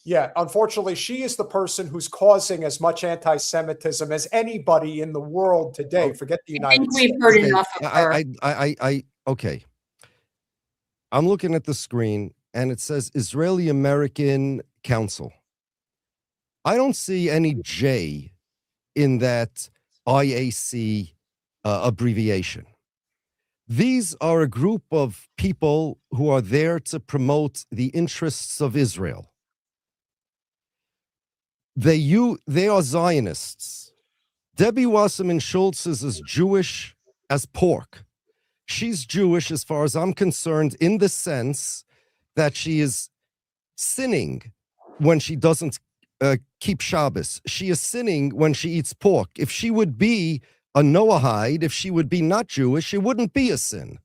Speaker 2: Yeah, unfortunately, she is the person who's causing as much anti-Semitism as anybody in the world today. Forget the
Speaker 1: I
Speaker 2: United
Speaker 1: think we've
Speaker 2: States.
Speaker 1: heard
Speaker 5: Okay,
Speaker 1: enough of her.
Speaker 5: okay. I'm looking at the screen and it says Israeli American Council. I don't see any J in that IAC abbreviation. These are a group of people who are there to promote the interests of Israel. They are Zionists. Debbie Wasserman Schultz is as Jewish as pork. She's Jewish as far as I'm concerned, in the sense that she is sinning when she doesn't keep Shabbos. She is sinning when she eats pork. If she would be a Noahide, if she would be not Jewish, it wouldn't be a sin.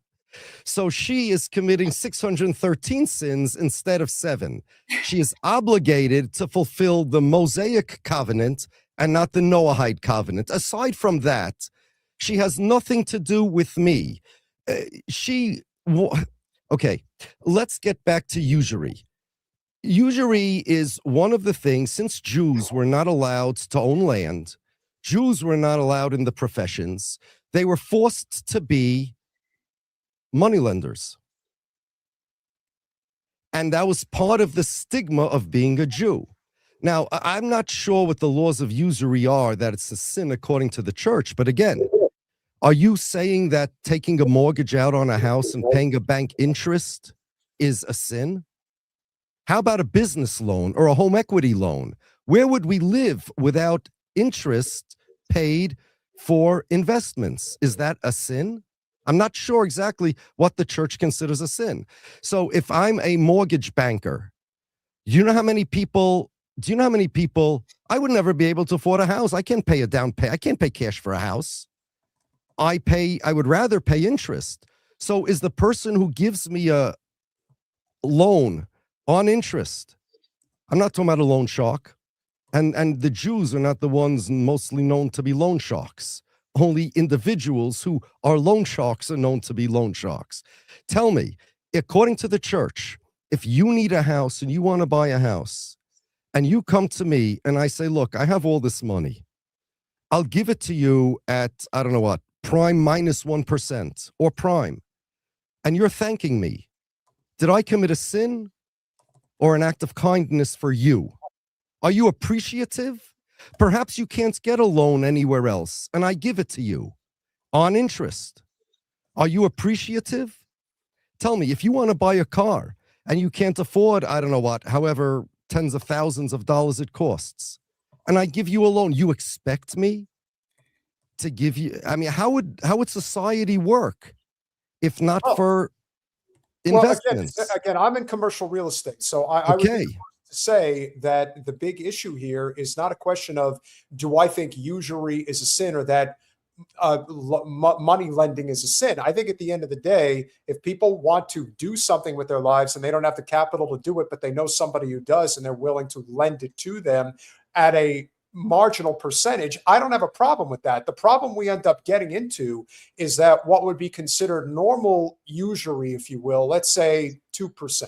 Speaker 5: So she is committing 613 sins instead of 7. She is obligated to fulfill the Mosaic covenant and not the Noahide covenant. Aside from that, she has nothing to do with me. Okay, let's get back to usury. Usury is one of the things, since Jews were not allowed to own land, Jews were not allowed in the professions, they were forced to be moneylenders. And that was part of the stigma of being a Jew. Now, I'm not sure what the laws of usury are, that it's a sin according to the church. But again, are you saying that taking a mortgage out on a house and paying a bank interest is a sin? How about a business loan or a home equity loan? Where would we live without interest paid for investments? Is that a sin? I'm not sure exactly what the church considers a sin. So if I'm a mortgage banker, do you know how many people, I would never be able to afford a house. I can't pay a down pay. I can't pay cash for a house. I would rather pay interest. So is the person who gives me a loan on interest, I'm not talking about a loan shark, and the Jews are not the ones mostly known to be loan sharks. Only individuals who are loan sharks are known to be loan sharks. Tell me, according to the church, if you need a house and you want to buy a house, and you come to me and I say, look, I have all this money. I'll give it to you at, I don't know what, prime minus 1% or prime. And you're thanking me. Did I commit a sin or an act of kindness for you? Are you appreciative? Perhaps you can't get a loan anywhere else, and I give it to you on interest. Are you appreciative? Tell me, if you want to buy a car and you can't afford, I don't know what, however tens of thousands of dollars it costs, and I give you a loan, you expect me to give you, I mean, how would society work if not for investments?
Speaker 2: Well, again, I'm in commercial real estate, so I would be to say that the big issue here is not a question of do I think usury is a sin or that money lending is a sin. I think at the end of the day, if people want to do something with their lives and they don't have the capital to do it, but they know somebody who does and they're willing to lend it to them at a marginal percentage, I don't have a problem with that. The problem we end up getting into is that what would be considered normal usury, if you will, let's say 2%.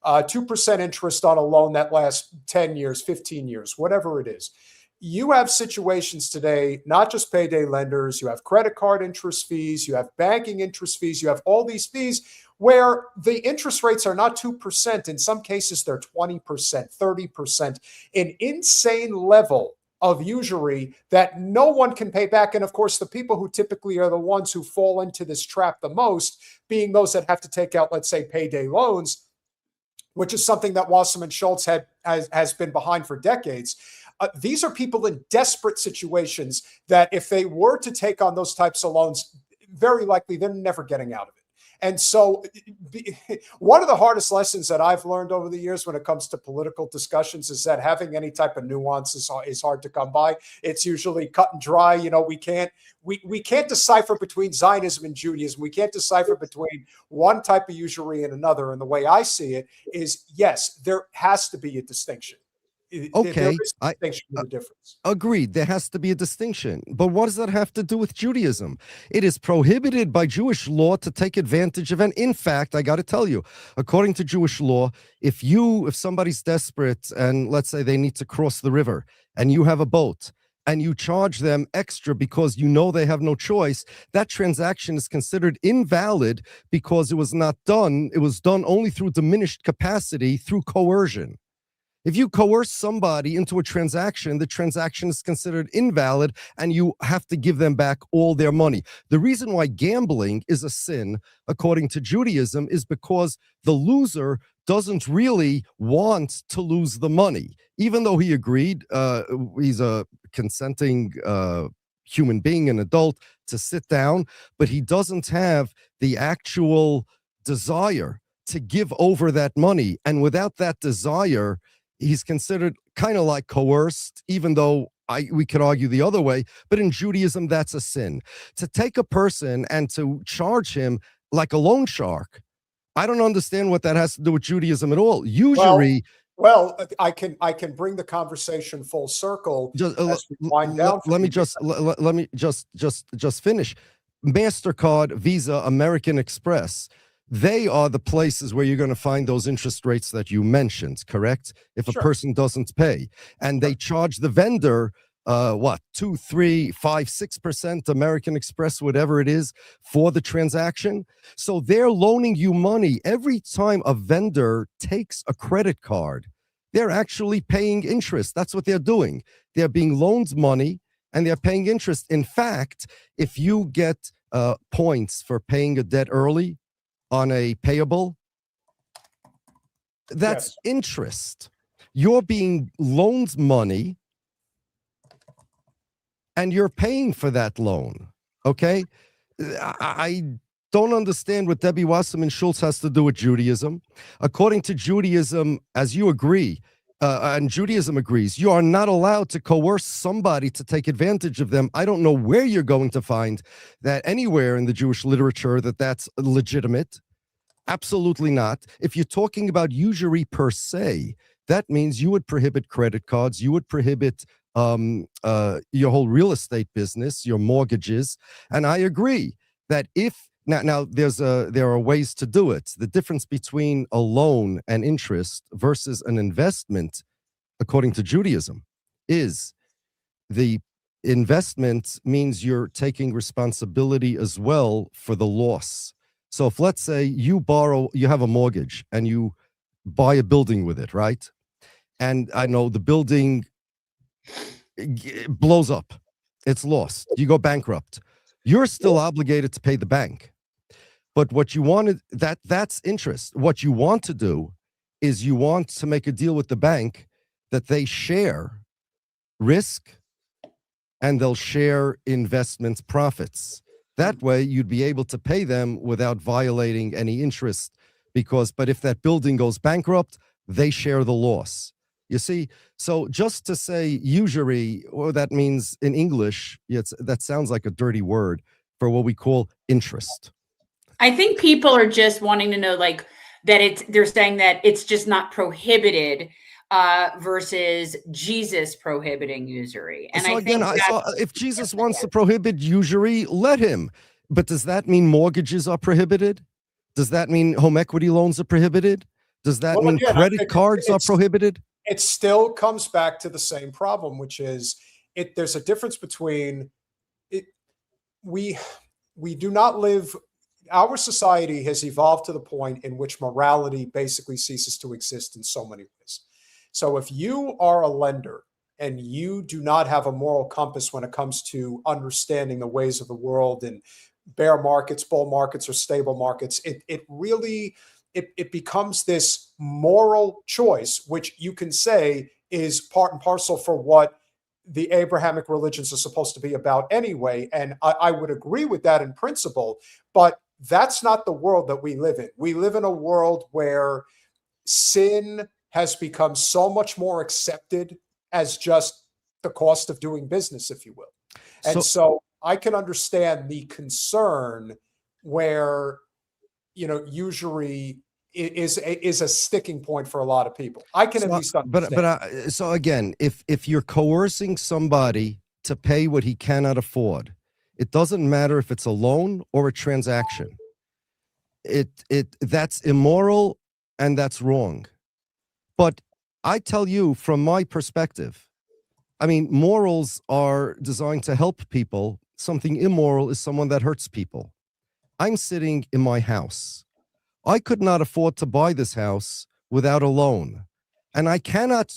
Speaker 2: 2% interest on a loan that lasts 10 years, 15 years, whatever it is. You have situations today, not just payday lenders, you have credit card interest fees, you have banking interest fees, you have all these fees where the interest rates are not 2%. In some cases, they're 20%, 30%, an insane level of usury that no one can pay back. And of course, the people who typically are the ones who fall into this trap the most, being those that have to take out, let's say, payday loans, which is something that Wasserman Schultz has been behind for decades. These are people in desperate situations that if they were to take on those types of loans, very likely they're never getting out of it. And so one of the hardest lessons that I've learned over the years when it comes to political discussions is that having any type of nuance is hard to come by. It's usually cut and dry. You know, we can't decipher between Zionism and Judaism. We can't decipher between one type of usury and another. And the way I see it is, yes, there has to be a distinction.
Speaker 5: Okay,
Speaker 2: there is a distinction in the difference.
Speaker 5: Agreed. There has to be a distinction. But what does that have to do with Judaism? It is prohibited by Jewish law to take advantage of, and in fact, I got to tell you, according to Jewish law, if somebody's desperate and let's say they need to cross the river and you have a boat and you charge them extra because you know they have no choice, that transaction is considered invalid because it was not done. It was done only through diminished capacity, through coercion. If you coerce somebody into a transaction, the transaction is considered invalid and you have to give them back all their money. The reason why gambling is a sin, according to Judaism, is because the loser doesn't really want to lose the money. Even though he agreed, he's a consenting human being, an adult, to sit down, but he doesn't have the actual desire to give over that money. And without that desire, he's considered kind of like coerced, even though we could argue the other way. But in Judaism, that's a sin. To take a person and to charge him like a loan shark, I don't understand what that has to do with Judaism at all. Usury.
Speaker 2: Well, I can bring the conversation full circle.
Speaker 5: Just,
Speaker 2: as we wind down.
Speaker 5: Let me just finish. MasterCard, Visa, American Express. They are the places where you're going to find those interest rates that you mentioned, correct? If a person doesn't pay, and they charge the vendor, 2, 3, 5, 6%, American Express, whatever it is, for the transaction. So they're loaning you money every time a vendor takes a credit card. They're actually paying interest. That's what they're doing. They're being loaned money and they're paying interest. In fact, if you get points for paying a debt early on a payable, that's interest. You're being loaned money and you're paying for that loan. Okay? I don't understand what Debbie Wasserman Schultz has to do with Judaism. According to Judaism, as you agree, and Judaism agrees, you are not allowed to coerce somebody to take advantage of them. I don't know where you're going to find that anywhere in the Jewish literature that that's legitimate. Absolutely not. If you're talking about usury per se, that means you would prohibit credit cards, you would prohibit your whole real estate business, your mortgages. And I agree that if now there are ways to do it. The difference between a loan and interest versus an investment, according to Judaism, is the investment means you're taking responsibility as well for the loss. So if, let's say, you have a mortgage and you buy a building with it, right? And I know the building blows up. It's lost. You go bankrupt. You're still obligated to pay the bank. But what you wanted, that's interest. What you want to do is you want to make a deal with the bank that they share risk and they'll share investment profits. That way you'd be able to pay them without violating any interest but if that building goes bankrupt, they share the loss. You see, so just to say usury, or that means in English, that sounds like a dirty word for what we call interest.
Speaker 1: I think people are just wanting to know, like, that they're saying that it's just not prohibited versus Jesus prohibiting usury. And
Speaker 5: so
Speaker 1: I
Speaker 5: again,
Speaker 1: think
Speaker 5: if Jesus wants to prohibit usury, let him. But does that mean mortgages are prohibited? Does that mean home equity loans are prohibited? Does that mean credit cards are prohibited?
Speaker 2: It still comes back to the same problem, which is there's a difference between it. We do not live. Our society has evolved to the point in which morality basically ceases to exist in so many ways. So if you are a lender and you do not have a moral compass when it comes to understanding the ways of the world and bear markets, bull markets, or stable markets, it really it becomes this moral choice, which you can say is part and parcel for what the Abrahamic religions are supposed to be about anyway. And I would agree with that in principle, but that's not the world that we live in. We live in a world where sin has become so much more accepted as just the cost of doing business, if you will. And so I can understand the concern where, usury is a sticking point for a lot of people. I can at least understand.
Speaker 5: So again, if you're coercing somebody to pay what he cannot afford, it doesn't matter if it's a loan or a transaction. That's immoral and that's wrong. But I tell you, from my perspective, I mean, morals are designed to help people. Something immoral is someone that hurts people. I'm sitting in my house. I could not afford to buy this house without a loan. And I cannot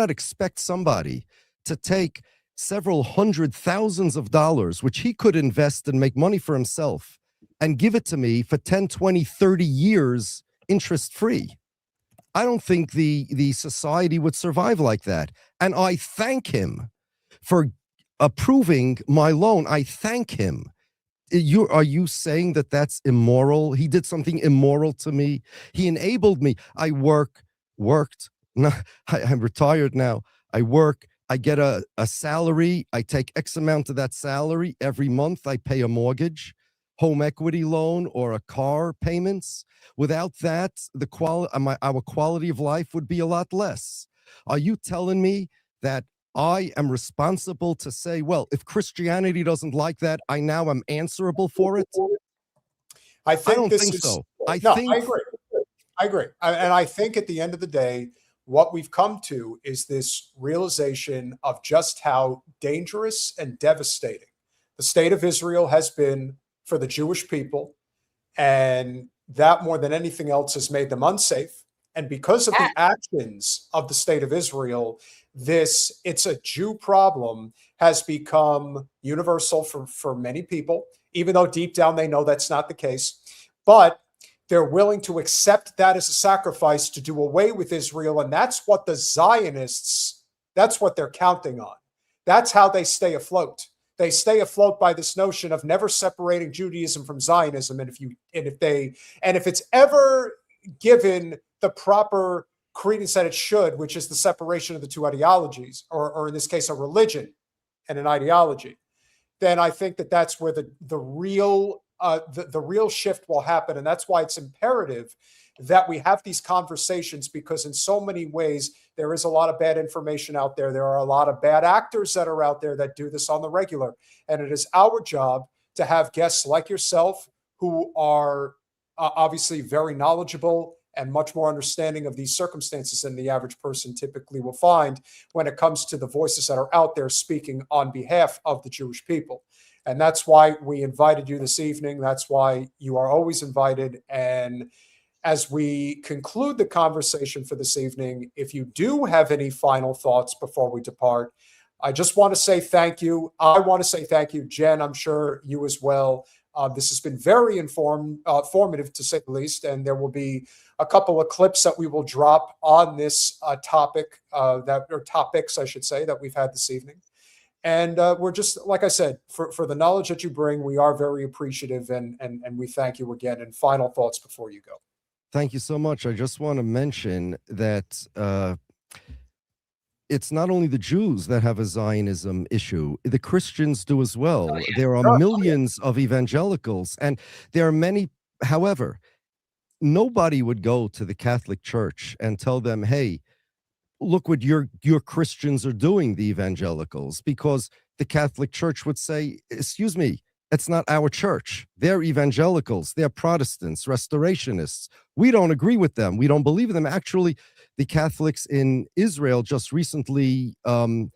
Speaker 5: expect somebody to take several $100,000s, which he could invest and make money for himself, and give it to me for 10, 20, 30 years interest-free. I don't think the society would survive like that. And I thank him for approving my loan. I thank him. Are you saying that that's immoral? He did something immoral to me. He enabled me. I worked. No, I'm retired now. I work. I get a salary. I take X amount of that salary every month. I pay a mortgage, home equity loan, or a car payments. Without that, our quality of life would be a lot less. Are you telling me that I am responsible to say, well, if Christianity doesn't like that, I now am answerable for it?
Speaker 2: I don't
Speaker 5: think so. I
Speaker 2: agree. And I think at the end of the day, what we've come to is this realization of just how dangerous and devastating the state of Israel has been for the Jewish people. And that, more than anything else, has made them unsafe. And because of the actions of the state of Israel, it's a Jew problem has become universal for many people, even though deep down they know that's not the case. But they're willing to accept that as a sacrifice to do away with Israel. And that's what the Zionists, that's what they're counting on. That's how they stay afloat. They stay afloat by this notion of never separating Judaism from Zionism. And if it's ever given the proper credence that it should, which is the separation of the two ideologies, or in this case, a religion and an ideology, then I think that's where the real shift will happen. And that's why it's imperative that we have these conversations, because in so many ways, there is a lot of bad information out there. There are a lot of bad actors that are out there that do this on the regular. And it is our job to have guests like yourself who are obviously very knowledgeable and much more understanding of these circumstances than the average person typically will find when it comes to the voices that are out there speaking on behalf of the Jewish people. And that's why we invited you this evening. That's why you are always invited. And as we conclude the conversation for this evening, if you do have any final thoughts before we depart, I just want to say thank you. I want to say thank you, Jen. I'm sure you as well. This has been very informative, to say the least, and there will be a couple of clips that we will drop on this topic, topics, I should say, that we've had this evening. And we're just, like I said, for the knowledge that you bring, we are very appreciative, and we thank you again. And final thoughts before you go.
Speaker 5: Thank you so much. I just want to mention that it's not only the Jews that have a Zionism issue, the Christians do as well. There are millions of evangelicals, and there are many. However, nobody would go to the Catholic Church and tell them, hey, look what your Christians are doing, the evangelicals, because the Catholic Church would say, excuse me, it's not our church. They're evangelicals. They're Protestants, restorationists. We don't agree with them. We don't believe in them. Actually, the Catholics in Israel just recently gave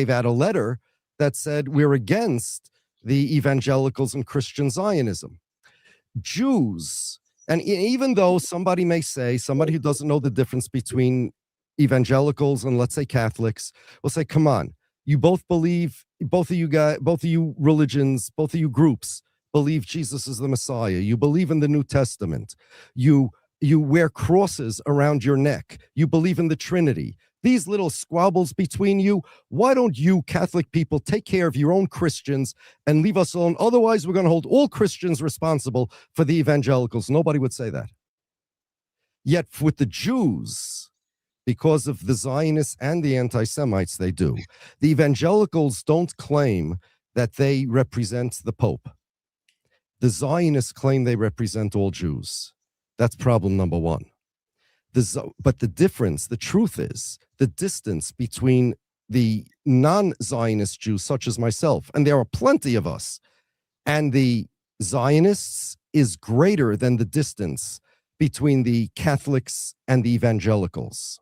Speaker 5: out a letter that said we're against the evangelicals and Christian Zionism. Jews, and even though somebody may say, somebody who doesn't know the difference between evangelicals and, let's say, Catholics, will say, come on, you both believe, both of you religions, both of you groups believe Jesus is the Messiah. You believe in the New Testament. You wear crosses around your neck. You believe in the Trinity. These little squabbles between you, why don't you Catholic people take care of your own Christians and leave us alone? Otherwise, we're going to hold all Christians responsible for the evangelicals. Nobody would say that. Yet with the Jews, because of the Zionists and the anti-Semites, they do. The evangelicals don't claim that they represent the Pope. The Zionists claim they represent all Jews. That's problem number one. But the difference, the truth is, the distance between the non-Zionist Jews, such as myself, and there are plenty of us, and the Zionists is greater than the distance between the Catholics and the evangelicals.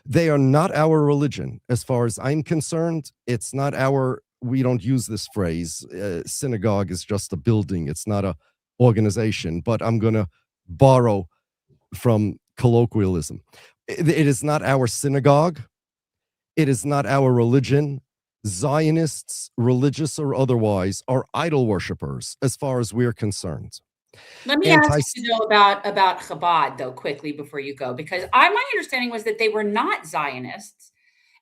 Speaker 5: They are not our religion. As far as I'm concerned, it's not our, we don't use this phrase, synagogue is just a building, it's not an organization, but I'm going to borrow from colloquialism. It is not our synagogue. It is not our religion. Zionists, religious or otherwise, are idol worshippers as far as we're concerned.
Speaker 1: Let me ask you though about Chabad though quickly before you go, because my understanding was that they were not Zionists,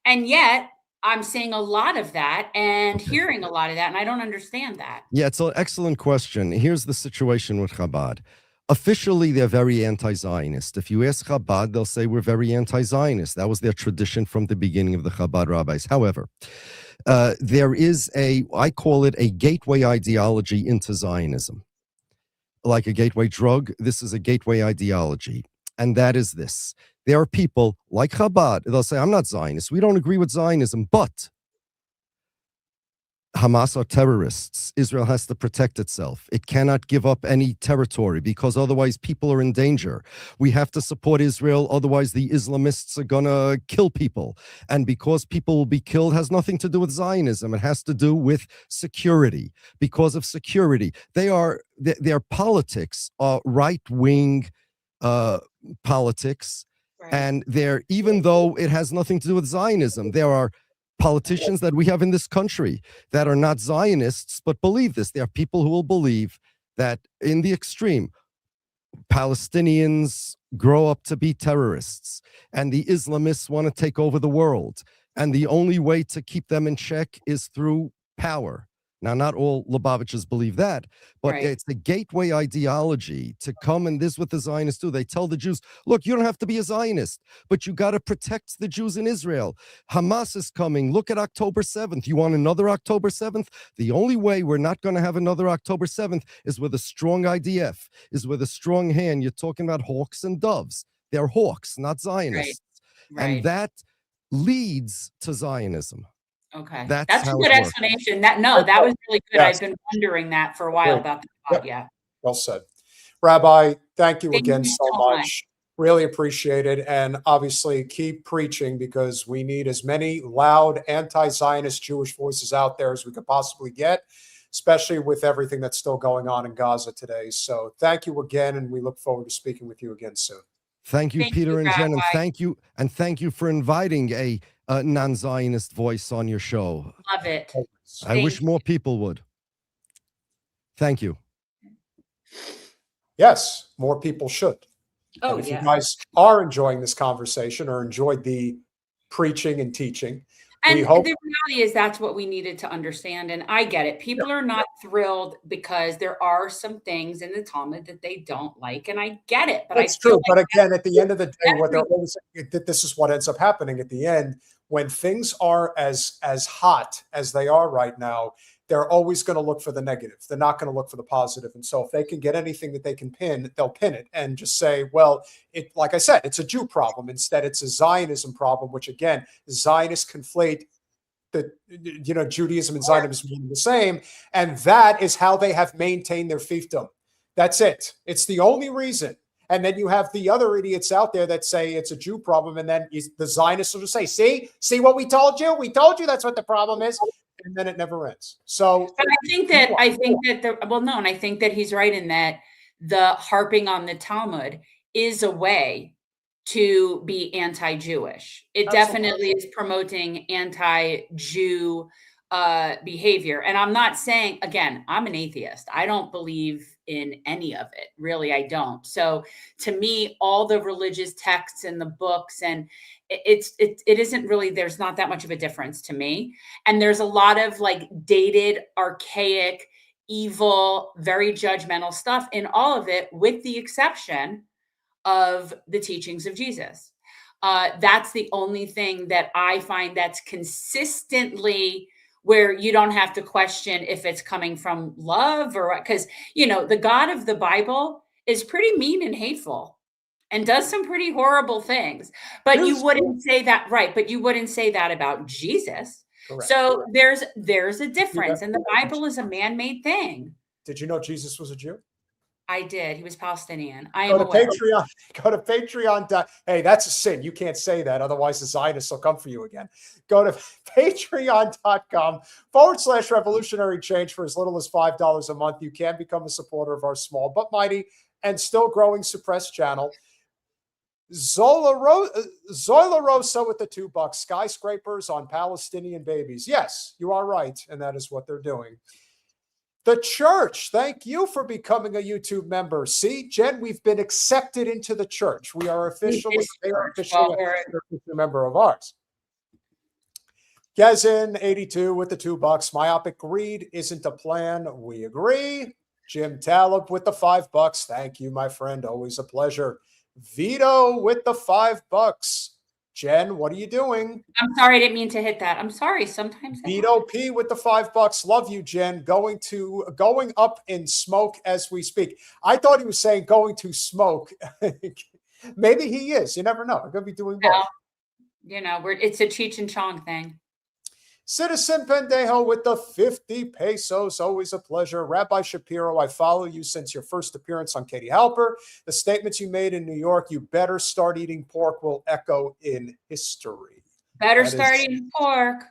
Speaker 1: and yet I'm seeing a lot of that and hearing a lot of that, and I don't understand that.
Speaker 5: Yeah, it's an excellent question. Here's the situation with Chabad. Officially, they're very anti-Zionist. If you ask Chabad, they'll say we're very anti-Zionist. That was their tradition from the beginning of the Chabad rabbis. However, there is I call it a gateway ideology into Zionism. Like a gateway drug, this is a gateway ideology. And that is this. There are people like Chabad, they'll say, I'm not Zionist. We don't agree with Zionism, but Hamas are terrorists. Israel has to protect itself. It cannot give up any territory because otherwise people are in danger. We have to support Israel. Otherwise the Islamists are going to kill people. And because people will be killed has nothing to do with Zionism. It has to do with security. Because of security, their politics are right-wing politics. Right. And even though it has nothing to do with Zionism, there are politicians that we have in this country that are not Zionists, but believe this. There are people who will believe that in the extreme, Palestinians grow up to be terrorists and the Islamists want to take over the world. And the only way to keep them in check is through power. Now, not all Lubavitchers believe that, but right. It's the gateway ideology to come, and this is what the Zionists do. They tell the Jews, look, you don't have to be a Zionist, but you got to protect the Jews in Israel. Hamas is coming. Look at October 7th. You want another October 7th? The only way we're not going to have another October 7th is with a strong IDF, is with a strong hand. You're talking about hawks and doves. They're hawks, not Zionists. Right. And that leads to Zionism.
Speaker 1: Okay, that's a good explanation. That was really good. Yes. I've been wondering that for a while about that. Yeah.
Speaker 2: Well said. Rabbi, thank you again so much. Really appreciate it. And obviously keep preaching, because we need as many loud anti-Zionist Jewish voices out there as we could possibly get, especially with everything that's still going on in Gaza today. So thank you again, and we look forward to speaking with you again soon.
Speaker 5: Thank you, Peter and Jen, and thank you for inviting a non-Zionist voice on your show.
Speaker 1: Love it.
Speaker 5: I wish more people would. Thank you.
Speaker 2: Yes, more people should.
Speaker 1: Oh,
Speaker 2: and if you guys are enjoying this conversation or enjoyed the preaching and teaching,
Speaker 1: and the reality is that's what we needed to understand. And I get it. People are not thrilled because there are some things in the Talmud that they don't like. And I get it. But
Speaker 2: that's true. But again, at the end of the day, what they're always, this is what ends up happening at the end. When things are as hot as they are right now, they're always going to look for the negative. They're not going to look for the positive. And so if they can get anything that they can pin, they'll pin it and just say, well, like I said, it's a Jew problem. Instead, it's a Zionism problem, which again, Zionists conflate Judaism and Zionism being the same. And that is how they have maintained their fiefdom. That's it. It's the only reason. And then you have the other idiots out there that say it's a Jew problem. And then the Zionists will just say, see what we told you? We told you that's what the problem is. And then it never ends. So
Speaker 1: but I think that he's right in that the harping on the Talmud is a way to be anti-Jewish. It definitely is promoting anti-Jew behavior. And I'm not saying, again, I'm an atheist. I don't believe in any of it. Really, I don't. So to me, all the religious texts and the books, and it isn't really, there's not that much of a difference to me. And there's a lot of like dated, archaic, evil, very judgmental stuff in all of it, with the exception of the teachings of Jesus. That's the only thing that I find that's consistently where you don't have to question if it's coming from love, or because, you know, the God of the Bible is pretty mean and hateful and does some pretty horrible things. But you wouldn't say that, right? But you wouldn't say that about Jesus.
Speaker 2: Correct.
Speaker 1: So there's a difference, and the Bible is a man-made thing.
Speaker 2: Did you know Jesus was a Jew?
Speaker 1: I did. He was Palestinian. I
Speaker 2: Go
Speaker 1: am
Speaker 2: to
Speaker 1: aware.
Speaker 2: Patreon. Go to Patreon. Hey, that's a sin. You can't say that. Otherwise, the Zionists will come for you again. Go to patreon.com/revolutionary change for as little as $5 a month. You can become a supporter of our small but mighty and still growing suppressed channel. Zola Rosa with the $2. Skyscrapers on Palestinian babies. Yes, you are right. And that is what they're doing. The church, thank you for becoming a YouTube member. See, Jen, we've been accepted into the church. We are officially a member of ours. Gezin82 with the $2. Myopic greed isn't a plan. We agree. Jim Talib with the $5. Thank you, my friend. Always a pleasure. Vito with the $5. Jen, what are you doing?
Speaker 1: I'm sorry, I didn't mean to hit that. I'm sorry. Sometimes
Speaker 2: Vito P with the $5. Love you, Jen. Going up in smoke as we speak. I thought he was saying going to smoke. Maybe he is. You never know. I'm going to be doing both.
Speaker 1: You know, it's a Cheech and Chong thing.
Speaker 2: Citizen Pendejo with the 50 pesos. Always a pleasure. Rabbi Shapiro, I follow you since your first appearance on Katie Halper. The statements you made in New York, you better start eating pork, will echo in history.
Speaker 1: Better start eating pork.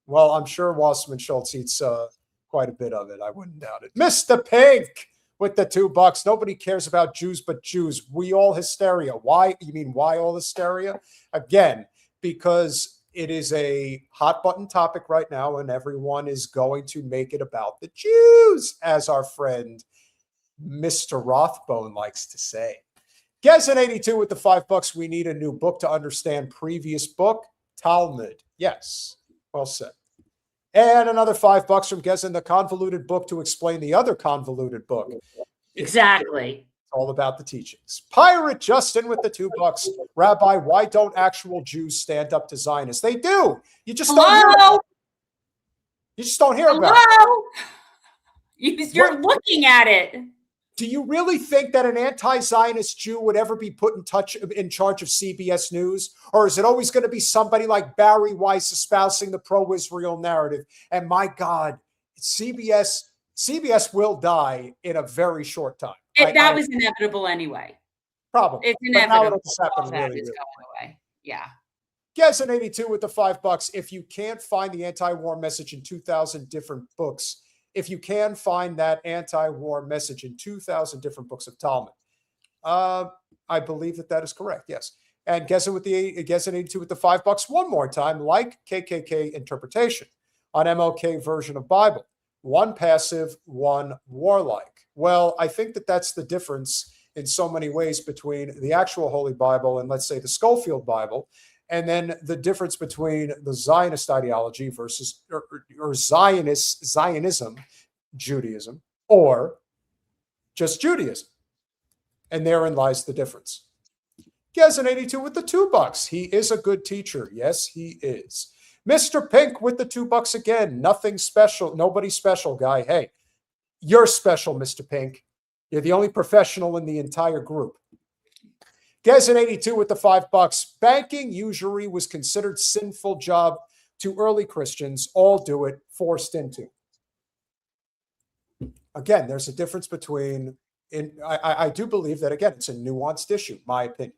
Speaker 2: Well, I'm sure Wasserman Schultz eats quite a bit of it. I wouldn't doubt it. Mr. Pink with the $2. Nobody cares about Jews but Jews. We all hysteria. Why? You mean why all hysteria? Again, because it is a hot button topic right now, and everyone is going to make it about the Jews, as our friend Mr. Rothbone likes to say. Gezin82 with the $5. We need a new book to understand previous book. Talmud. Yes. Well said. And another $5 from Gezin, the convoluted book to explain the other convoluted book.
Speaker 1: Exactly.
Speaker 2: All about the teachings. Pirate Justin with the $2. Rabbi, why don't actual Jews stand up to Zionists? They do. You just don't hear about it. You just don't hear about it.
Speaker 1: You're looking at it.
Speaker 2: Do you really think that an anti-Zionist Jew would ever be put in charge of CBS News? Or is it always going to be somebody like Barry Weiss espousing the pro-Israel narrative? And my God, CBS will die in a very short time.
Speaker 1: That was inevitable anyway.
Speaker 2: Probably.
Speaker 1: It's inevitable.
Speaker 2: Going
Speaker 1: away. Yeah.
Speaker 2: Gezin82 with the $5. If you can't find the anti-war message in 2,000 different books, if you can find that anti-war message in 2,000 different books of Talmud, I believe that is correct. Yes. And Gezin82 with the $5 one more time, like KKK interpretation on MLK version of Bible. One passive, one warlike. Well, I think that's the difference in so many ways between the actual Holy Bible and, let's say, the Schofield Bible, and then the difference between the Zionist ideology versus or Zionism, Judaism, or just Judaism. And therein lies the difference. Gezin82 with the $2. He is a good teacher. Yes, he is. Mr. Pink with the $2 again. Nothing special. Nobody special, guy. Hey, you're special, Mr. Pink. You're the only professional in the entire group. Gezin82 with the $5. Banking usury was considered sinful job to early Christians. All do it, forced into. Again, there's a difference between, I do believe that, again, it's a nuanced issue, my opinion.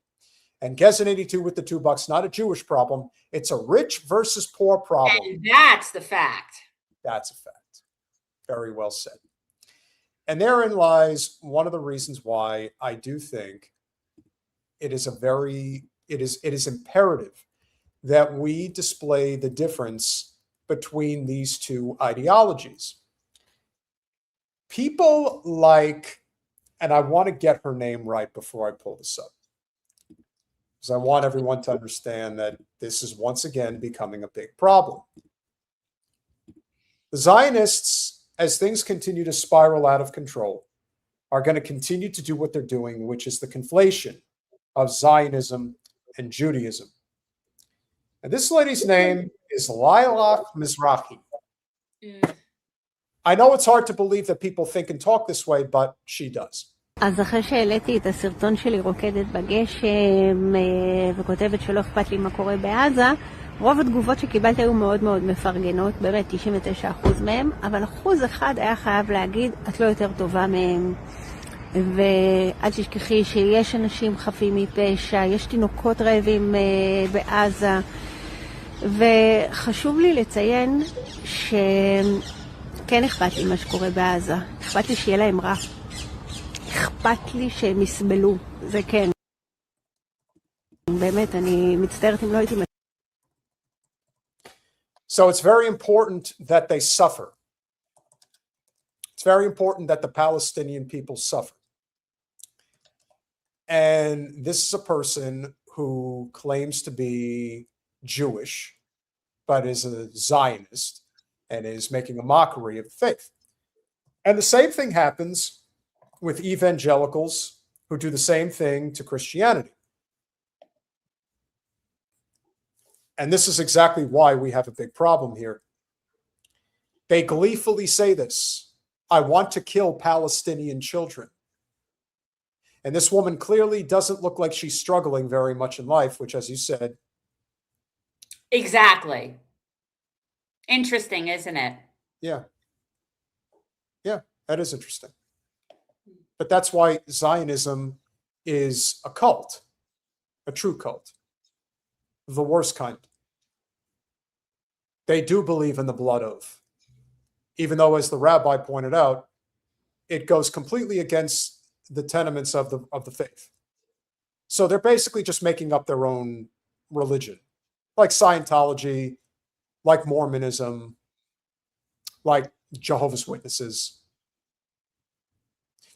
Speaker 2: And Gezin82 with the $2, not a Jewish problem. It's a rich versus poor problem.
Speaker 1: And that's the fact.
Speaker 2: That's a fact. Very well said. And therein lies one of the reasons why I do think it is imperative that we display the difference between these two ideologies. People like, and I want to get her name right before I pull this up, because I want everyone to understand that this is once again becoming a big problem. The Zionists, as things continue to spiral out of control, are going to continue to do what they're doing, which is the conflation of Zionism and Judaism. And this lady's name is Lilach Mizrahi. I know it's hard to believe that people think and talk this way, but she does.
Speaker 7: אז אחרי שהעליתי את הסרטון שלי רוקדת בגשם וכותבת שלא אכפת לי מה קורה בעזה, רוב התגובות שקיבלתי היו מאוד מאוד מפרגנות, באמת 99% מהם, אבל 1% היה חייב להגיד, את לא יותר טובה מהם. ואל תשכחי שיש אנשים חפים מפשע, יש תינוקות רעבים בעזה, וחשוב לי לציין שכן אכפת לי מה שקורה בעזה, אכפת לי שיהיה להם רע. אכפת לי שהם יסבלו, זה כן. באמת, אני מצטערת אם לא הייתי...
Speaker 2: So it's very important that they suffer. It's very important that the Palestinian people suffer. And this is a person who claims to be Jewish, but is a Zionist and is making a mockery of faith. And the same thing happens with evangelicals who do the same thing to Christianity. And this is exactly why we have a big problem here. They gleefully say this, I want to kill Palestinian children. And this woman clearly doesn't look like she's struggling very much in life, which, as you said.
Speaker 1: Exactly. Interesting, isn't it?
Speaker 2: Yeah. Yeah, that is interesting. But that's why Zionism is a cult, a true cult, the worst kind. They do believe in the blood oath, even though, as the rabbi pointed out, it goes completely against the tenements of the faith. So they're basically just making up their own religion, like Scientology, like Mormonism, like Jehovah's Witnesses.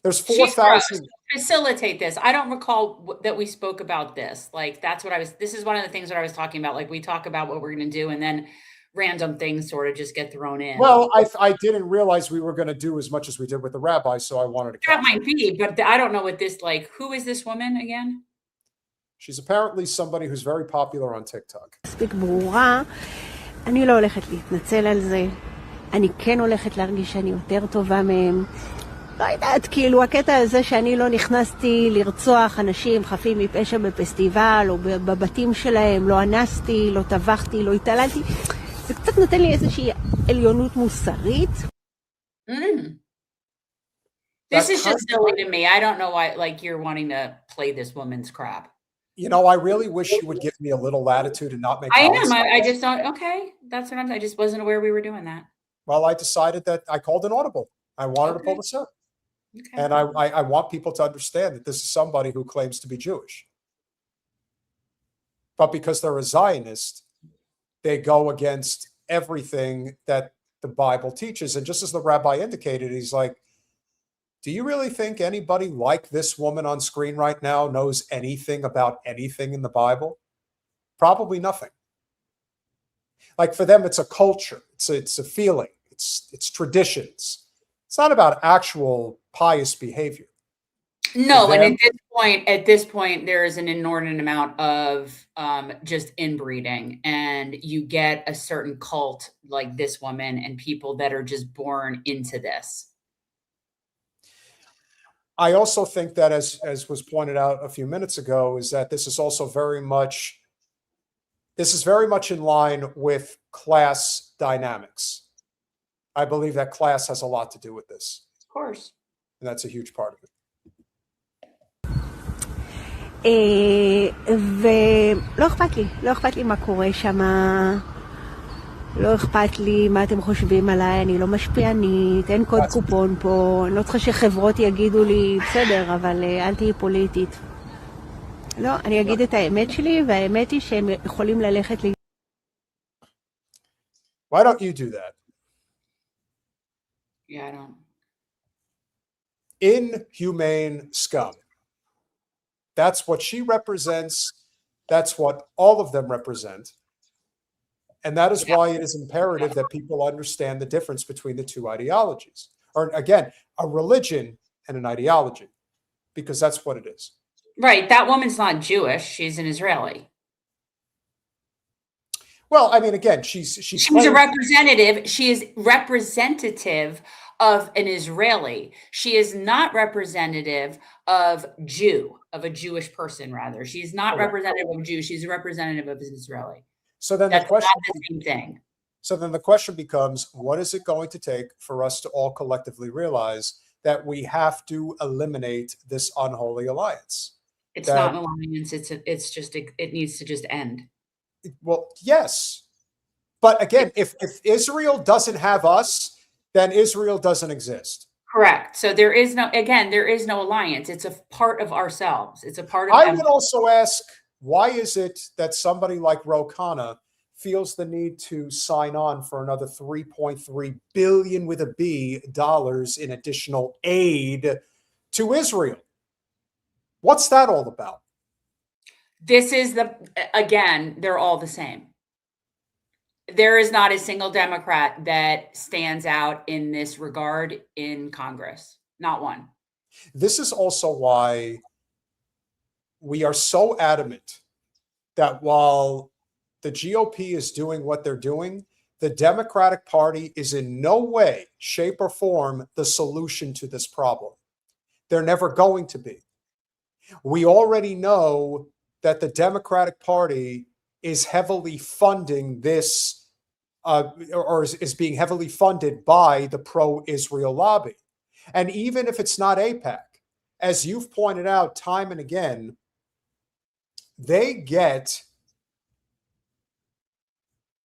Speaker 2: There's 4,000.
Speaker 1: Facilitate this. I don't recall that we spoke about this. Like, that's what this is one of the things that I was talking about. Like, we talk about what we're going to do, and then random things sort of just get thrown in.
Speaker 2: Well, I didn't realize we were going to do as much as we did with the rabbi, so I wanted to.
Speaker 1: That might be, but I don't know what this, like, who is this woman again?
Speaker 2: She's apparently somebody who's very popular on TikTok.
Speaker 7: מספיק ברורה, אני לא הולכת להתנצל על זה. אני כן הולכת להרגיש שאני יותר טובה מהם. לא יודעת, כאילו הקטע הזה שאני לא נכנסתי לרצוח אנשים חפים מפשע בפסטיבל או בבתים שלהם, לא אנסתי, לא טבחתי, לא התעללתי, זה קצת נותן לי איזושהי עליונות מוסרית.
Speaker 1: This is just silly to me. I don't know why, like, you're wanting to play this woman's crap.
Speaker 2: You know, I really wish you would give me a little latitude and not make.
Speaker 1: I am. I just don't. Okay, that's what I just wasn't aware we were doing that.
Speaker 2: Well, I decided that I called an audible. I wanted to pull this up. Okay. And I want people to understand that this is somebody who claims to be Jewish. But because they're a Zionist, they go against everything that the Bible teaches. And just as the rabbi indicated, he's like, do you really think anybody like this woman on screen right now knows anything about anything in the Bible? Probably nothing. Like, for them, it's a culture. It's a feeling. It's traditions. It's not about actual pious behavior.
Speaker 1: No, and at this point, there is an inordinate amount of just inbreeding, and you get a certain cult like this woman and people that are just born into this.
Speaker 2: I also think that, as was pointed out a few minutes ago, is that this is also very much in line with class dynamics. I believe that class has a lot to do with this.
Speaker 1: Of course.
Speaker 2: And that's a huge part of it.
Speaker 7: ולא אכפת לי מה קורה שם, לא אכפת לי מה אתם חושבים עליי, אני לא משפיענית, אין קוד קופון פה, אני לא צריכה שחברות יגידו לי, בסדר, אבל אל תהי פוליטית. לא, אני אגיד את האמת שלי, והאמת היא שהם יכולים ללכת לי.
Speaker 2: Why don't you do that?
Speaker 1: Yeah, I don't.
Speaker 2: Inhumane scum. That's what she represents. That's what all of them represent. And that is why it is imperative that people understand the difference between the two ideologies. Or again, a religion and an ideology, because that's what it is.
Speaker 1: Right. That woman's not Jewish. She's an Israeli.
Speaker 2: Well, I mean, again, she's
Speaker 1: a representative. She is representative of an Israeli. She is not representative of a Jewish person, rather. She's not representative of a Jew. She's a representative of an Israeli.
Speaker 2: So then
Speaker 1: That's
Speaker 2: the question,
Speaker 1: not the same thing.
Speaker 2: So then the question becomes, what is it going to take for us to all collectively realize that we have to eliminate this unholy alliance?
Speaker 1: It's not an alliance. It needs to just end.
Speaker 2: Well, yes. But again, if Israel doesn't have us, then Israel doesn't exist.
Speaker 1: Correct. So there is no alliance. It's a part of ourselves. It's a part of
Speaker 2: I would also ask, why is it that somebody like Ro Khanna feels the need to sign on for another $3.3 billion with a B dollars in additional aid to Israel? What's that all about?
Speaker 1: This is they're all the same. There is not a single Democrat that stands out in this regard in Congress. Not one.
Speaker 2: This is also why we are so adamant that while the GOP is doing what they're doing, the Democratic Party is in no way, shape, or form the solution to this problem. They're never going to be. We already know that the Democratic Party is heavily funding this, or is being heavily funded by the pro-Israel lobby. And even if it's not AIPAC, as you've pointed out time and again, they get,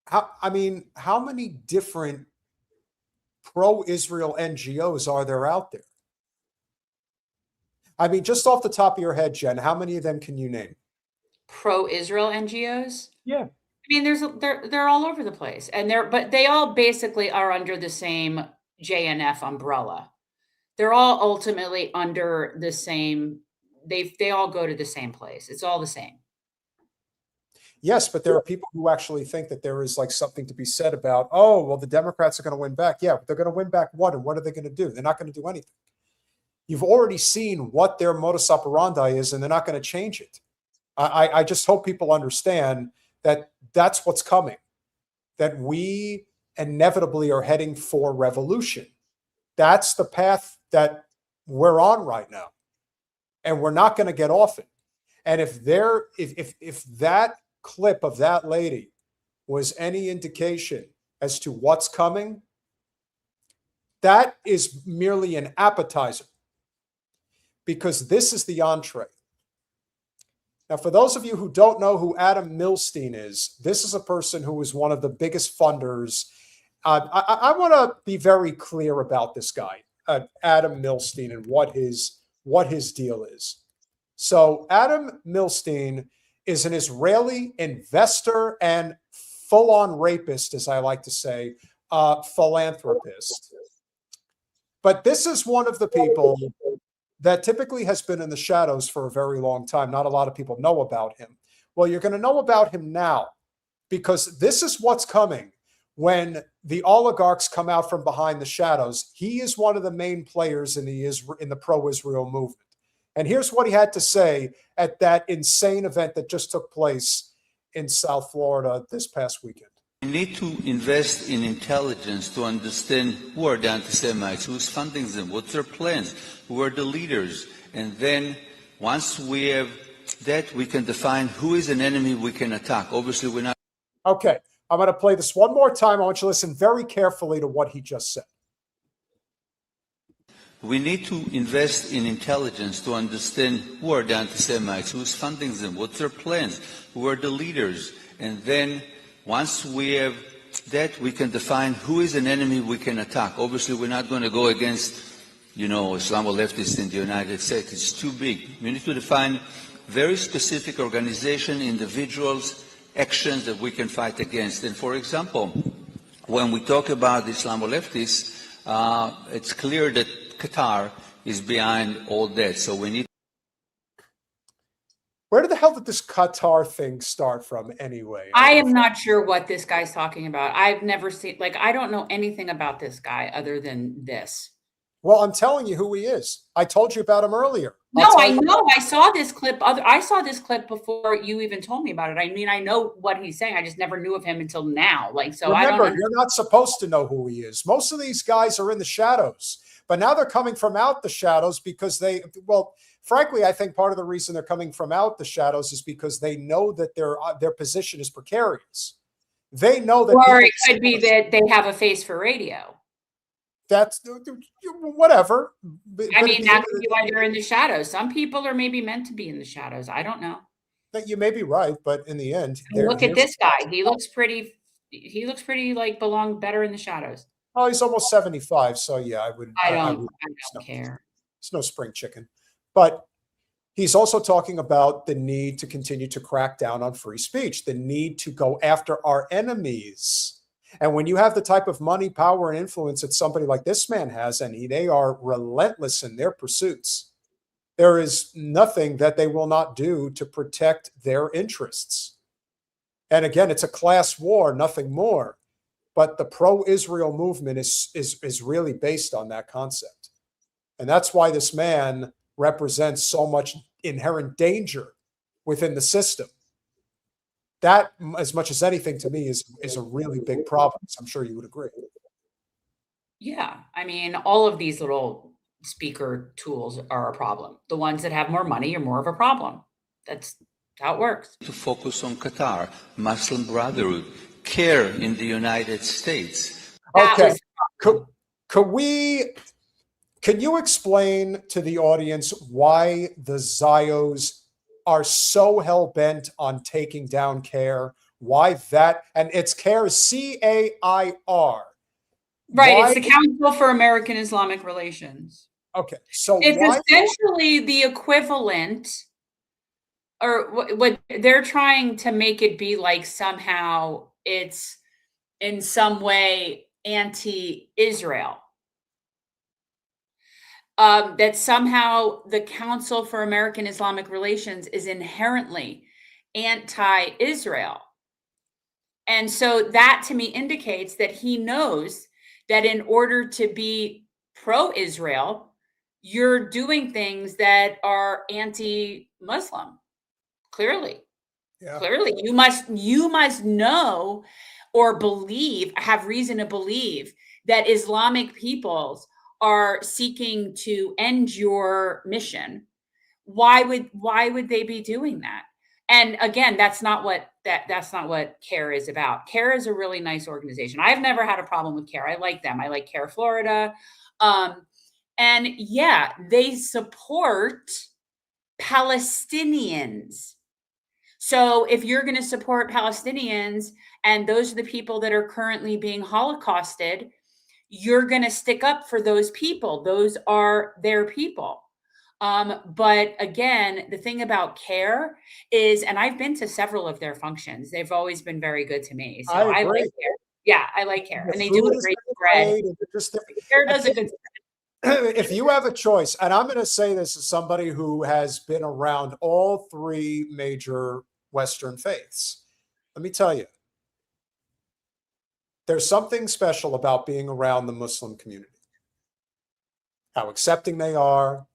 Speaker 2: how many different pro-Israel NGOs are there out there? I mean, just off the top of your head, Jen, how many of them can you name?
Speaker 1: Pro-Israel NGOs?
Speaker 2: Yeah.
Speaker 1: I mean, they're all over the place, but they all basically are under the same JNF umbrella. They're all ultimately under the same. They all go to the same place. It's all the same.
Speaker 2: Yes, but there are people who actually think that there is like something to be said about, oh, well, the Democrats are going to win back. Yeah, but they're going to win back what? And what are they going to do? They're not going to do anything. You've already seen what their modus operandi is, and they're not going to change it. I just hope people understand that that's what's coming, that we inevitably are heading for revolution. That's the path that we're on right now, and we're not going to get off it. And if that clip of that lady was any indication as to what's coming, that is merely an appetizer, because this is the entree. Now, for those of you who don't know who Adam Milstein is, this is a person who is one of the biggest funders. I want to be very clear about this guy, Adam Milstein, and what his deal is. So Adam Milstein is an Israeli investor and full-on rapist, as I like to say, philanthropist. But this is one of the people that typically has been in the shadows for a very long time. Not a lot of people know about him. Well, you're going to know about him now, because this is what's coming when the oligarchs come out from behind the shadows. He is one of the main players in the pro-Israel movement. And here's what he had to say at that insane event that just took place in South Florida this past weekend.
Speaker 8: We need to invest in intelligence to understand who are the anti-Semites, who's funding them, what's their plans, who are the leaders. And then once we have that, we can define who is an enemy we can attack. Obviously, we're not.
Speaker 2: Okay, I'm going to play this one more time. I want you to listen very carefully to what he just said.
Speaker 8: We need to invest in intelligence to understand who are the anti-Semites, who's funding them, what's their plans, who are the leaders. And then once we have that, we can define who is an enemy we can attack. Obviously, we're not going to go against, Islamo-leftists in the United States. It's too big. We need to define very specific organization, individuals, actions that we can fight against. And for example, when we talk about Islamo-leftists, it's clear that Qatar is behind all that. So we need.
Speaker 2: Where the hell did this Qatar thing start from anyway?
Speaker 1: I am not sure what this guy's talking about. I've never seen, like, I don't know anything about this guy other than this.
Speaker 2: Well, I'm telling you who he is. I told you about him earlier.
Speaker 1: No, I know. I saw this clip. I saw this clip before you even told me about it. I mean, I know what he's saying. I just never knew of him until now. Like, so
Speaker 2: remember,
Speaker 1: I don't.
Speaker 2: You're not supposed to know who he is. Most of these guys are in the shadows, but now they're coming from out the shadows because they. Well, frankly, I think part of the reason they're coming from out the shadows is because they know that their position is precarious. They know that.
Speaker 1: Or it could be that they have a face for radio.
Speaker 2: That's whatever.
Speaker 1: I mean, that could be why they're in the shadows. Some people are maybe meant to be in the shadows. I don't know.
Speaker 2: That you may be right, but in the end,
Speaker 1: look at this guy. He looks pretty. He looks pretty like belong better in the shadows.
Speaker 2: Oh, he's almost 75, so yeah, I would.
Speaker 1: I don't care.
Speaker 2: It's no spring chicken, but he's also talking about the need to continue to crack down on free speech, the need to go after our enemies. And when you have the type of money, power, and influence that somebody like this man has, and they are relentless in their pursuits, there is nothing that they will not do to protect their interests. And again, it's a class war, nothing more. But the pro-Israel movement is really based on that concept. And that's why this man represents so much inherent danger within the system. That, as much as anything, to me, is a really big problem. So I'm sure you would agree.
Speaker 1: Yeah. I mean, all of these little speaker tools are a problem. The ones that have more money are more of a problem. That's how it works.
Speaker 8: To focus on Qatar, Muslim Brotherhood, CARE in the United States.
Speaker 2: Okay. Can you explain to the audience why the Zios are so hell-bent on taking down CAIR? Why that? And it's CAIR, C-A-I-R.
Speaker 1: Right. Why? It's the Council for American Islamic Relations.
Speaker 2: Okay. So
Speaker 1: it's essentially the equivalent, or what they're trying to make it be like somehow it's in some way anti-Israel. That somehow the Council for American Islamic Relations is inherently anti-Israel. And so that to me indicates that he knows that in order to be pro-Israel, you're doing things that are anti-Muslim. Clearly. Yeah. Clearly. You must know or believe, have reason to believe that Islamic peoples are seeking to end your mission. Why would they be doing that? And again, that's not what CARE is about. CARE is a really nice organization. I've never had a problem with CARE. I like them. I like CARE Florida. And yeah, they support Palestinians. So if you're going to support Palestinians, and those are the people that are currently being Holocausted, you're going to stick up for those people. Those are their people. But again, the thing about CARE is, and I've been to several of their functions. They've always been very good to me. So I like CARE. Yeah, I like CARE. And they do a great spread. CARE does a good spread.
Speaker 2: If you have a choice, and I'm going to say this as somebody who has been around all three major Western faiths, let me tell you, there's something special about being around the Muslim community. How accepting they are,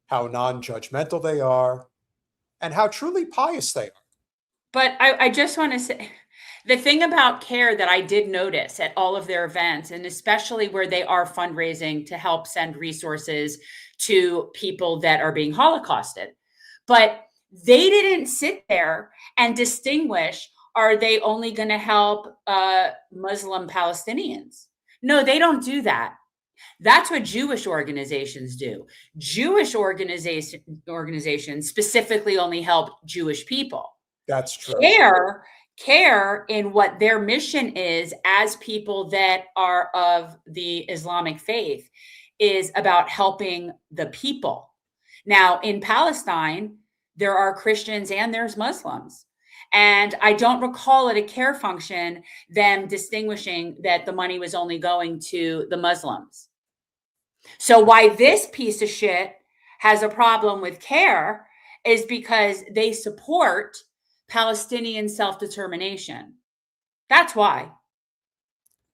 Speaker 2: how non-judgmental they are, and how truly pious they are.
Speaker 1: But I just want to say, the thing about CARE that I did notice at all of their events, and especially where they are fundraising to help send resources to people that are being Holocausted, but they didn't sit there and distinguish, are they only going to help Muslim Palestinians? No, they don't do that. That's what Jewish organizations do. Jewish organizations specifically only help Jewish people.
Speaker 2: That's true.
Speaker 1: CARE in what their mission is as people that are of the Islamic faith is about helping the people. Now, in Palestine, there are Christians and there's Muslims. And I don't recall at a care function them distinguishing that the money was only going to the Muslims. So why this piece of shit has a problem with care is because they support Palestinian self-determination. That's why.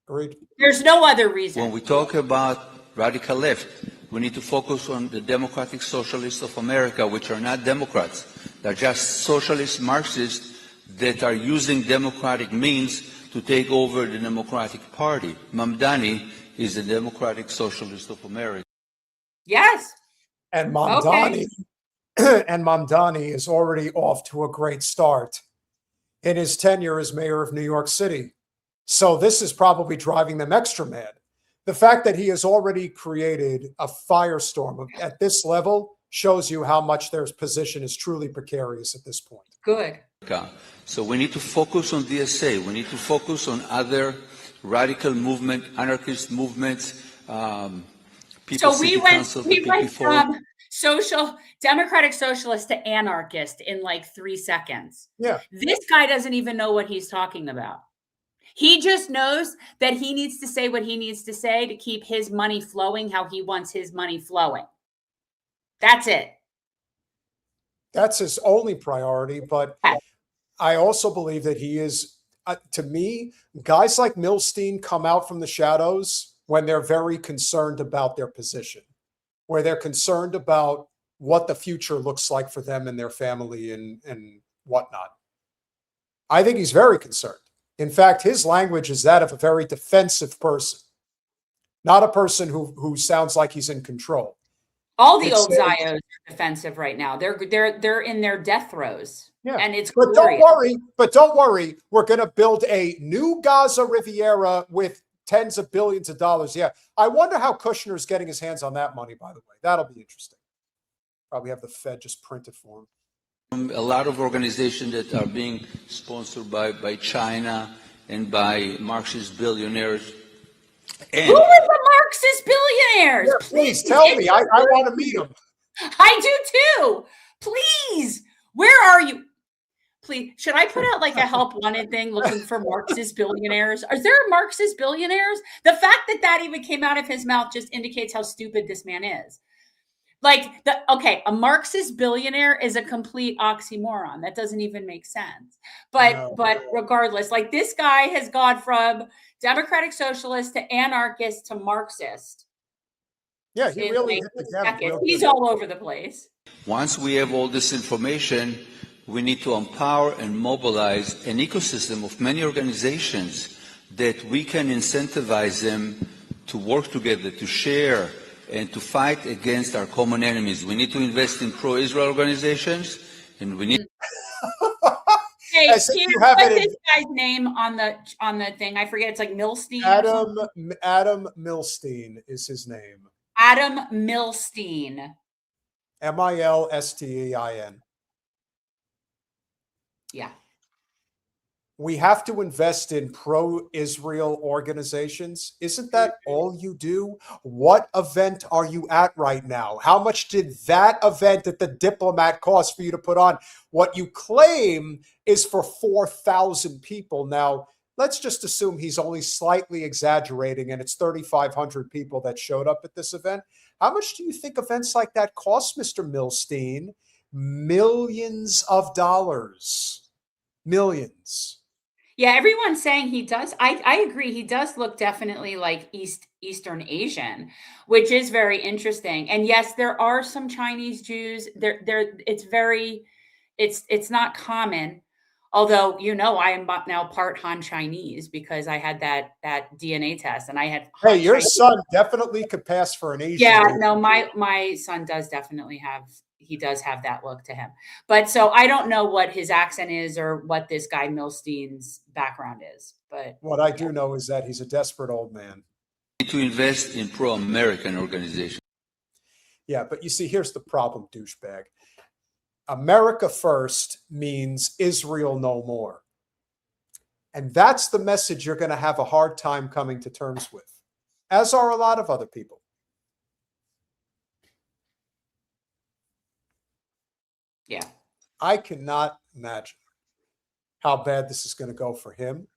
Speaker 2: Agreed.
Speaker 1: There's no other reason.
Speaker 8: When we talk about radical left, we need to focus on the democratic socialists of America, which are not Democrats. They're just socialist Marxists that are using democratic means to take over the Democratic Party. Mamdani is the Democratic Socialist of America.
Speaker 1: Yes.
Speaker 2: And Mamdani, and Mamdani is already off to a great start in his tenure as mayor of New York City. So this is probably driving them extra mad. The fact that he has already created a firestorm at this level shows you how much their position is truly precarious at this point.
Speaker 1: Good.
Speaker 8: So we need to focus on DSA. We need to focus on other radical movement, anarchist movements.
Speaker 1: So we went from democratic socialist to anarchist in like 3 seconds.
Speaker 2: Yeah.
Speaker 1: This guy doesn't even know what he's talking about. He just knows that he needs to say what he needs to say to keep his money flowing how he wants his money flowing. That's it.
Speaker 2: That's his only priority. But I also believe that he is, to me, guys like Milstein come out from the shadows when they're very concerned about their position, where they're concerned about what the future looks like for them and their family and whatnot. I think he's very concerned. In fact, his language is that of a very defensive person, not a person who sounds like he's in control.
Speaker 1: All the old Zios are defensive right now. They're in their death throes.
Speaker 2: Yeah.
Speaker 1: And it's
Speaker 2: But
Speaker 1: glorious.
Speaker 2: don't worry. We're going to build a new Gaza Riviera with tens of billions of dollars. Yeah. I wonder how Kushner is getting his hands on that money, by the way. That'll be interesting. Probably have the Fed just print it for him.
Speaker 8: A lot of organizations that are being sponsored by China and by Marxist billionaires. And
Speaker 1: who are the Marxist billionaires?
Speaker 2: Yeah, please tell me. I want to meet them.
Speaker 1: I do too. Please. Where are you? Please. Should I put out like a help wanted thing looking for Marxist billionaires? Are there Marxist billionaires? The fact that even came out of his mouth just indicates how stupid this man is. Like, a Marxist billionaire is a complete oxymoron. That doesn't even make sense. But regardless, like this guy has gone from democratic socialist to anarchist to Marxist.
Speaker 2: Yeah, he really hit the gamut.
Speaker 1: He's all over the place.
Speaker 8: once we have all this information, we need to empower and mobilize an ecosystem of many organizations that we can incentivize them to work together, to share, and to fight against our common enemies. We need to invest in pro-Israel organizations, and we need.
Speaker 1: Hey, what's this guy's name on the thing? I forget. It's like Milstein.
Speaker 2: Adam Milstein is his name.
Speaker 1: Adam Milstein.
Speaker 2: Milstein.
Speaker 1: Yeah.
Speaker 2: We have to invest in pro-Israel organizations. Isn't that all you do? What event are you at right now? How much did that event at the Diplomat cost for you to put on? What you claim is for 4,000 people. Now, let's just assume he's only slightly exaggerating and it's 3,500 people that showed up at this event. How much do you think events like that cost, Mr. Milstein? Millions of dollars. Millions.
Speaker 1: Yeah, everyone's saying he does. I agree. He does look definitely like Eastern Asian, which is very interesting. And yes, there are some Chinese Jews. It's not common. Although, I am now part Han Chinese because I had that DNA test and I had.
Speaker 2: Hey, your son definitely could pass for an Asian.
Speaker 1: Yeah, no, my son does definitely have. He does have that look to him. But so I don't know what his accent is or what this guy Milstein's background is. But
Speaker 2: what I do know is that he's a desperate old man.
Speaker 8: To invest in pro-American organizations.
Speaker 2: Yeah, but you see, here's the problem, douchebag. America first means Israel no more. And that's the message you're going to have a hard time coming to terms with, as are a lot of other people.
Speaker 1: Yeah.
Speaker 2: I cannot imagine how bad this is going to go for him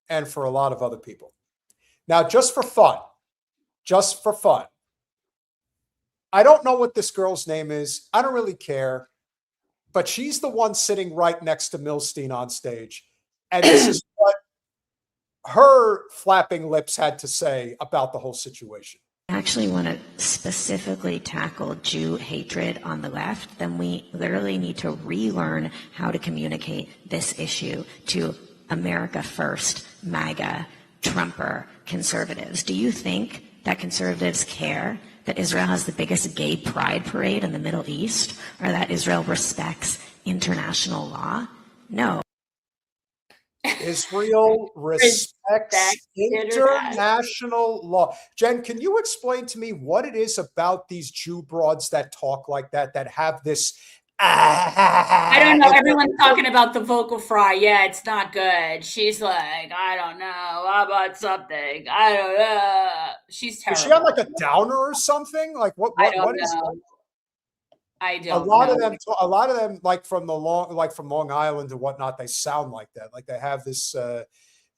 Speaker 2: and for a lot of other people. Now, just for fun, I don't know what this girl's name is. I don't really care. But she's the one sitting right next to Milstein on stage. And this is what her flapping lips had to say about the whole situation.
Speaker 9: I actually want to specifically tackle Jew hatred on the left, then we literally need to relearn how to communicate this issue to America First, MAGA, Trumper, conservatives. Do you think that conservatives care that Israel has the biggest gay pride parade in the Middle East, or that Israel respects international law? No.
Speaker 2: Israel respects international law. Jen, can you explain to me what it is about these Jew broads that talk like that, that have this?
Speaker 1: I don't know. Everyone's talking about the vocal fry. Yeah, it's not good. She's like, I don't know. How about something? I don't know. She's terrible.
Speaker 2: Is she on like a downer or something? Like what
Speaker 1: I don't
Speaker 2: is
Speaker 1: know. I don't
Speaker 2: a lot
Speaker 1: know.
Speaker 2: of them, like from Long Island and whatnot, they sound like that. Like they have this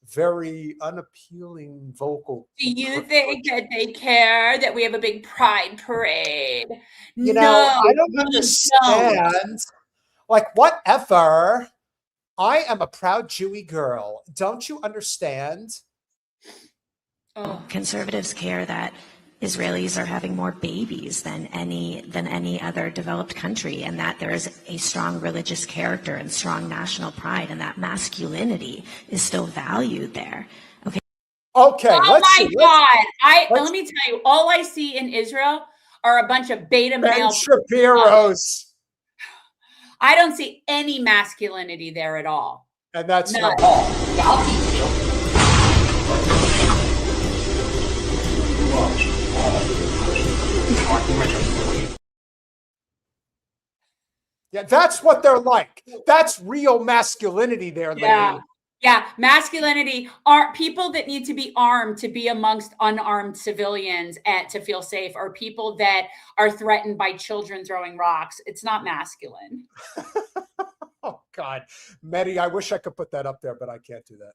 Speaker 2: very unappealing vocal.
Speaker 1: Do you think that they care that we have a big pride parade?
Speaker 2: You know, I don't understand. Like, whatever. I am a proud Jewy girl. Don't you understand?
Speaker 1: Oh.
Speaker 9: Conservatives care that Israelis are having more babies than any other developed country, and that there is a strong religious character and strong national pride, and that masculinity is still valued there. Okay.
Speaker 2: Okay.
Speaker 1: Oh my God! Let me tell you, all I see in Israel are a bunch of beta male
Speaker 2: Shapiros.
Speaker 1: I don't see any masculinity there at all.
Speaker 2: And that's
Speaker 1: none.
Speaker 2: Yeah, that's what they're like. That's real masculinity there, lady.
Speaker 1: Yeah, masculinity are people that need to be armed to be amongst unarmed civilians and to feel safe, or people that are threatened by children throwing rocks. It's not masculine.
Speaker 2: Oh, God. Mehdi, I wish I could put that up there, but I can't do that.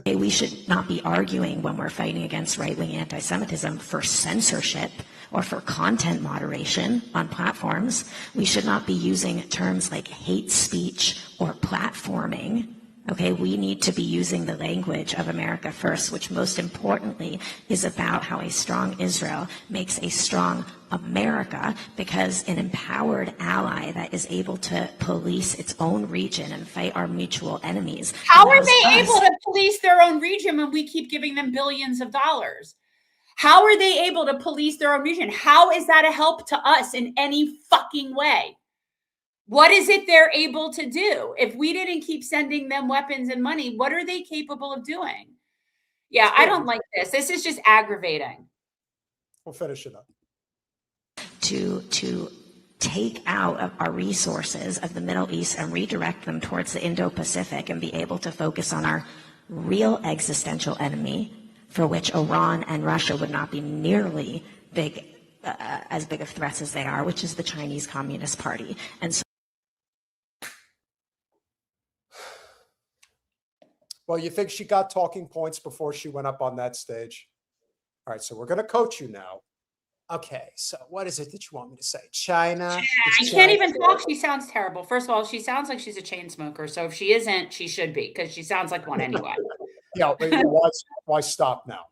Speaker 9: We should not be arguing when we're fighting against right-wing anti-Semitism for censorship or for content moderation on platforms. We should not be using terms like hate speech or platforming. Okay, we need to be using the language of America First, which most importantly is about how a strong Israel makes a strong America, because an empowered ally that is able to police its own region and fight our mutual enemies.
Speaker 1: How are they able to police their own region when we keep giving them billions of dollars? How are they able to police their own region? How is that a help to us in any fucking way? What is it they're able to do? If we didn't keep sending them weapons and money, what are they capable of doing? Yeah, I don't like this. This is just aggravating.
Speaker 2: We'll finish it up.
Speaker 9: To take out of our resources of the Middle East and redirect them towards the Indo-Pacific and be able to focus on our real existential enemy, for which Iran and Russia would not be nearly as big of threats as they are, which is the Chinese Communist Party. And so
Speaker 2: well, you think she got talking points before she went up on that stage? All right, so we're going to coach you now. Okay, so what is it that you want me to say? China?
Speaker 1: I can't even talk. She sounds terrible. First of all, she sounds like she's a chain smoker. So if she isn't, she should be, because she sounds like one anyway.
Speaker 2: Yeah, why stop now?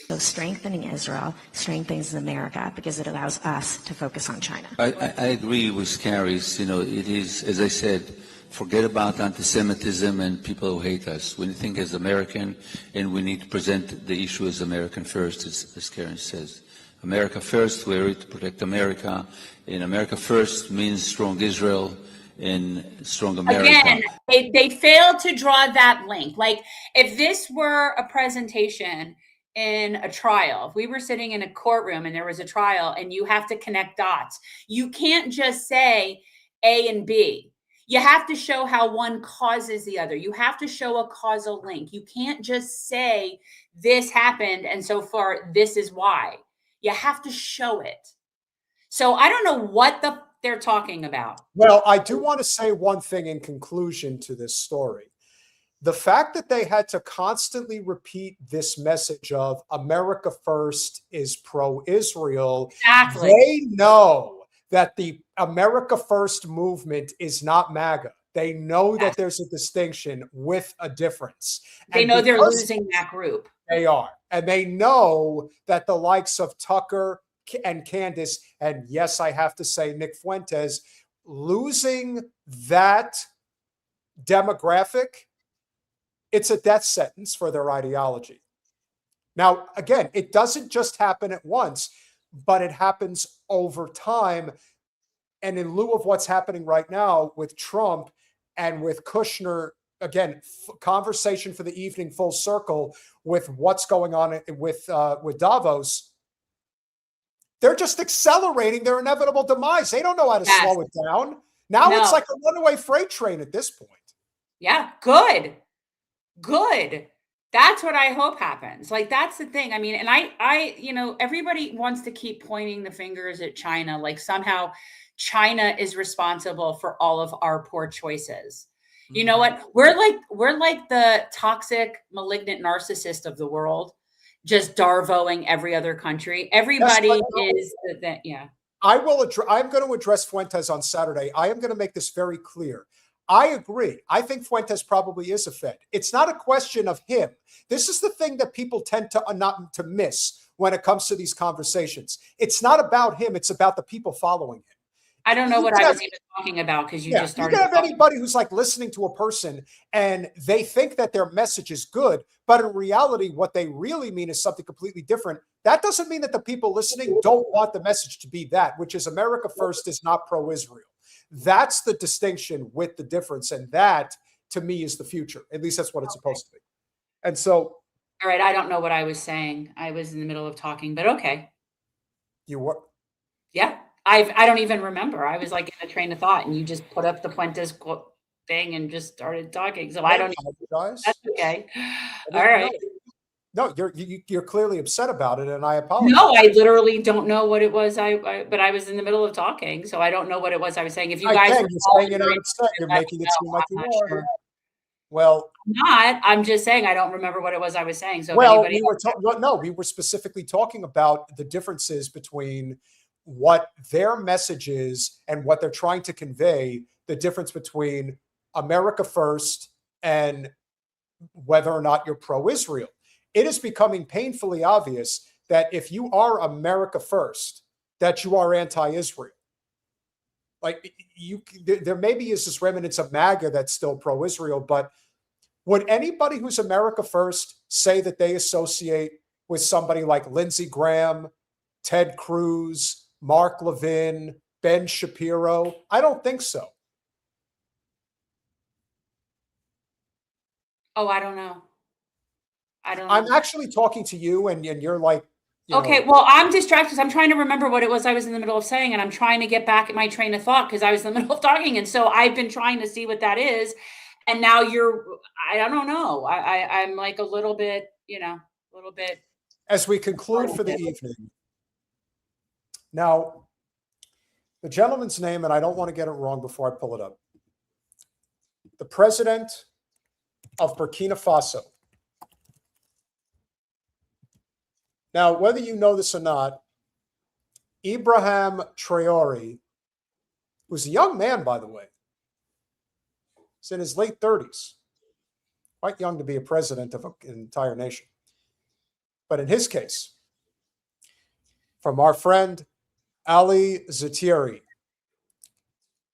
Speaker 9: So strengthening Israel strengthens America because it allows us to focus on China.
Speaker 8: I agree with Carrie's. You know, it is, as I said, forget about anti-Semitism and people who hate us. We think as American, and we need to present the issue as American first, as Karen says. America first, we're here to protect America. And America first means strong Israel and strong America.
Speaker 1: Again, they failed to draw that link. Like, if this were a presentation in a trial, if we were sitting in a courtroom and there was a trial and you have to connect dots, you can't just say A and B. You have to show how one causes the other. You have to show a causal link. You can't just say this happened and so far this is why. You have to show it. So I don't know what they're talking about.
Speaker 2: Well, I do want to say one thing in conclusion to this story. the fact that they had to constantly repeat this message of America first is pro-Israel,
Speaker 1: Exactly.
Speaker 2: they know that the America first movement is not MAGA. They know that there's a distinction with a difference.
Speaker 1: They
Speaker 2: And
Speaker 1: know they're
Speaker 2: because
Speaker 1: losing that group.
Speaker 2: they are. And they know that the likes of Tucker and Candace, and yes, I have to say Nick Fuentes, losing that demographic, it's a death sentence for their ideology. Now, again, it doesn't just happen at once, but it happens over time. And in lieu of what's happening right now with Trump and with Kushner, again, conversation for the evening, full circle with what's going on with Davos, they're just accelerating their inevitable demise. They don't know how to slow it down. Now it's like a runaway freight train at this point.
Speaker 1: Yeah, good. That's what I hope happens. Like, that's the thing. I mean, and I, you know, everybody wants to keep pointing the fingers at China, like somehow China is responsible for all of our poor choices. You know what? We're like the toxic, malignant narcissist of the world, just darvoing every other country. Everybody is yeah.
Speaker 2: I'm going to address Fuentes on Saturday. I am going to make this very clear. I agree. I think Fuentes probably is a Fed. It's not a question of him. This is the thing that people tend to not to miss when it comes to these conversations. It's not about him. It's about the people following him.
Speaker 1: I don't know what I was even talking about because you just started.
Speaker 2: You can have anybody who's like listening to a person and they think that their message is good, but in reality, what they really mean is something completely different. That doesn't mean that the people listening don't want the message to be that, which is America first is not pro-Israel. That's the distinction with the difference. And that, to me, is the future. At least that's what it's supposed to be. And so.
Speaker 1: All right. I don't know what I was saying. I was in the middle of talking, but okay.
Speaker 2: You were?
Speaker 1: Yeah. I don't even remember. I was like in a train of thought and you just put up the Fuentes thing and just started talking. So I don't apologize. That's okay. All right.
Speaker 2: No, you're clearly upset about it, and I apologize.
Speaker 1: No, I literally don't know what it was. But I was in the middle of talking, so I don't know what it was I was saying. If you guys
Speaker 2: are saying it upset, you're making it seem like you are. Sure. Well,
Speaker 1: I'm not. I'm just saying I don't remember what it was I was saying. So
Speaker 2: we were specifically talking about the differences between what their message is and what they're trying to convey. The difference between America first and whether or not you're pro-Israel. It is becoming painfully obvious that if you are America first, that you are anti-Israel. Like there maybe is this remnants of MAGA that's still pro-Israel, but would anybody who's America first say that they associate with somebody like Lindsey Graham, Ted Cruz, Mark Levin, Ben Shapiro? I don't think so.
Speaker 1: Oh, I don't know.
Speaker 2: I'm actually talking to you, and you're like,
Speaker 1: okay, well, I'm distracted because I'm trying to remember what it was I was in the middle of saying, and I'm trying to get back at my train of thought because I was in the middle of talking, and so I've been trying to see what that is, and now I don't know. I'm like a little bit.
Speaker 2: As we conclude for the evening, now, the gentleman's name, and I don't want to get it wrong before I pull it up. The president of Burkina Faso. Now, whether you know this or not, Ibrahim Traoré, who's a young man, by the way, he's in his late 30s, quite young to be a president of an entire nation. But in his case, from our friend Ali Zatiri,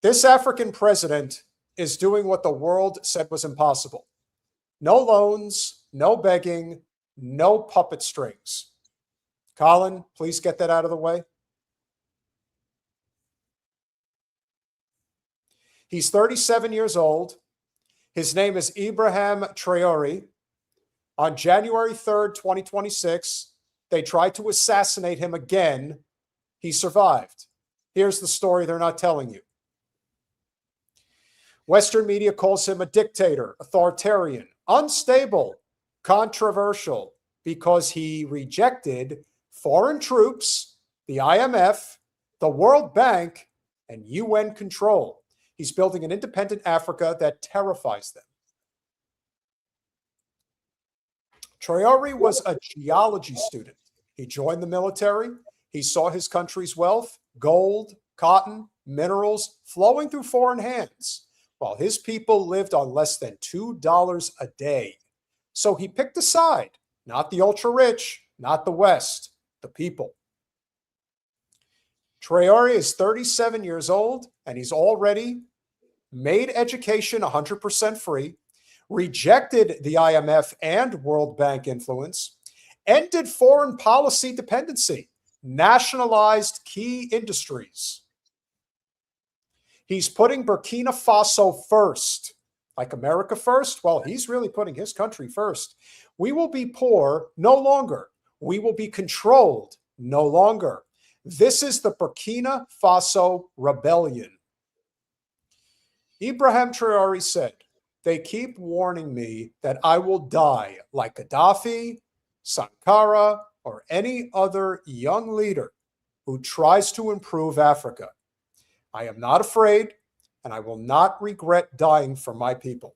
Speaker 2: this African president is doing what the world said was impossible. No loans, no begging, no puppet strings. Colin, please get that out of the way. He's 37 years old. His name is Ibrahim Traoré. On January 3rd, 2026, they tried to assassinate him again. He survived. Here's the story they're not telling you. Western media calls him a dictator, authoritarian, unstable, controversial, because he rejected foreign troops, the IMF, the World Bank, and UN control. He's building an independent Africa that terrifies them. Traore was a geology student. He joined the military. He saw his country's wealth, gold, cotton, minerals flowing through foreign hands, while his people lived on less than $2 a day. So he picked a side, not the ultra-rich, not the West, the people. Traore is 37 years old, and he's already made education 100% free, rejected the IMF and World Bank influence, ended foreign policy dependency, nationalized key industries. He's putting Burkina Faso first. Like America first? Well, he's really putting his country first. We will be poor no longer. We will be controlled no longer. This is the Burkina Faso rebellion. Ibrahim Traore said, "They keep warning me that I will die like Gaddafi, Sankara, or any other young leader who tries to improve Africa. I am not afraid, and I will not regret dying for my people."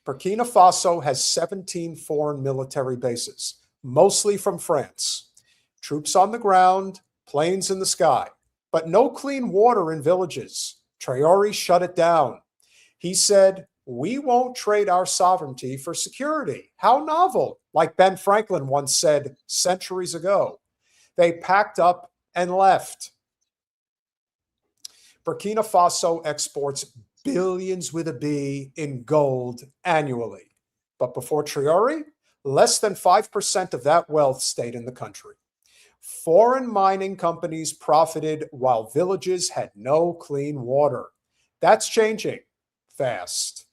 Speaker 2: Burkina Faso has 17 foreign military bases, mostly from France. Troops on the ground, planes in the sky, but no clean water in villages. Traore shut it down. He said, "We won't trade our sovereignty for security." How novel, like Ben Franklin once said centuries ago. They packed up and left. Burkina Faso exports billions with a B in gold annually. But before Traore, less than 5% of that wealth stayed in the country. Foreign mining companies profited while villages had no clean water. That's changing fast.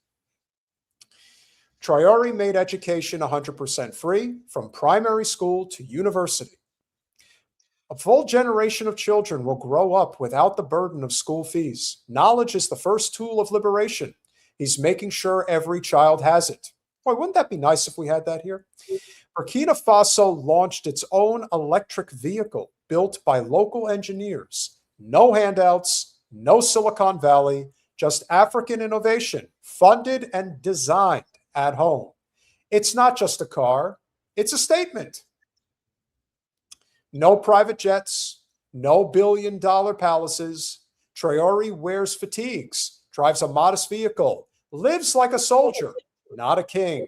Speaker 2: Traore made education 100% free, from primary school to university. A full generation of children will grow up without the burden of school fees. Knowledge is the first tool of liberation. He's making sure every child has it. Boy, wouldn't that be nice if we had that here? Burkina Faso launched its own electric vehicle built by local engineers. No handouts, no Silicon Valley, just African innovation, funded and designed at home. It's not just a car, it's a statement. No private jets, no billion-dollar palaces. Traore wears fatigues, drives a modest vehicle, lives like a soldier, not a king.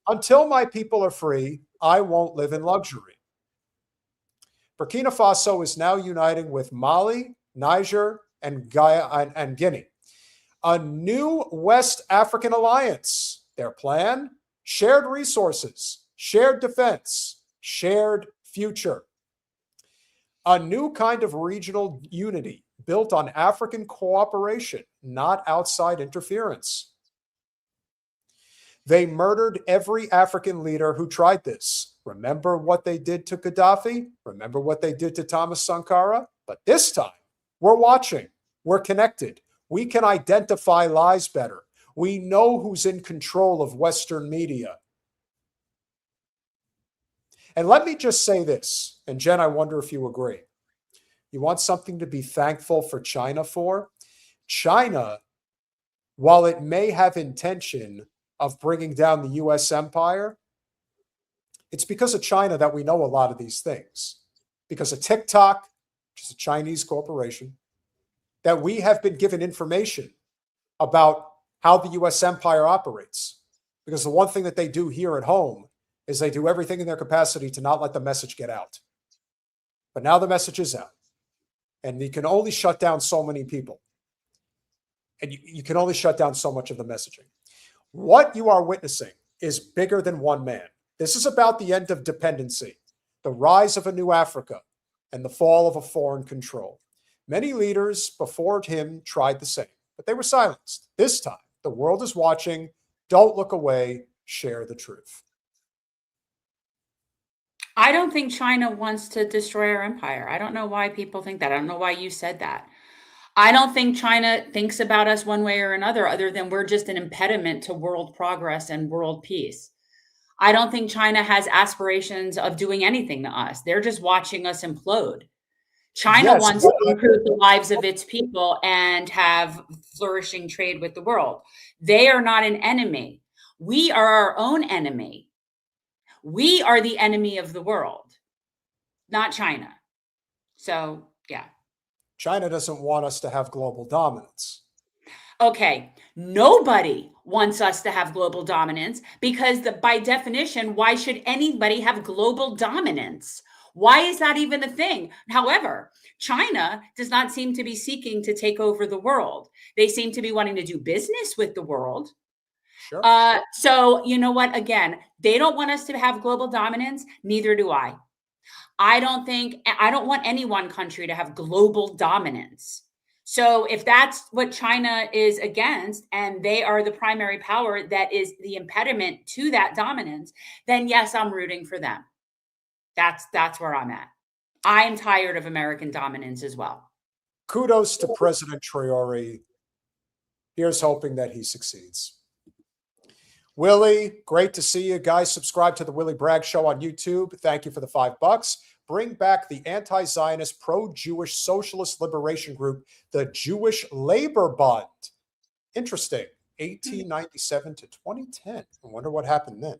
Speaker 2: Until my people are free, I won't live in luxury. Burkina Faso is now uniting with Mali, Niger, and Guinea. A new West African alliance. Their plan? Shared resources, shared defense, shared future. A new kind of regional unity built on African cooperation, not outside interference. They murdered every African leader who tried this. Remember what they did to Gaddafi? Remember what they did to Thomas Sankara? But this time, we're watching. We're connected. We can identify lies better. We know who's in control of Western media. And let me just say this, and Jen, I wonder if you agree. You want something to be thankful for China for? China, while it may have intention of bringing down the U.S. empire, it's because of China that we know a lot of these things. Because of TikTok, which is a Chinese corporation, that we have been given information about how the U.S. empire operates. Because the one thing that they do here at home is they do everything in their capacity to not let the message get out. But now the message is out. And you can only shut down so many people. And you can only shut down so much of the messaging. What you are witnessing is bigger than one man. This is about the end of dependency, the rise of a new Africa, and the fall of a foreign control. Many leaders before him tried the same, but they were silenced. This time, the world is watching. Don't look away. Share the truth.
Speaker 1: I don't think China wants to destroy our empire. I don't know why people think that. I don't know why you said that. I don't think China thinks about us one way or another, other than we're just an impediment to world progress and world peace. I don't think China has aspirations of doing anything to us. They're just watching us implode. China wants to improve the lives of its people and have flourishing trade with the world. They are not an enemy. We are our own enemy. We are the enemy of the world, not China. So, yeah.
Speaker 2: China doesn't want us to have global dominance.
Speaker 1: Okay, nobody wants us to have global dominance because by definition, why should anybody have global dominance? Why is that even a thing? However, China does not seem to be seeking to take over the world. They seem to be wanting to do business with the world.
Speaker 2: Sure.
Speaker 1: So you know what? Again, they don't want us to have global dominance. Neither do I. I don't want any one country to have global dominance. So if that's what China is against, and they are the primary power that is the impediment to that dominance, then yes, I'm rooting for them. That's where I'm at. I'm tired of American dominance as well.
Speaker 2: Kudos to President Traore. Here's hoping that he succeeds. Willie, great to see you guys. Subscribe to the Willie Bragg Show on YouTube. Thank you for the $5. Bring back the anti-Zionist, pro-Jewish socialist liberation group, the Jewish Labor Bund. Interesting. 1897 to 2010. I wonder what happened then.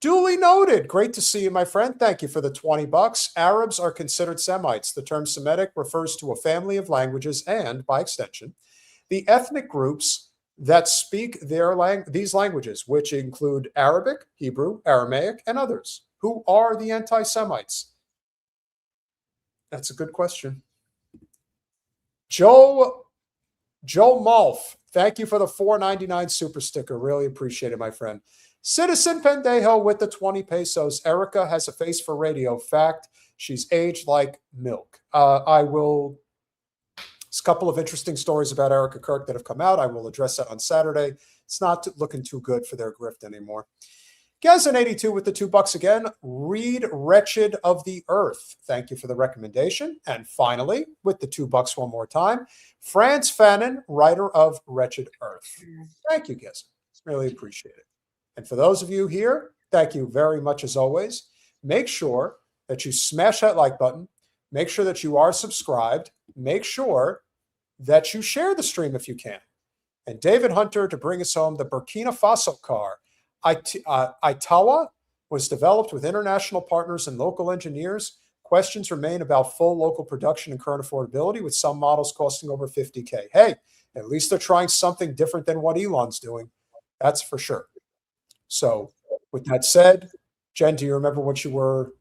Speaker 2: Duly noted. Great to see you, my friend. Thank you for the $20. Arabs are considered Semites. The term Semitic refers to a family of languages and, by extension, the ethnic groups that speak these languages, which include Arabic, Hebrew, Aramaic, and others. Who are the anti-Semites? That's a good question. Joe Malf, thank you for the $4.99 super sticker. Really appreciate it, my friend. Citizen Pendejo with the 20 pesos. Erica has a face for radio. Fact, she's aged like milk. There's a couple of interesting stories about Erica Kirk that have come out. I will address that on Saturday. It's not looking too good for their grift anymore. Gazan82 with the $2 again. Read Wretched of the Earth. Thank you for the recommendation. And finally, with the $2 one more time, Franz Fanon, writer of Wretched Earth. Thank you, Gazan. Really appreciate it. And for those of you here, thank you very much as always. Make sure that you smash that like button. Make sure that you are subscribed. Make sure that you share the stream if you can. And David Hunter, to bring us home, the Burkina Faso car, Itawa, was developed with international partners and local engineers. Questions remain about full local production and current affordability, with some models costing over $50K. Hey, at least they're trying something different than what Elon's doing. That's for sure. So with that said, Jen, do you remember what you were?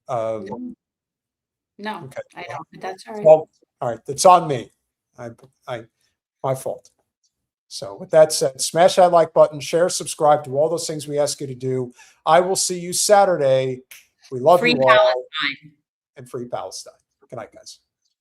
Speaker 1: No,
Speaker 2: okay.
Speaker 1: I don't, but that's all right.
Speaker 2: Well, all right, it's on me. My fault. So with that said, smash that like button, share, subscribe, do all those things we ask you to do. I will see you Saturday. We love you all.
Speaker 1: Free Palestine.
Speaker 2: And free Palestine. Good night, guys.